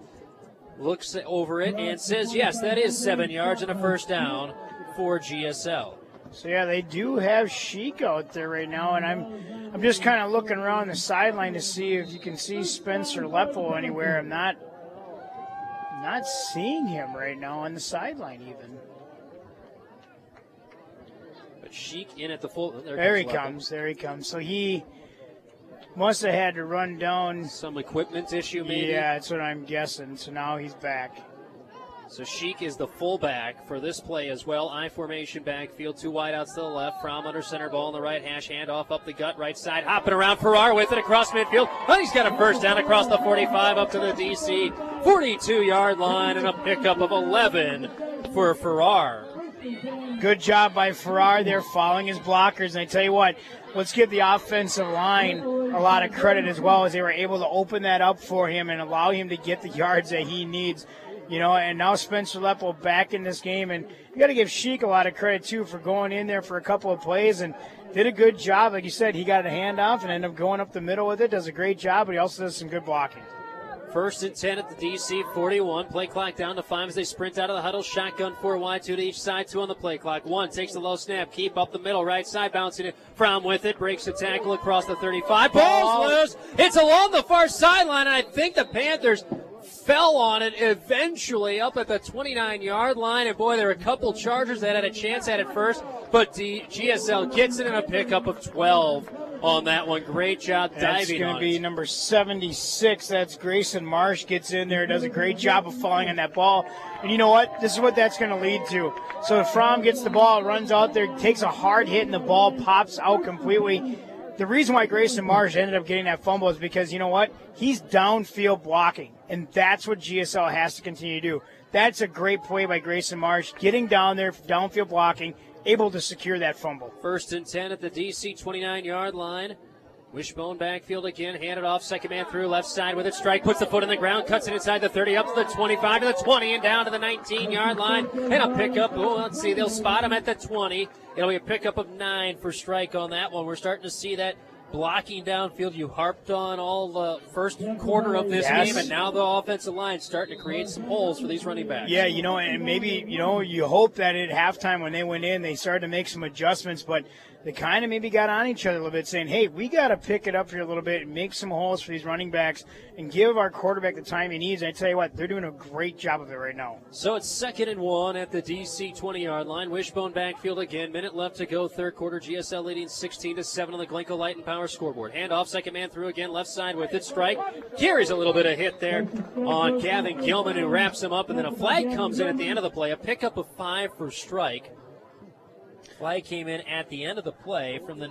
Speaker 7: looks over it and says, yes, that is 7 yards and a first down for GSL.
Speaker 8: So, yeah, they do have Sheik out there right now, and I'm just kind of looking around the sideline to see if you can see Spencer Leppel anywhere. I'm not seeing him right now on the sideline even.
Speaker 7: But Sheik in at the full.
Speaker 8: There he comes. So he must have had to run down.
Speaker 7: Some equipment issue, maybe?
Speaker 8: Yeah, that's what I'm guessing. So now he's back.
Speaker 7: So Sheik is the fullback for this play as well. I formation backfield, 2 wideouts to the left. From under center, ball on the right hash, handoff up the gut, right side, hopping around. Farrar with it across midfield. Oh, he's got a first down across the 45 up to the DC 42-yard line, and a pickup of 11 for Farrar.
Speaker 8: Good job by Farrar there following his blockers. And I tell you what, let's give the offensive line a lot of credit as well, as they were able to open that up for him and allow him to get the yards that he needs. You know, and now Spencer Leppel back in this game. And you got to give Sheik a lot of credit, too, for going in there for a couple of plays and did a good job. Like you said, he got a handoff and ended up going up the middle with it. Does a great job, but he also does some good blocking.
Speaker 7: 1st and 10 at the DC 41. Play clock down to 5 as they sprint out of the huddle. Shotgun 4 wide, 2 to each side, 2 on the play clock. 1 takes the low snap. Keep up the middle, right side, bouncing it. From with it, breaks the tackle across the 35. Ball's loose. It's along the far sideline. I think the Panthers fell on it eventually up at the 29-yard line. And, boy, there were a couple Chargers that had a chance at it first. But GSL gets it in a pickup of 12 on that one. Great job diving on it.
Speaker 8: That's going to be number 76. That's Grayson Marsh gets in there, does a great job of falling on that ball. And you know what? This is what that's going to lead to. So Fromm gets the ball, runs out there, takes a hard hit, and the ball pops out completely. The reason why Grayson Marsh ended up getting that fumble is because, you know what? He's downfield blocking, and that's what GSL has to continue to do. That's a great play by Grayson Marsh, getting down there, downfield blocking, able to secure that fumble.
Speaker 7: 1st and 10 at the DC 29-yard line. Wishbone backfield again, handed off, second man through, left side with it, strike, puts the foot in the ground, cuts it inside the 30, up to the 25, to the 20, and down to the 19-yard line, and a pickup. Oh, let's see, they'll spot him at the 20. It'll be a pickup of 9 for strike on that one. We're starting to see that blocking downfield you harped on all the first quarter of this game, and now the offensive line starting to create some holes for these running backs.
Speaker 8: Yeah, you know, and maybe, you know, you hope that at halftime when they went in, they started to make some adjustments, but they kind of maybe got on each other a little bit, saying, hey, we got to pick it up here a little bit and make some holes for these running backs and give our quarterback the time he needs. And I tell you what, they're doing a great job of it right now.
Speaker 7: So it's 2nd and 1 at the DC 20-yard line. Wishbone backfield again. Minute left to go, third quarter. GSL leading 16-7 on the Glencoe Light and Power scoreboard. Handoff, second man through again, left side with it. Strike. Carries a little bit of hit there on Gavin Gilman, who wraps him up. And then a flag comes in at the end of the play. A pickup of 5 for strike. Flag came in at the end of the play from the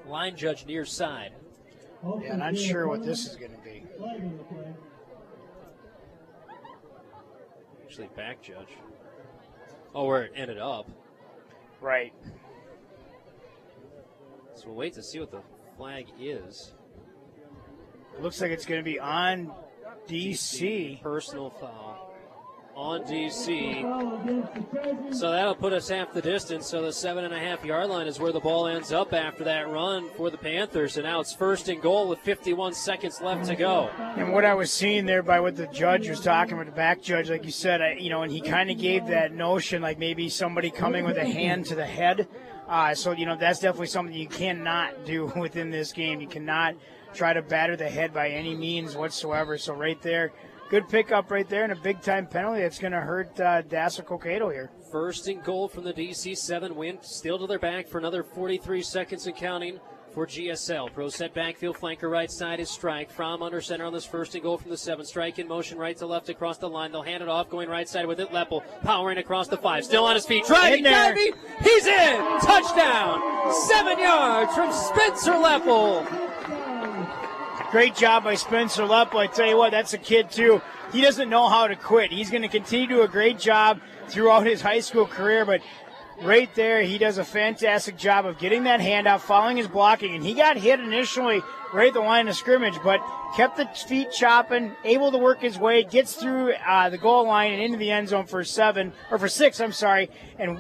Speaker 7: line judge near side.
Speaker 8: Yeah, not sure what this is going to be.
Speaker 7: Actually, back judge. Oh, where it ended up.
Speaker 8: Right.
Speaker 7: So we'll wait to see what the flag is.
Speaker 8: It looks like it's going to be on DC.
Speaker 7: Personal foul. on DC. So that'll put us half the distance. So the 7.5-yard line is where the ball ends up after that run for the Panthers. And now it's 1st and goal with 51 seconds left to go.
Speaker 8: And what I was seeing there by what the judge was talking about, the back judge, like you said, and he kind of gave that notion like maybe somebody coming with a hand to the head. So, that's definitely something you cannot do within this game. You cannot try to batter the head by any means whatsoever. So right there, good pickup right there and a big-time penalty that's going to hurt Dassel-Cokato here.
Speaker 7: 1st and goal from the DC 7 win. Still to their back for another 43 seconds and counting for GSL. Pro set backfield, flanker right side is Strike. From under center on this 1st and goal from the 7. Strike in motion right to left across the line. They'll hand it off, going right side with it. Leppel powering across the 5. Still on his feet. Driving. He's in. Touchdown. 7 yards from Spencer Leppel.
Speaker 8: Great job by Spencer Leppel. I tell you what, that's a kid, too. He doesn't know how to quit. He's going to continue to do a great job throughout his high school career, but right there, he does a fantastic job of getting that handoff, following his blocking, and he got hit initially right at the line of scrimmage, but kept the feet chopping, able to work his way, gets through the goal line and into the end zone for 6, and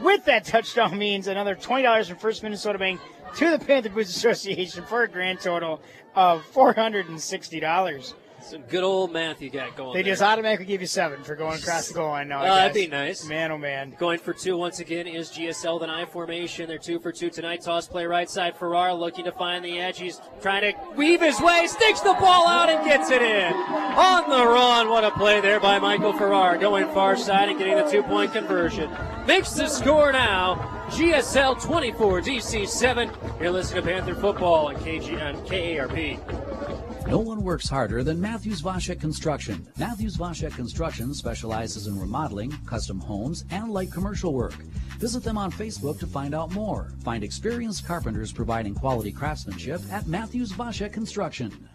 Speaker 8: with that touchdown means another $20 from First Minnesota Bank to the Panther Boots Association for a grand total of $460.
Speaker 7: Some good old math you got going.
Speaker 8: They just automatically give you 7 for going across the goal line now.
Speaker 7: That'd be nice.
Speaker 8: Man, oh man.
Speaker 7: Going for 2 once again is GSL, the 9 formation. They're 2 for 2 tonight. Toss play right side. Farrar looking to find the edge. He's trying to weave his way, sticks the ball out and gets it in. On the run. What a play there by Michael Farrar. Going far side and getting the 2-point conversion. Makes the score now. GSL 24, DC 7. You're listening to Panther Football on KARP.
Speaker 2: No one works harder than Matthews Vashek Construction. Matthews Vashek Construction specializes in remodeling, custom homes, and light commercial work. Visit them on Facebook to find out more. Find experienced carpenters providing quality craftsmanship at Matthews Vashek Construction.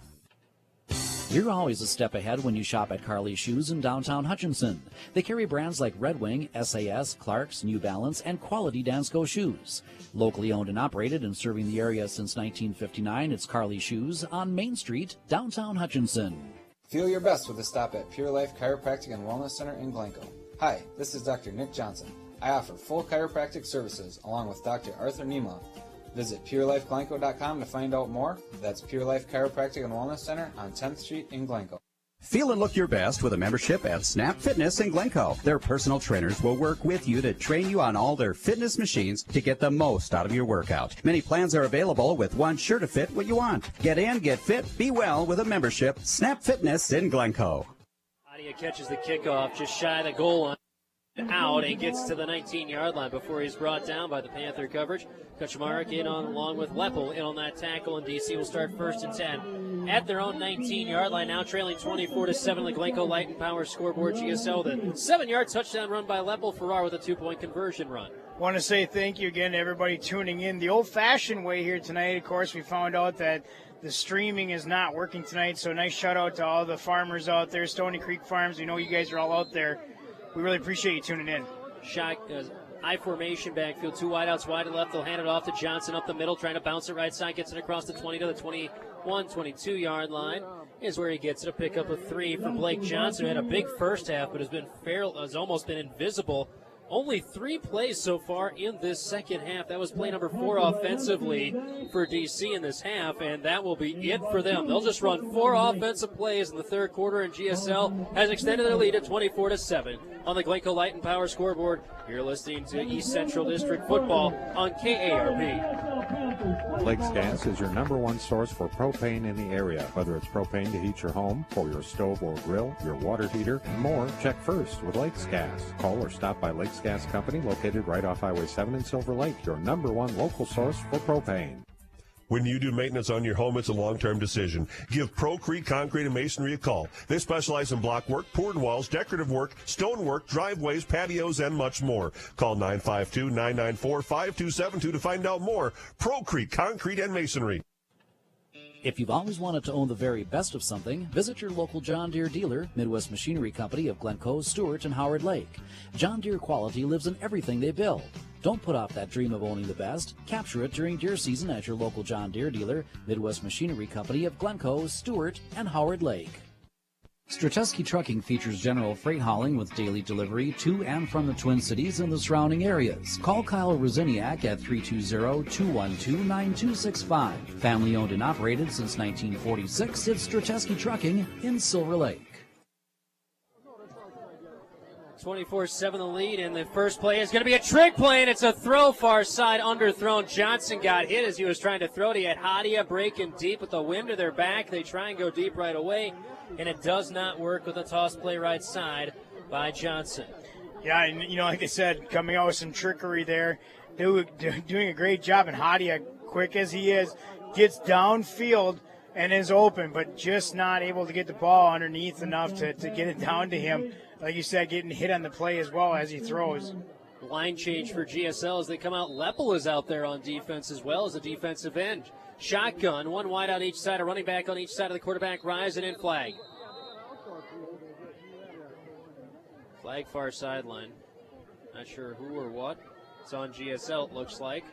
Speaker 2: You're always a step ahead when you shop at Carly's Shoes in downtown Hutchinson. They carry brands like Red Wing, SAS, Clark's, New Balance, and quality Dansko shoes. Locally owned and operated and serving the area since 1959, it's Carly's Shoes on Main Street, downtown Hutchinson.
Speaker 12: Feel your best with a stop at Pure Life Chiropractic and Wellness Center in Glencoe. Hi, this is Dr. Nick Johnson. I offer full chiropractic services along with Dr. Arthur Niemla. Visit PureLifeGlencoe.com to find out more. That's Pure Life Chiropractic and Wellness Center on 10th Street in Glencoe.
Speaker 11: Feel and look your best with a membership at Snap Fitness in Glencoe. Their personal trainers will work with you to train you on all their fitness machines to get the most out of your workout. Many plans are available with one sure to fit what you want. Get in, get fit, be well with a membership. Snap Fitness in Glencoe.
Speaker 7: Adia catches the kickoff just shy of the goal line. Out and gets to the 19-yard line before he's brought down by the Panther coverage. Kaczmarek in on along with Leppel in on that tackle, and DC will start 1st and 10 at their own 19-yard line. Now trailing 24-7. The Glencoe Light and Power scoreboard. GSL the 7-yard touchdown run by Leppel. Farrar with a 2-point conversion run.
Speaker 8: Want to say thank you again to everybody tuning in. The old-fashioned way here tonight, of course, we found out that the streaming is not working tonight, so nice shout-out to all the farmers out there, Stony Creek Farms. We know you guys are all out there. We really appreciate you tuning in.
Speaker 7: I formation backfield, 2 wideouts wide to left. They'll hand it off to Johnson up the middle, trying to bounce it right side, gets it across the 20 to the 21, 22-yard line is where he gets it. A pickup of 3 for Blake Johnson, who had a big first half, but has almost been invisible. Only 3 plays so far in this second half. That was play number 4 offensively for DC in this half, and that will be it for them. They'll just run 4 offensive plays in the third quarter, and GSL has extended their lead at 24-7 on the Glencoe Light and Power scoreboard. You're listening to East Central District Football on KARP.
Speaker 9: Lakes Gas is your #1 source for propane in the area. Whether it's propane to heat your home, for your stove or grill, your water heater, and more, check first with Lakes Gas. Call or stop by Lakes Gas Company, located right off Highway 7 in Silver Lake, your #1 local source for propane.
Speaker 1: When you do maintenance on your home, it's a long-term decision. Give Pro Creek Concrete and Masonry a call. They specialize in block work, poured walls, decorative work, stone work, driveways, patios, and much more. Call 952-994-5272 to find out more. Pro Creek Concrete and Masonry.
Speaker 2: If you've always wanted to own the very best of something, visit your local John Deere dealer, Midwest Machinery Company of Glencoe, Stewart, and Howard Lake. John Deere quality lives in everything they build. Don't put off that dream of owning the best. Capture it during deer season at your local John Deere dealer, Midwest Machinery Company of Glencoe, Stewart, and Howard Lake. Strateski Trucking features general freight hauling with daily delivery to and from the Twin Cities and the surrounding areas. Call Kyle Rosiniak at 320-212-9265. Family owned and operated since 1946, it's Strateski Trucking in Silver Lake.
Speaker 7: 24-7 the lead, and the first play is going to be a trick play, and it's a throw far side, underthrown. Johnson got hit as he was trying to throw it. He had Hadia breaking deep with the wind to their back. They try and go deep right away, and it does not work with a toss play right side by Johnson.
Speaker 8: Yeah, and like I said, coming out with some trickery there, doing a great job, and Hadia, quick as he is, gets downfield and is open, but just not able to get the ball underneath enough to get it down to him. Like you said, getting hit on the play as well as he throws.
Speaker 7: Line change for GSL as they come out. Leppel is out there on defense as well as a defensive end. Shotgun, one wide on each side, a running back on each side of the quarterback, rise and in flag. Flag far sideline. Not sure who or what. It's on GSL, it looks like.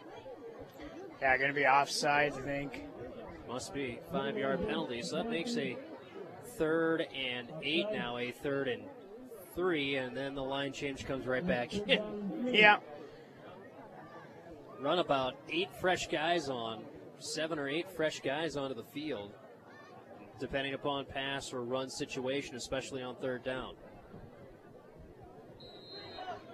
Speaker 8: Yeah, going to be offsides, I think.
Speaker 7: Must be 5-yard penalty. So that makes a 3rd and 8 now, a 3rd and 3, and then the line change comes right back in.
Speaker 8: Yeah.
Speaker 7: Run about 7 or 8 fresh guys onto the field, depending upon pass or run situation, especially on 3rd down.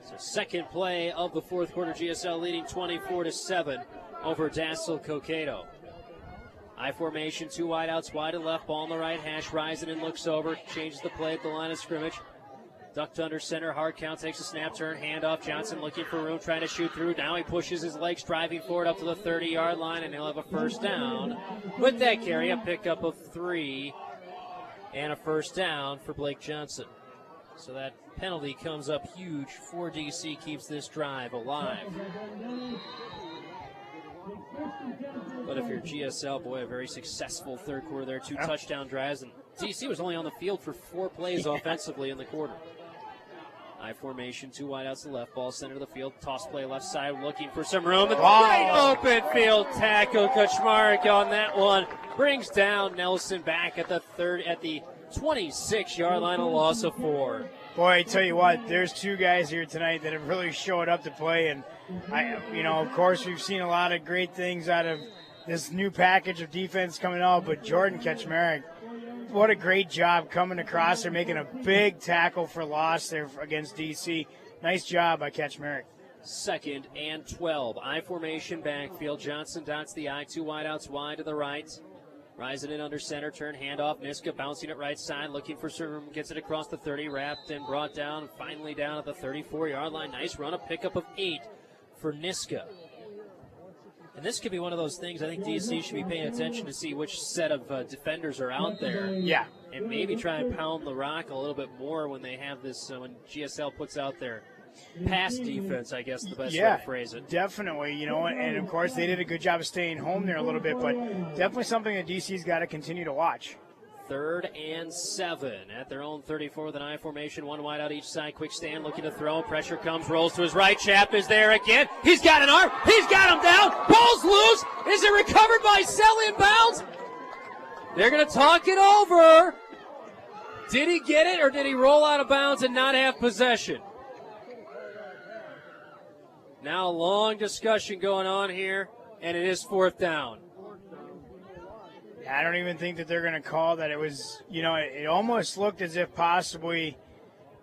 Speaker 7: So second play of the fourth quarter, GSL leading 24-7 over Dassel-Cokato. I formation, 2 wideouts, wide and left, ball on the right hash. Rising looks over, changes the play at the line of scrimmage. Ducked under center, hard count, takes a snap, turn, handoff. Johnson looking for room, trying to shoot through. Now he pushes his legs, driving forward up to the 30-yard line, and he'll have a first down. With that carry, a pickup of 3 and a first down for Blake Johnson. So that penalty comes up huge for DC, keeps this drive alive. But if you're GSL, boy, a very successful third quarter there. 2 touchdown drives, and DC was only on the field for 4 plays offensively in the quarter. I formation, 2 wideouts to the left, ball center of the field, toss play left side, looking for some room. Right open field tackle. Kaczmarek on that one brings down Nelson back at the 26-yard line, a loss of 4.
Speaker 8: Boy, I tell you what, there's 2 guys here tonight that have really showed up to play, and of course, we've seen a lot of great things out of this new package of defense coming out, but Jordan Kaczmarek, what a great job coming across there, making a big tackle for loss there against DC. Nice job by Kaczmarek.
Speaker 7: 2nd and 12. I formation backfield. Johnson dots the I, 2 wideouts wide to the right. Rising in under center, turn, handoff. Niska bouncing it right side, looking for some room, gets it across the 30, wrapped and brought down, finally down at the 34-yard line. Nice run, a pickup of 8 for Niska. And this could be one of those things I think DC should be paying attention to see which set of defenders are out there.
Speaker 8: Yeah.
Speaker 7: And maybe try and pound the rock a little bit more when they have this, when GSL puts out their pass defense, I guess the best way to phrase it.
Speaker 8: Definitely, and of course they did a good job of staying home there a little bit, but definitely something that DC's got to continue to watch.
Speaker 7: 3rd and 7 at their own 34 with an I formation, 1 wide out each side. Quick stand, looking to throw. Pressure comes, rolls to his right. Chap is there again. He's got an arm. He's got him down. Ball's loose. Is it recovered by Sell in bounds? They're going to talk it over. Did he get it, or did he roll out of bounds and not have possession? Now a long discussion going on here, and it is 4th down.
Speaker 8: I don't even think that they're going to call that. It was, it almost looked as if possibly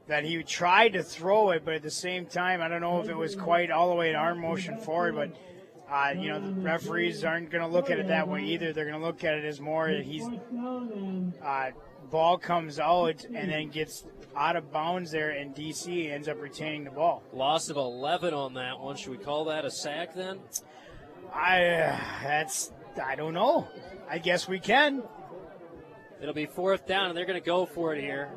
Speaker 8: that he tried to throw it, but at the same time, I don't know if it was quite all the way an arm motion forward, but, the referees aren't going to look at it that way either. They're going to look at it as more that he's ball comes out and then gets out of bounds there, and DC ends up retaining the ball.
Speaker 7: Loss of 11 on that one. Should we call that a sack then?
Speaker 8: I don't know. I guess we can.
Speaker 7: It'll be 4th down, and they're going to go for it here.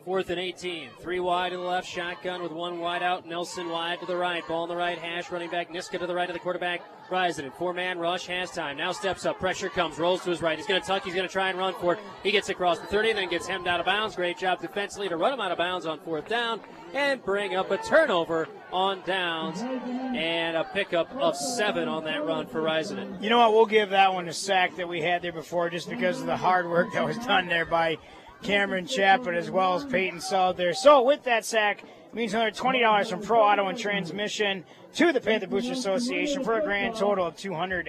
Speaker 7: 4th and 18. 3 wide to the left, shotgun with 1 wide out. Nelson wide to the right. Ball on the right hash, running back Niska to the right of the quarterback. Rising in 4-man rush, has time. Now steps up, pressure comes, rolls to his right. He's going to tuck, he's going to try and run for it. He gets across the 30, then gets hemmed out of bounds. Great job defensively to run him out of bounds on 4th down and bring up a turnover on downs and a pickup of 7 on that run for Rising.
Speaker 8: You know what? We'll give that one a sack that we had there before just because of the hard work that was done there by Cameron Chapman as well as Peyton Sell there. So with that sack, it means another $20 from Pro Auto and Transmission to the Panther Booster Association for a grand total of $260.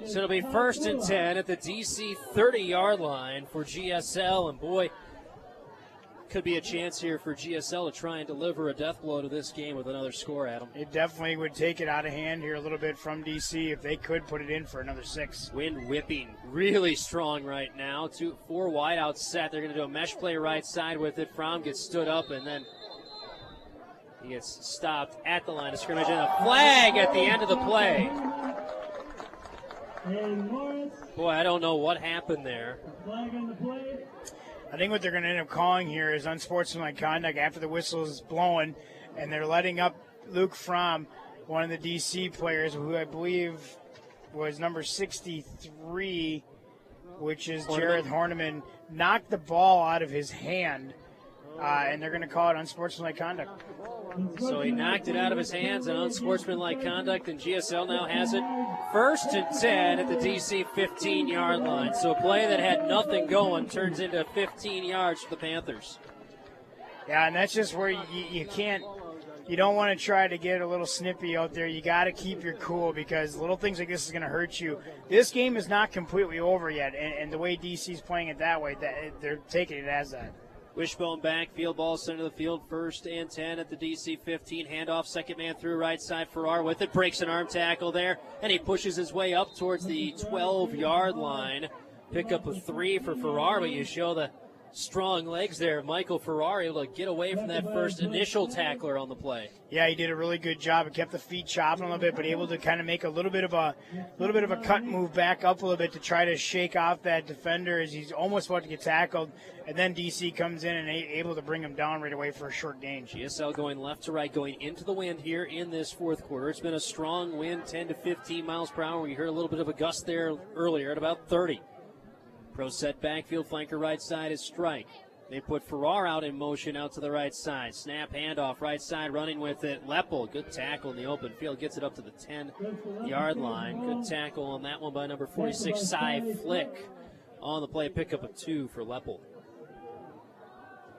Speaker 7: So it'll be 1st and 10 at the DC 30-yard line for GSL. And boy, could be a chance here for GSL to try and deliver a death blow to this game with another score, Adam.
Speaker 8: It definitely would take it out of hand here a little bit from DC if they could put it in for another 6.
Speaker 7: Wind whipping really strong right now. 4 wide out set. They're going to do a mesh play right side with it. Fromm gets stood up, and then he gets stopped at the line of scrimmage. And a flag at the end of the play. Boy, I don't know what happened there.
Speaker 8: I think what they're going to end up calling here is unsportsmanlike conduct after the whistle is blowing, and they're letting up Luke Fromm, one of the DC players, who I believe was number 63, which is Jared Horniman, knocked the ball out of his hand, and they're going to call it unsportsmanlike conduct.
Speaker 7: So he knocked it out of his hands and unsportsmanlike conduct, and GSL now has it 1st and 10 at the DC 15-yard line. So a play that had nothing going turns into 15 yards for the Panthers.
Speaker 8: Yeah, and that's just where you can't, you don't want to try to get a little snippy out there. You got to keep your cool because little things like this is going to hurt you. This game is not completely over yet, and the way DC's playing it that way, they're taking it as that.
Speaker 7: Wishbone back, field ball center of the field, 1st and 10 at the DC 15. Handoff, second man through right side. Farrar with it, breaks an arm tackle there, and he pushes his way up towards the 12-yard line. Pick up a 3 for Farrar, but you show the strong legs there. Michael Farrar able to get away from that first initial tackler on the play.
Speaker 8: Yeah, he did a really good job. He kept the feet chopping a little bit, but able to kind of make a little bit of a cut move back up a little bit to try to shake off that defender as he's almost about to get tackled. And then DC comes in and able to bring him down right away for a short gain.
Speaker 7: GSL going left to right, going into the wind here in this 4th quarter. It's been a strong wind, 10 to 15 miles per hour. You heard a little bit of a gust there earlier at about 30. Pro set backfield, flanker right side is Strike. They put Farrar out in motion out to the right side. Snap, handoff, right side, running with it. Leppel, good tackle in the open field, gets it up to the 10-yard line. Good tackle on that one by number 46, Cy Flick. On the play, pickup of 2 for Leppel.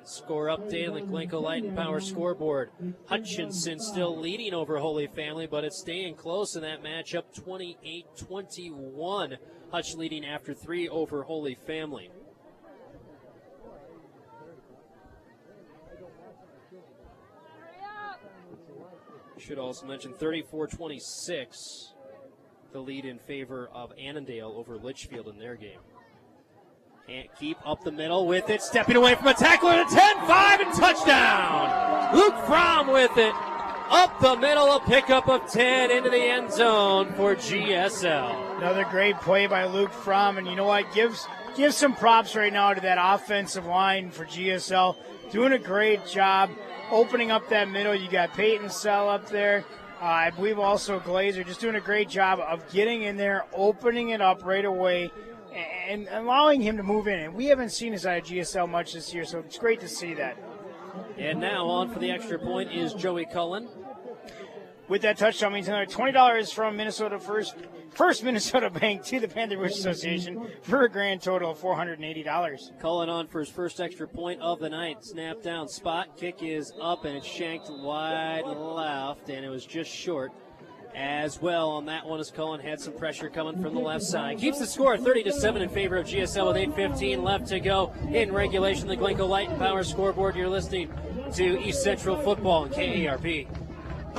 Speaker 7: Score update on the Glencoe Light and Power scoreboard. Hutchinson still leading over Holy Family, but it's staying close in that matchup, 28-21. Hutch leading after 3 over Holy Family. Should also mention 34-26, the lead in favor of Annandale over Litchfield in their game. Can't keep up the middle with it, stepping away from a tackler to 10-5 and touchdown. Luke Fromm with it, up the middle, a pickup of 10 into the end zone for GSL.
Speaker 8: Another great play by Luke Fromm, and you know what, give some props right now to that offensive line for GSL. Doing a great job opening up that middle. You got Peyton Sell up there. I believe also Glazer just doing a great job of getting in there, opening it up right away, and allowing him to move in. And we haven't seen this out of GSL much this year, so it's great to see that.
Speaker 7: And now on for the extra point is Joey Cullen.
Speaker 8: With that touchdown means another $20 from Minnesota First Minnesota Bank to the Panther Booster Association for a grand total of $480.
Speaker 7: Cullen on for his first extra point of the night. Snap down, spot, kick is up, and it's shanked wide left, and it was just short as well on that one as Cullen had some pressure coming from the left side. Keeps the score 30-7 in favor of GSL with 8:15 left to go in regulation. The Glencoe Light and Power scoreboard. You're listening to East Central Football and KARP.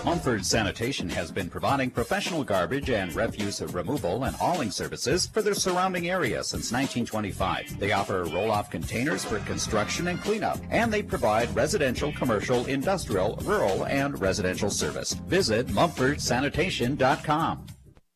Speaker 11: Mumford Sanitation has been providing professional garbage and refuse removal and hauling services for their surrounding area since 1925. They offer roll-off containers for construction and cleanup, and they provide residential, commercial, industrial, rural, and residential service. Visit MumfordSanitation.com.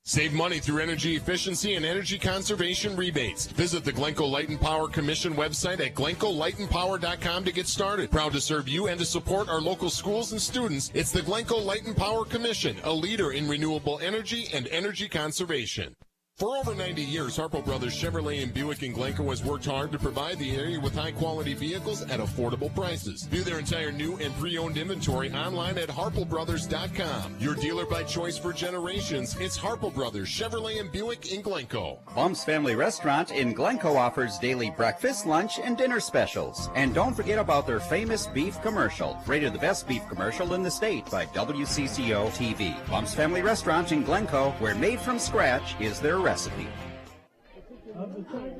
Speaker 13: Save money through energy efficiency and energy conservation rebates. Visit the Glencoe Light and Power Commission website at GlencoeLightandPower.com to get started. Proud to serve you and to support our local schools and students, it's the Glencoe Light and Power Commission, a leader in renewable energy and energy conservation. For over 90 years, Harpo Brothers Chevrolet and Buick in Glencoe has worked hard to provide the area with high-quality vehicles at affordable prices. View their entire new and pre-owned inventory online at harpobrothers.com. Your dealer by choice for generations, it's Harpo Brothers Chevrolet and Buick in Glencoe.
Speaker 11: Bum's Family Restaurant in Glencoe offers daily breakfast, lunch, and dinner specials. And don't forget about their famous beef commercial, rated the best beef commercial in the state by WCCO TV. Bum's Family Restaurant in Glencoe, where made from scratch is their recipe.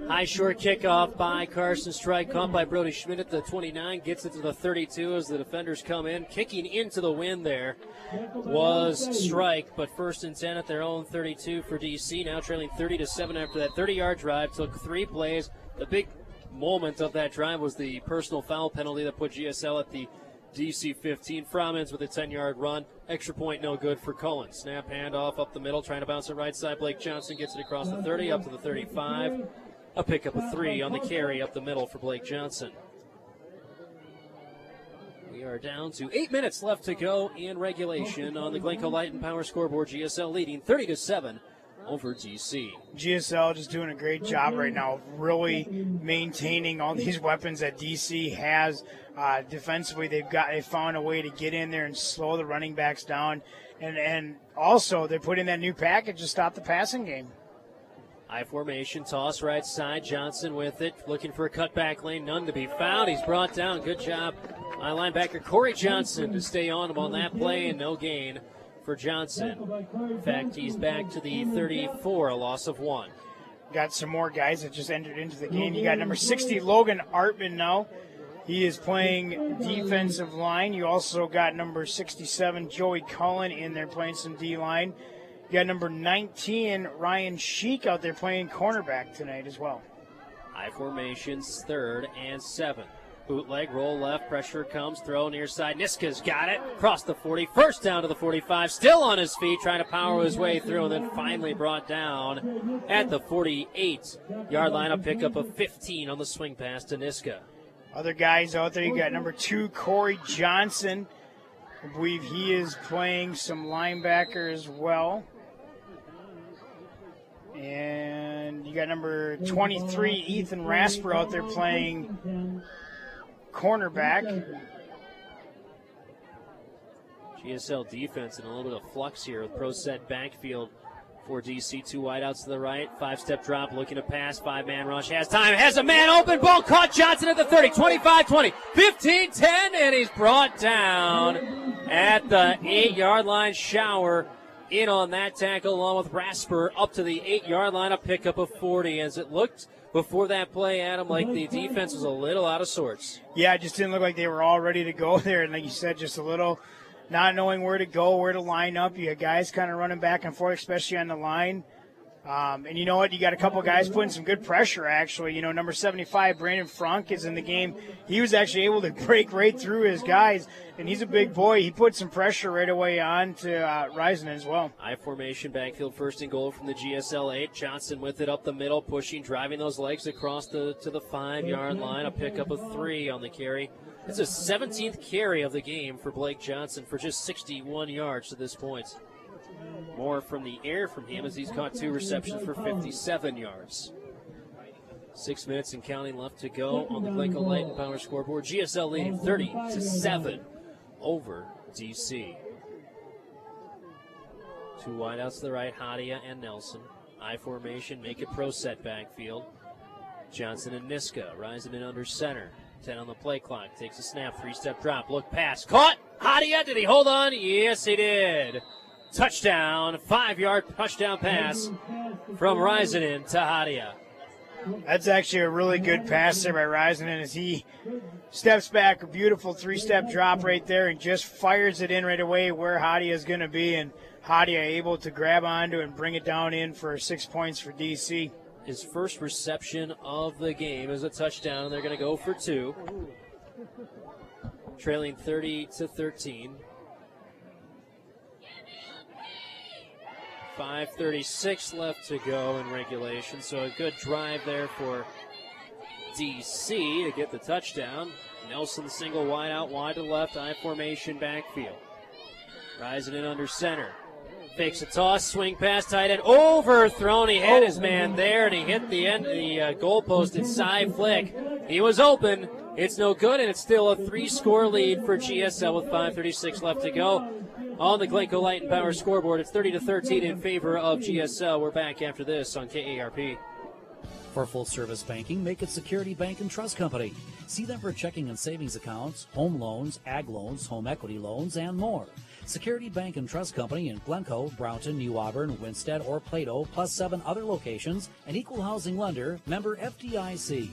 Speaker 7: High short kickoff by Carson Strike, caught by Brody Schmidt at the 29, gets it to the 32 as the defenders come in. Kicking into the wind there was Strike, but first and 10 at their own 32 for DC, now trailing 30-7 after that 30-yard drive. Took 3 plays. The big moment of that drive was the personal foul penalty that put GSL at the DC 15. Fromans with a 10-yard run. Extra point no good for Cullen. Snap handoff up the middle, trying to bounce it right side. Blake Johnson gets it across the 30 up to the 35. A pickup of 3 on the carry up the middle for Blake Johnson. We are down to 8 minutes left to go in regulation on the Glencoe Light and Power scoreboard. GSL leading 30-7 over DC.
Speaker 8: GSL just doing a great job right now of really maintaining all these weapons that DC has. Defensively, they found a way to get in there and slow the running backs down. And also, they put in that new package to stop the passing game.
Speaker 7: I formation, toss right side. Johnson with it, looking for a cutback lane. None to be found. He's brought down. Good job. Linebacker Corey Johnson to stay on him on that play, and no gain for Johnson. In fact, he's back to the 34, a loss of 1.
Speaker 8: Got some more guys that just entered into the game. You got number 60, Logan Artman now. He is playing defensive line. You also got number 67, Joey Cullen, in there playing some D-line. You got number 19, Ryan Sheik, out there playing cornerback tonight as well.
Speaker 7: High formations, 3rd and 7. Bootleg, roll left, pressure comes, throw near side. Niska's got it, across the 40, first down to the 45, still on his feet, trying to power his way through, and then finally brought down at the 48-yard line. A pickup of 15 on the swing pass to Niska.
Speaker 8: Other guys out there, you got number 2, Corey Johnson. I believe he is playing some linebacker as well. And you got number 23, Ethan Rasper, out there playing cornerback.
Speaker 7: GSL defense in a little bit of flux here with pro set backfield for DC. 2 wideouts to the right. 5-step drop, looking to pass. 5-man rush. Has time. Has a man open. Ball caught. Johnson at the 30. 25-20. 15-10. And he's brought down at the 8-yard line. Shower in on that tackle along with Rasper up to the 8-yard line. A pickup of 40 as it looked before that play, Adam, like the defense was a little out of sorts.
Speaker 8: Yeah, it just didn't look like they were all ready to go there. And like you said, just a little not knowing where to go, where to line up. You got guys kind of running back and forth, especially on the line. And you know what? You got a couple guys putting some good pressure, actually. You know, number 75, Brandon Frank, is in the game. He was actually able to break right through his guys, and he's a big boy. He put some pressure right away on to Rising as well.
Speaker 7: I formation, backfield, 1st and goal from the GSL 8. Johnson with it up the middle, pushing, driving those legs across to the 5-yard line. A pickup of 3 on the carry. It's his 17th carry of the game for Blake Johnson for just 61 yards to this point. More from the air from him as he's caught 2 receptions for 57 yards. 6 minutes and counting left to go on the Glencoe Light and Power scoreboard. GSL leading 30-7 over DC. 2 wideouts to the right, Hadia and Nelson. I formation, make it pro set backfield. Johnson and Niska rising in under center. 10 on the play clock. Takes a snap, 3-step drop, look pass. Caught! Hadia, did he hold on? Yes, he did. Touchdown, 5-yard touchdown pass from Rising to Hadia.
Speaker 8: That's actually a really good pass there by Rising as he steps back, a beautiful 3-step drop right there, and just fires it in right away where Hadia is going to be, and Hadia able to grab onto it and bring it down in for 6 points for DC.
Speaker 7: His first reception of the game is a touchdown, and they're going to go for 2. Trailing 30-13. 5:36 left to go in regulation, so a good drive there for DC to get the touchdown. Nelson single wide out, wide to the left, I formation backfield. Rising in under center. Fakes a toss, swing pass, tight end, overthrown. He had his man there, and he hit the end, the goalpost inside flick. He was open. It's no good, and it's still a 3-score lead for GSL with 5:36 left to go. On the Glencoe Light and Power scoreboard, it's 30-13 in favor of GSL. We're back after this on KARP.
Speaker 2: For full-service banking, make it Security Bank and Trust Company. See them for checking and savings accounts, home loans, ag loans, home equity loans, and more. Security Bank and Trust Company in Glencoe, Brownton, New Auburn, Winstead, or Plato, plus 7 other locations, an equal housing lender, member FDIC.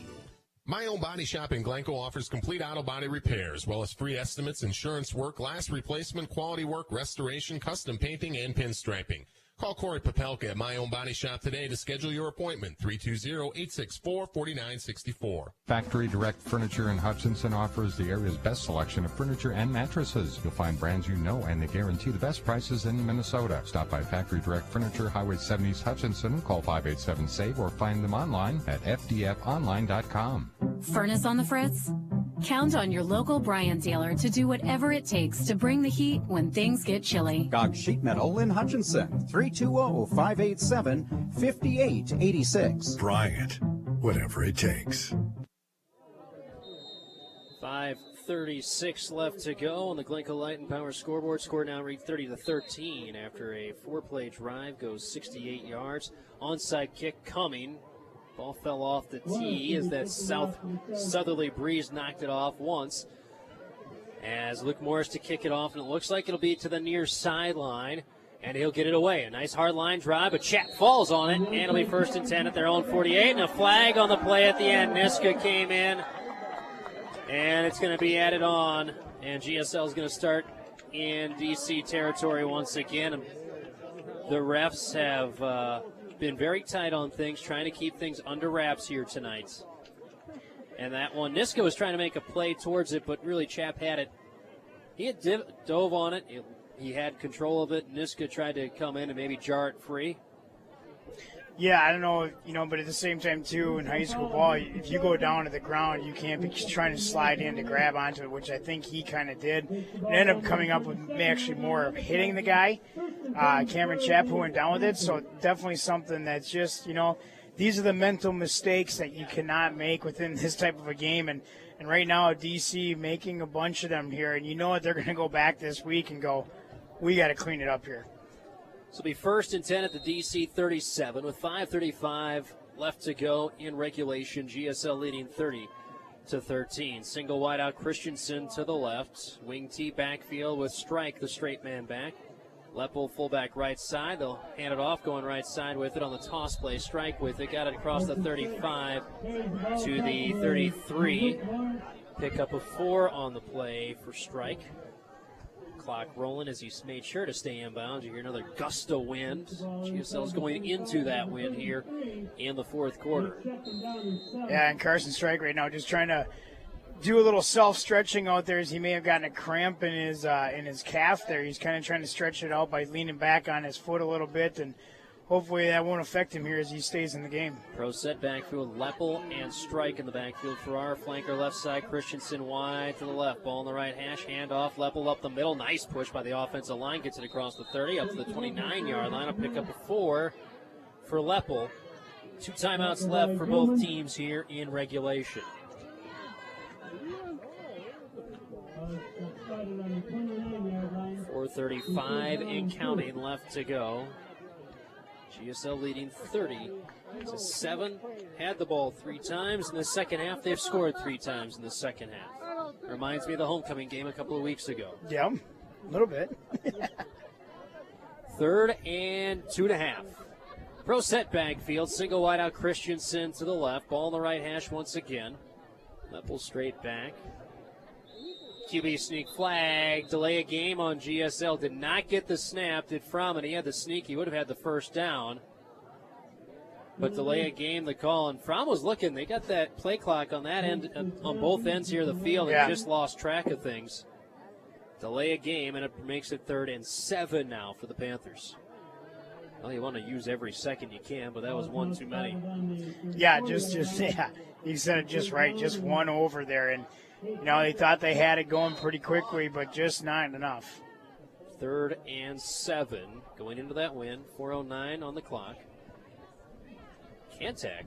Speaker 13: My Own Body Shop in Glencoe offers complete auto body repairs, as well as free estimates, insurance work, glass replacement, quality work, restoration, custom painting, and pinstriping. Call Corey Popelka at My Own Body Shop today to schedule your appointment, 320-864-4964.
Speaker 9: Factory Direct Furniture in Hutchinson offers the area's best selection of furniture and mattresses. You'll find brands you know, and they guarantee the best prices in Minnesota. Stop by Factory Direct Furniture, Highway 70 East Hutchinson, call 587-SAVE, or find them online at fdfonline.com.
Speaker 14: Furnace on the fritz? Count on your local Bryan dealer to do whatever it takes to bring the heat when things get chilly.
Speaker 11: Gog Sheet Metal in Hutchinson, 320-587-5886.
Speaker 15: Bryant, whatever it takes.
Speaker 7: 5:36 left to go on the Glencoe Light and Power scoreboard. Score now read 30-13 after a 4-play drive goes 68 yards. Onside kick coming. Ball fell off the tee as that southerly breeze knocked it off once. As Luke Morris to kick it off, and it looks like it'll be to the near sideline, and he'll get it away. A nice hard line drive, but Chat falls on it, and it'll be 1st and 10 at their own 48, and a flag on the play at the end. Niska came in, and it's going to be added on, and GSL is going to start in DC territory once again. The refs have been very tight on things, trying to keep things under wraps here tonight. And that one, Niska was trying to make a play towards it, but really Chap had it. He had dove on it. He had control of it. Niska tried to come in and maybe jar it free.
Speaker 8: Yeah, I don't know, but at the same time, too, in high school ball, if you go down to the ground, you can't be trying to slide in to grab onto it, which I think he kind of did. And ended up coming up with actually more of hitting the guy, Cameron Chapp, who went down with it. So definitely something that's just, these are the mental mistakes that you cannot make within this type of a game. And right now, DC making a bunch of them here. And you know what, they're going to go back this week and go, we got to clean it up here.
Speaker 7: This will be 1st and 10 at the DC 37 with 5:35 left to go in regulation. GSL leading 30-13. Single wide out Christensen to the left. Wing T backfield with Strike, the straight man back. Leppel fullback right side. They'll hand it off, going right side with it on the toss play. Strike with it. Got it across the 35 to the 33. Pick up a 4 on the play for Strike. Clock rolling as he's made sure to stay inbound. You hear another gust of wind. GSL's going into that wind here in the 4th quarter.
Speaker 8: Yeah, and Carson Strike right now just trying to do a little self-stretching out there as he may have gotten a cramp in his calf there. He's kind of trying to stretch it out by leaning back on his foot a little bit, and hopefully that won't affect him here as he stays in the game.
Speaker 7: Pro set backfield, Leppel and Strike in the backfield for our flanker left side. Christensen wide to the left. Ball on the right hash. Handoff. Leppel up the middle. Nice push by the offensive line. Gets it across the 30 up to the 29-yard line. A pick up a 4 for Leppel. 2 timeouts left for both teams here in regulation. .435 and counting left to go. GSL leading 30-7. Had the ball 3 times in the second half. They've scored 3 times in the second half. Reminds me of the homecoming game a couple of weeks ago.
Speaker 8: Yeah, a little bit.
Speaker 7: 3rd and 2.5. Pro set backfield. Single wide out Christensen to the left. Ball on the right hash once again. Leppel straight back. QB sneak flag. Delay a game on GSL. Did not get the snap. Did Fromm, he had the sneak. He would have had the first down. But delay a game, the call. And Fromm was looking. They got that play clock on that end, on both ends here of the field, and just lost track of things. Delay a game, and it makes it 3rd and 7 now for the Panthers. Well, you want to use every second you can, but that was one too many.
Speaker 8: Yeah, just yeah. You said it just right. Just one over there, and they thought they had it going pretty quickly, but just not enough.
Speaker 7: 3rd and 7 going into that win. 4:09 on the clock. Kantak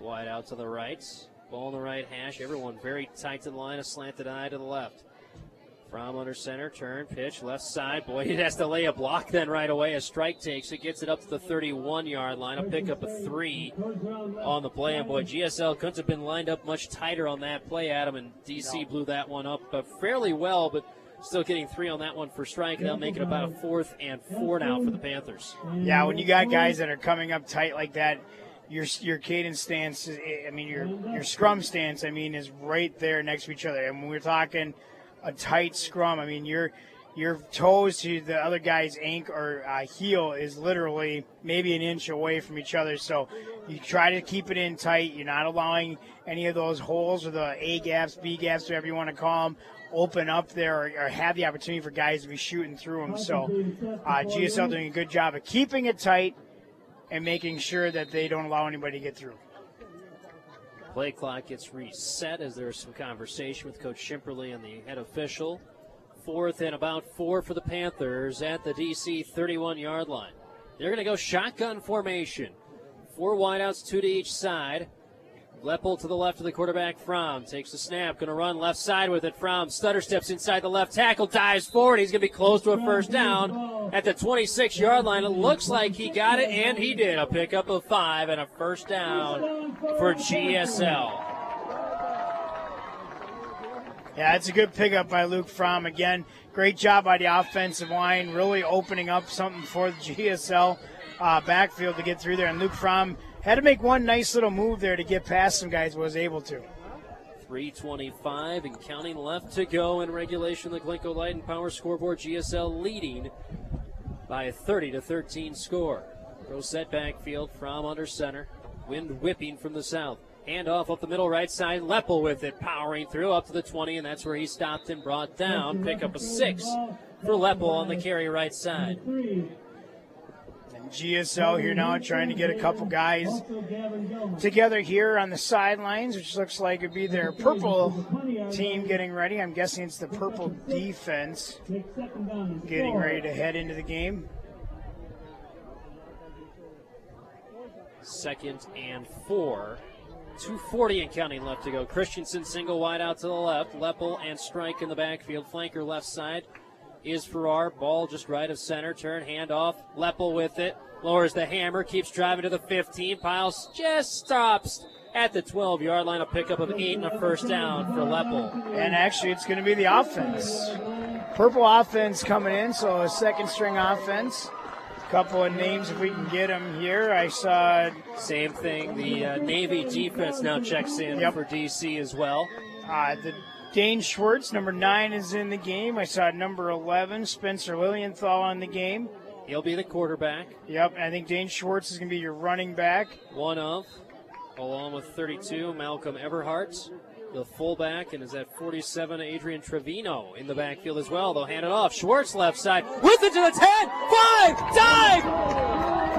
Speaker 7: wide out to the right. Ball in the right hash. Everyone very tight to the line. A slanted eye to the left. From under center, turn, pitch, left side. Boy, he has to lay a block then right away. A strike takes it, gets it up to the 31-yard line. A pickup of 3 on the play. And boy, GSL couldn't have been lined up much tighter on that play, Adam, and DC blew that one up fairly well, but still getting 3 on that one for strike, and they'll make it about a 4th and 4 now for the Panthers.
Speaker 8: Yeah, when you got guys that are coming up tight like that, your cadence stance, your scrum stance, is right there next to each other. And when we're talking a tight scrum, your toes to the other guy's ankle or heel is literally maybe an inch away from each other. So you try to keep it in tight. You're not allowing any of those holes or the A gaps, B gaps, whatever you want to call them, open up there or have the opportunity for guys to be shooting through them. So GSL doing a good job of keeping it tight and making sure that they don't allow anybody to get through.
Speaker 7: Play clock gets reset as there's some conversation with Coach Shimperly and the head official. 4th and about 4 for the Panthers at the DC 31-yard line. They're going to go shotgun formation. 4 wideouts, 2 to each side. Leppel to the left of the quarterback. Fromm takes the snap, going to run left side with it. Fromm stutter steps inside the left tackle, dives forward. He's going to be close to a first down at the 26-yard line. It looks like he got it, and he did. A pickup of 5 and a first down for GSL.
Speaker 8: Yeah, it's a good pickup by Luke Fromm. Again, great job by the offensive line, really opening up something for the GSL backfield to get through there. And Luke Fromm had to make one nice little move there to get past some guys, was able to.
Speaker 7: 3:25 and counting left to go in regulation. The Glencoe Light and Power scoreboard. GSL leading by a 30-13 score. Throw set backfield from under center. Wind whipping from the south. Handoff up the middle right side. Leppel with it, powering through up to the 20, and that's where he stopped and brought down. Pick up a 6 for Leppel on the carry right side.
Speaker 8: GSL here now trying to get a couple guys together here on the sidelines, which looks like it'd be their purple team getting ready. I'm guessing it's the purple defense getting ready to head into the game.
Speaker 7: 2nd and 4. 2:40 and counting left to go. Christensen single wide out to the left. Leppel and Strike in the backfield. Flanker left side is Farrar. Ball just right of center. Turn, handoff. Leppel with it. Lowers the hammer. Keeps driving to the 15. Piles just stops at the 12-yard line. A pickup of 8 and a first down for Leppel.
Speaker 8: And actually, it's going to be the offense. Purple offense coming in, so a second-string offense. Couple of names if we can get them here. I saw
Speaker 7: same thing. The Navy defense now checks in for DC as well.
Speaker 8: The Dane Schwartz, number 9, is in the game. I saw number 11, Spencer Lilienthal, in the game.
Speaker 7: He'll be the quarterback.
Speaker 8: Yep, and I think Dane Schwartz is going to be your running back.
Speaker 7: One of, along with 32, Malcolm Everhart, the fullback, and is at 47, Adrian Trevino in the backfield as well. They'll hand it off. Schwartz left side, with it to the 10, 5, dive!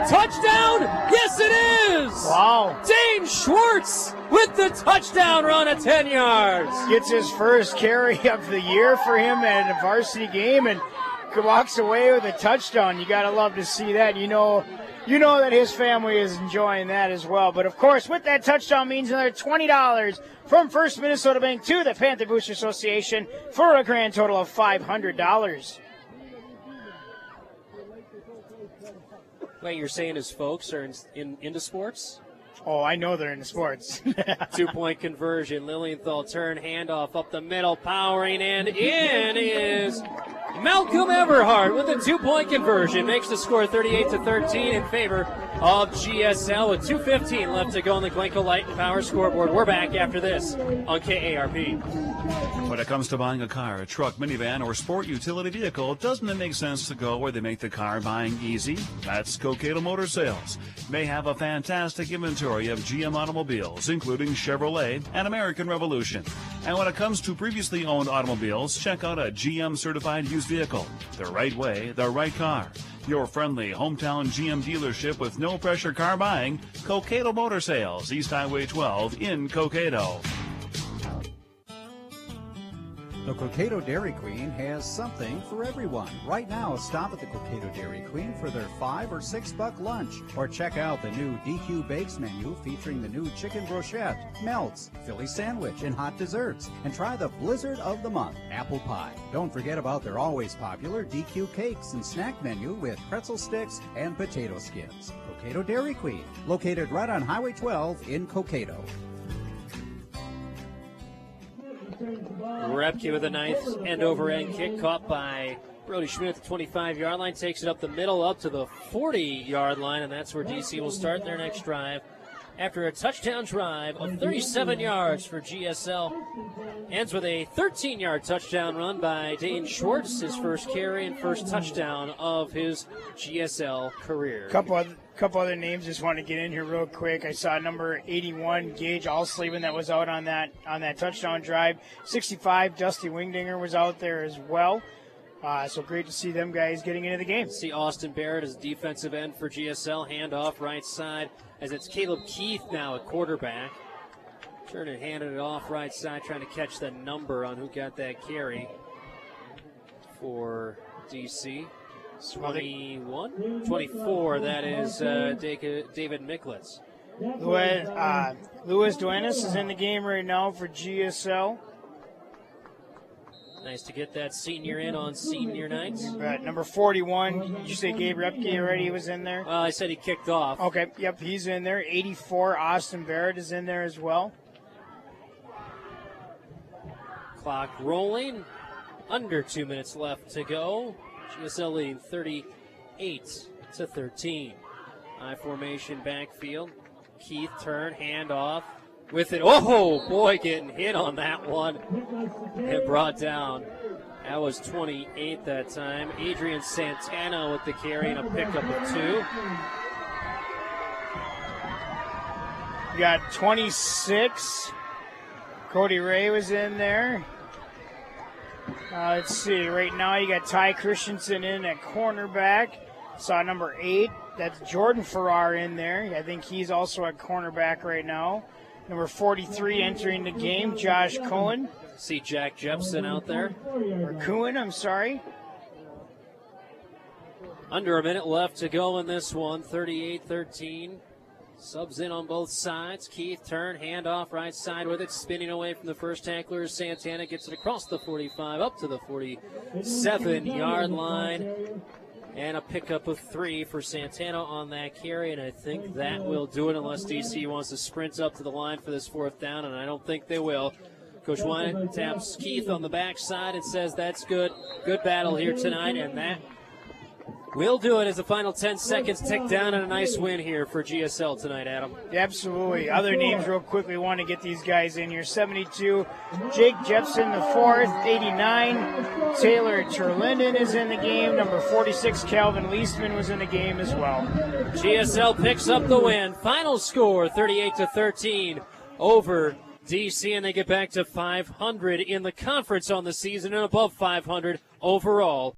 Speaker 7: Touchdown! Yes, it is!
Speaker 8: Wow.
Speaker 7: Dane Schwartz with the touchdown run at 10 yards.
Speaker 8: Gets his first carry of the year for him at a varsity game and walks away with a touchdown. You got to love to see that. You know that his family is enjoying that as well. But, of course, with that touchdown means another $20 from First Minnesota Bank to the Panther Booster Association for a grand total of $500.
Speaker 7: Wait, you're saying his folks are into sports?
Speaker 8: Oh, I know they're into sports.
Speaker 7: 2-point conversion. Lilienthal turn, handoff up the middle, powering, and in is Malcolm Everhart with a 2-point conversion. Makes the score 38-13 in favor of GSL with 2:15 left to go on the Glencoe Light and Power scoreboard. We're back after this on KARP.
Speaker 4: When it comes to buying a car, a truck, minivan, or sport utility vehicle, doesn't it make sense to go where they make the car buying easy? That's Cokato Motor Sales. They have a fantastic inventory of GM automobiles, including Chevrolet and American Revolution. And when it comes to previously owned automobiles, check out a GM certified used vehicle. The right way, the right car. Your friendly hometown GM dealership with no pressure car buying, Cokato Motor Sales, East Highway 12 in Cokato.
Speaker 11: The Cokato Dairy Queen has something for everyone. Right now, stop at the Cokato Dairy Queen for their $5 or $6 lunch. Or check out the new DQ Bakes menu featuring the new chicken brochette, melts, Philly sandwich, and hot desserts. And try the Blizzard of the Month, apple pie. Don't forget about their always popular DQ cakes and snack menu with pretzel sticks and potato skins. Cokato Dairy Queen, located right on Highway 12 in Cokato.
Speaker 7: Repke with a nice end-over-end kick caught by Brody Schmidt at the 25-yard line. Takes it up the middle, up to the 40-yard line, and that's where DC will start their next drive. After a touchdown drive of 37 yards for GSL. Ends with a 13-yard touchdown run by Dane Schwartz, his first carry and first touchdown of his GSL career.
Speaker 8: Couple other names just want to get in here real quick. I saw number 81, Gage Allsleven, that was out on that touchdown drive. 65, Dusty Wingdinger was out there as well. So great to see them guys getting into the game.
Speaker 7: See Austin Barrett as defensive end for GSL. Handoff right side as it's Caleb Keith now at quarterback. Turner handed it off right side, trying to catch the number on who got that carry for DC. 21? 24, that is David Micklitz.
Speaker 8: Louis Duenas is in the game right now for GSL.
Speaker 7: Nice to get that senior in on senior night.
Speaker 8: Number 41, did you say Gabe Repke already was in there?
Speaker 7: I said he kicked off.
Speaker 8: Okay, yep, he's in there. 84, Austin Barrett is in there as well.
Speaker 7: Clock rolling. Under 2 minutes left to go. GSL leading 38-13. High formation backfield. Keith turn, handoff with it. Oh, boy, getting hit on that one. And brought down. That was 28 that time. Adrian Santana with the carry and a pickup of 2.
Speaker 8: You got 26. Cody Ray was in there. Let's see. Right now you got Ty Christensen in at cornerback. Saw number 8. That's Jordan Farrar in there. I think he's also at cornerback right now. Number 43 entering the game, Josh Cohen.
Speaker 7: See Jack Jepson out there.
Speaker 8: Or Cohen, I'm sorry.
Speaker 7: Under a minute left to go in this one. 38-13. Subs in on both sides. Keith turn, handoff right side with it, spinning away from the first tackler. Santana gets it across the 45, up to the 47-yard line. And a pickup of 3 for Santana on that carry, and I think that will do it unless DC wants to sprint up to the line for this 4th down, and I don't think they will. Coach Wyatt taps Keith on the backside and says that's good. Good battle here tonight, and that will do it as the final 10 seconds tick down, and a nice win here for GSL tonight, Adam.
Speaker 8: Absolutely. Other names real quickly, want to get these guys in here. 72, Jake Jepson the 4th. 89, Taylor Terlinden is in the game. Number 46, Calvin Leastman was in the game as well.
Speaker 7: GSL picks up the win. Final score, 38-13 over DC, and they get back to 500 in the conference on the season and above 500 overall.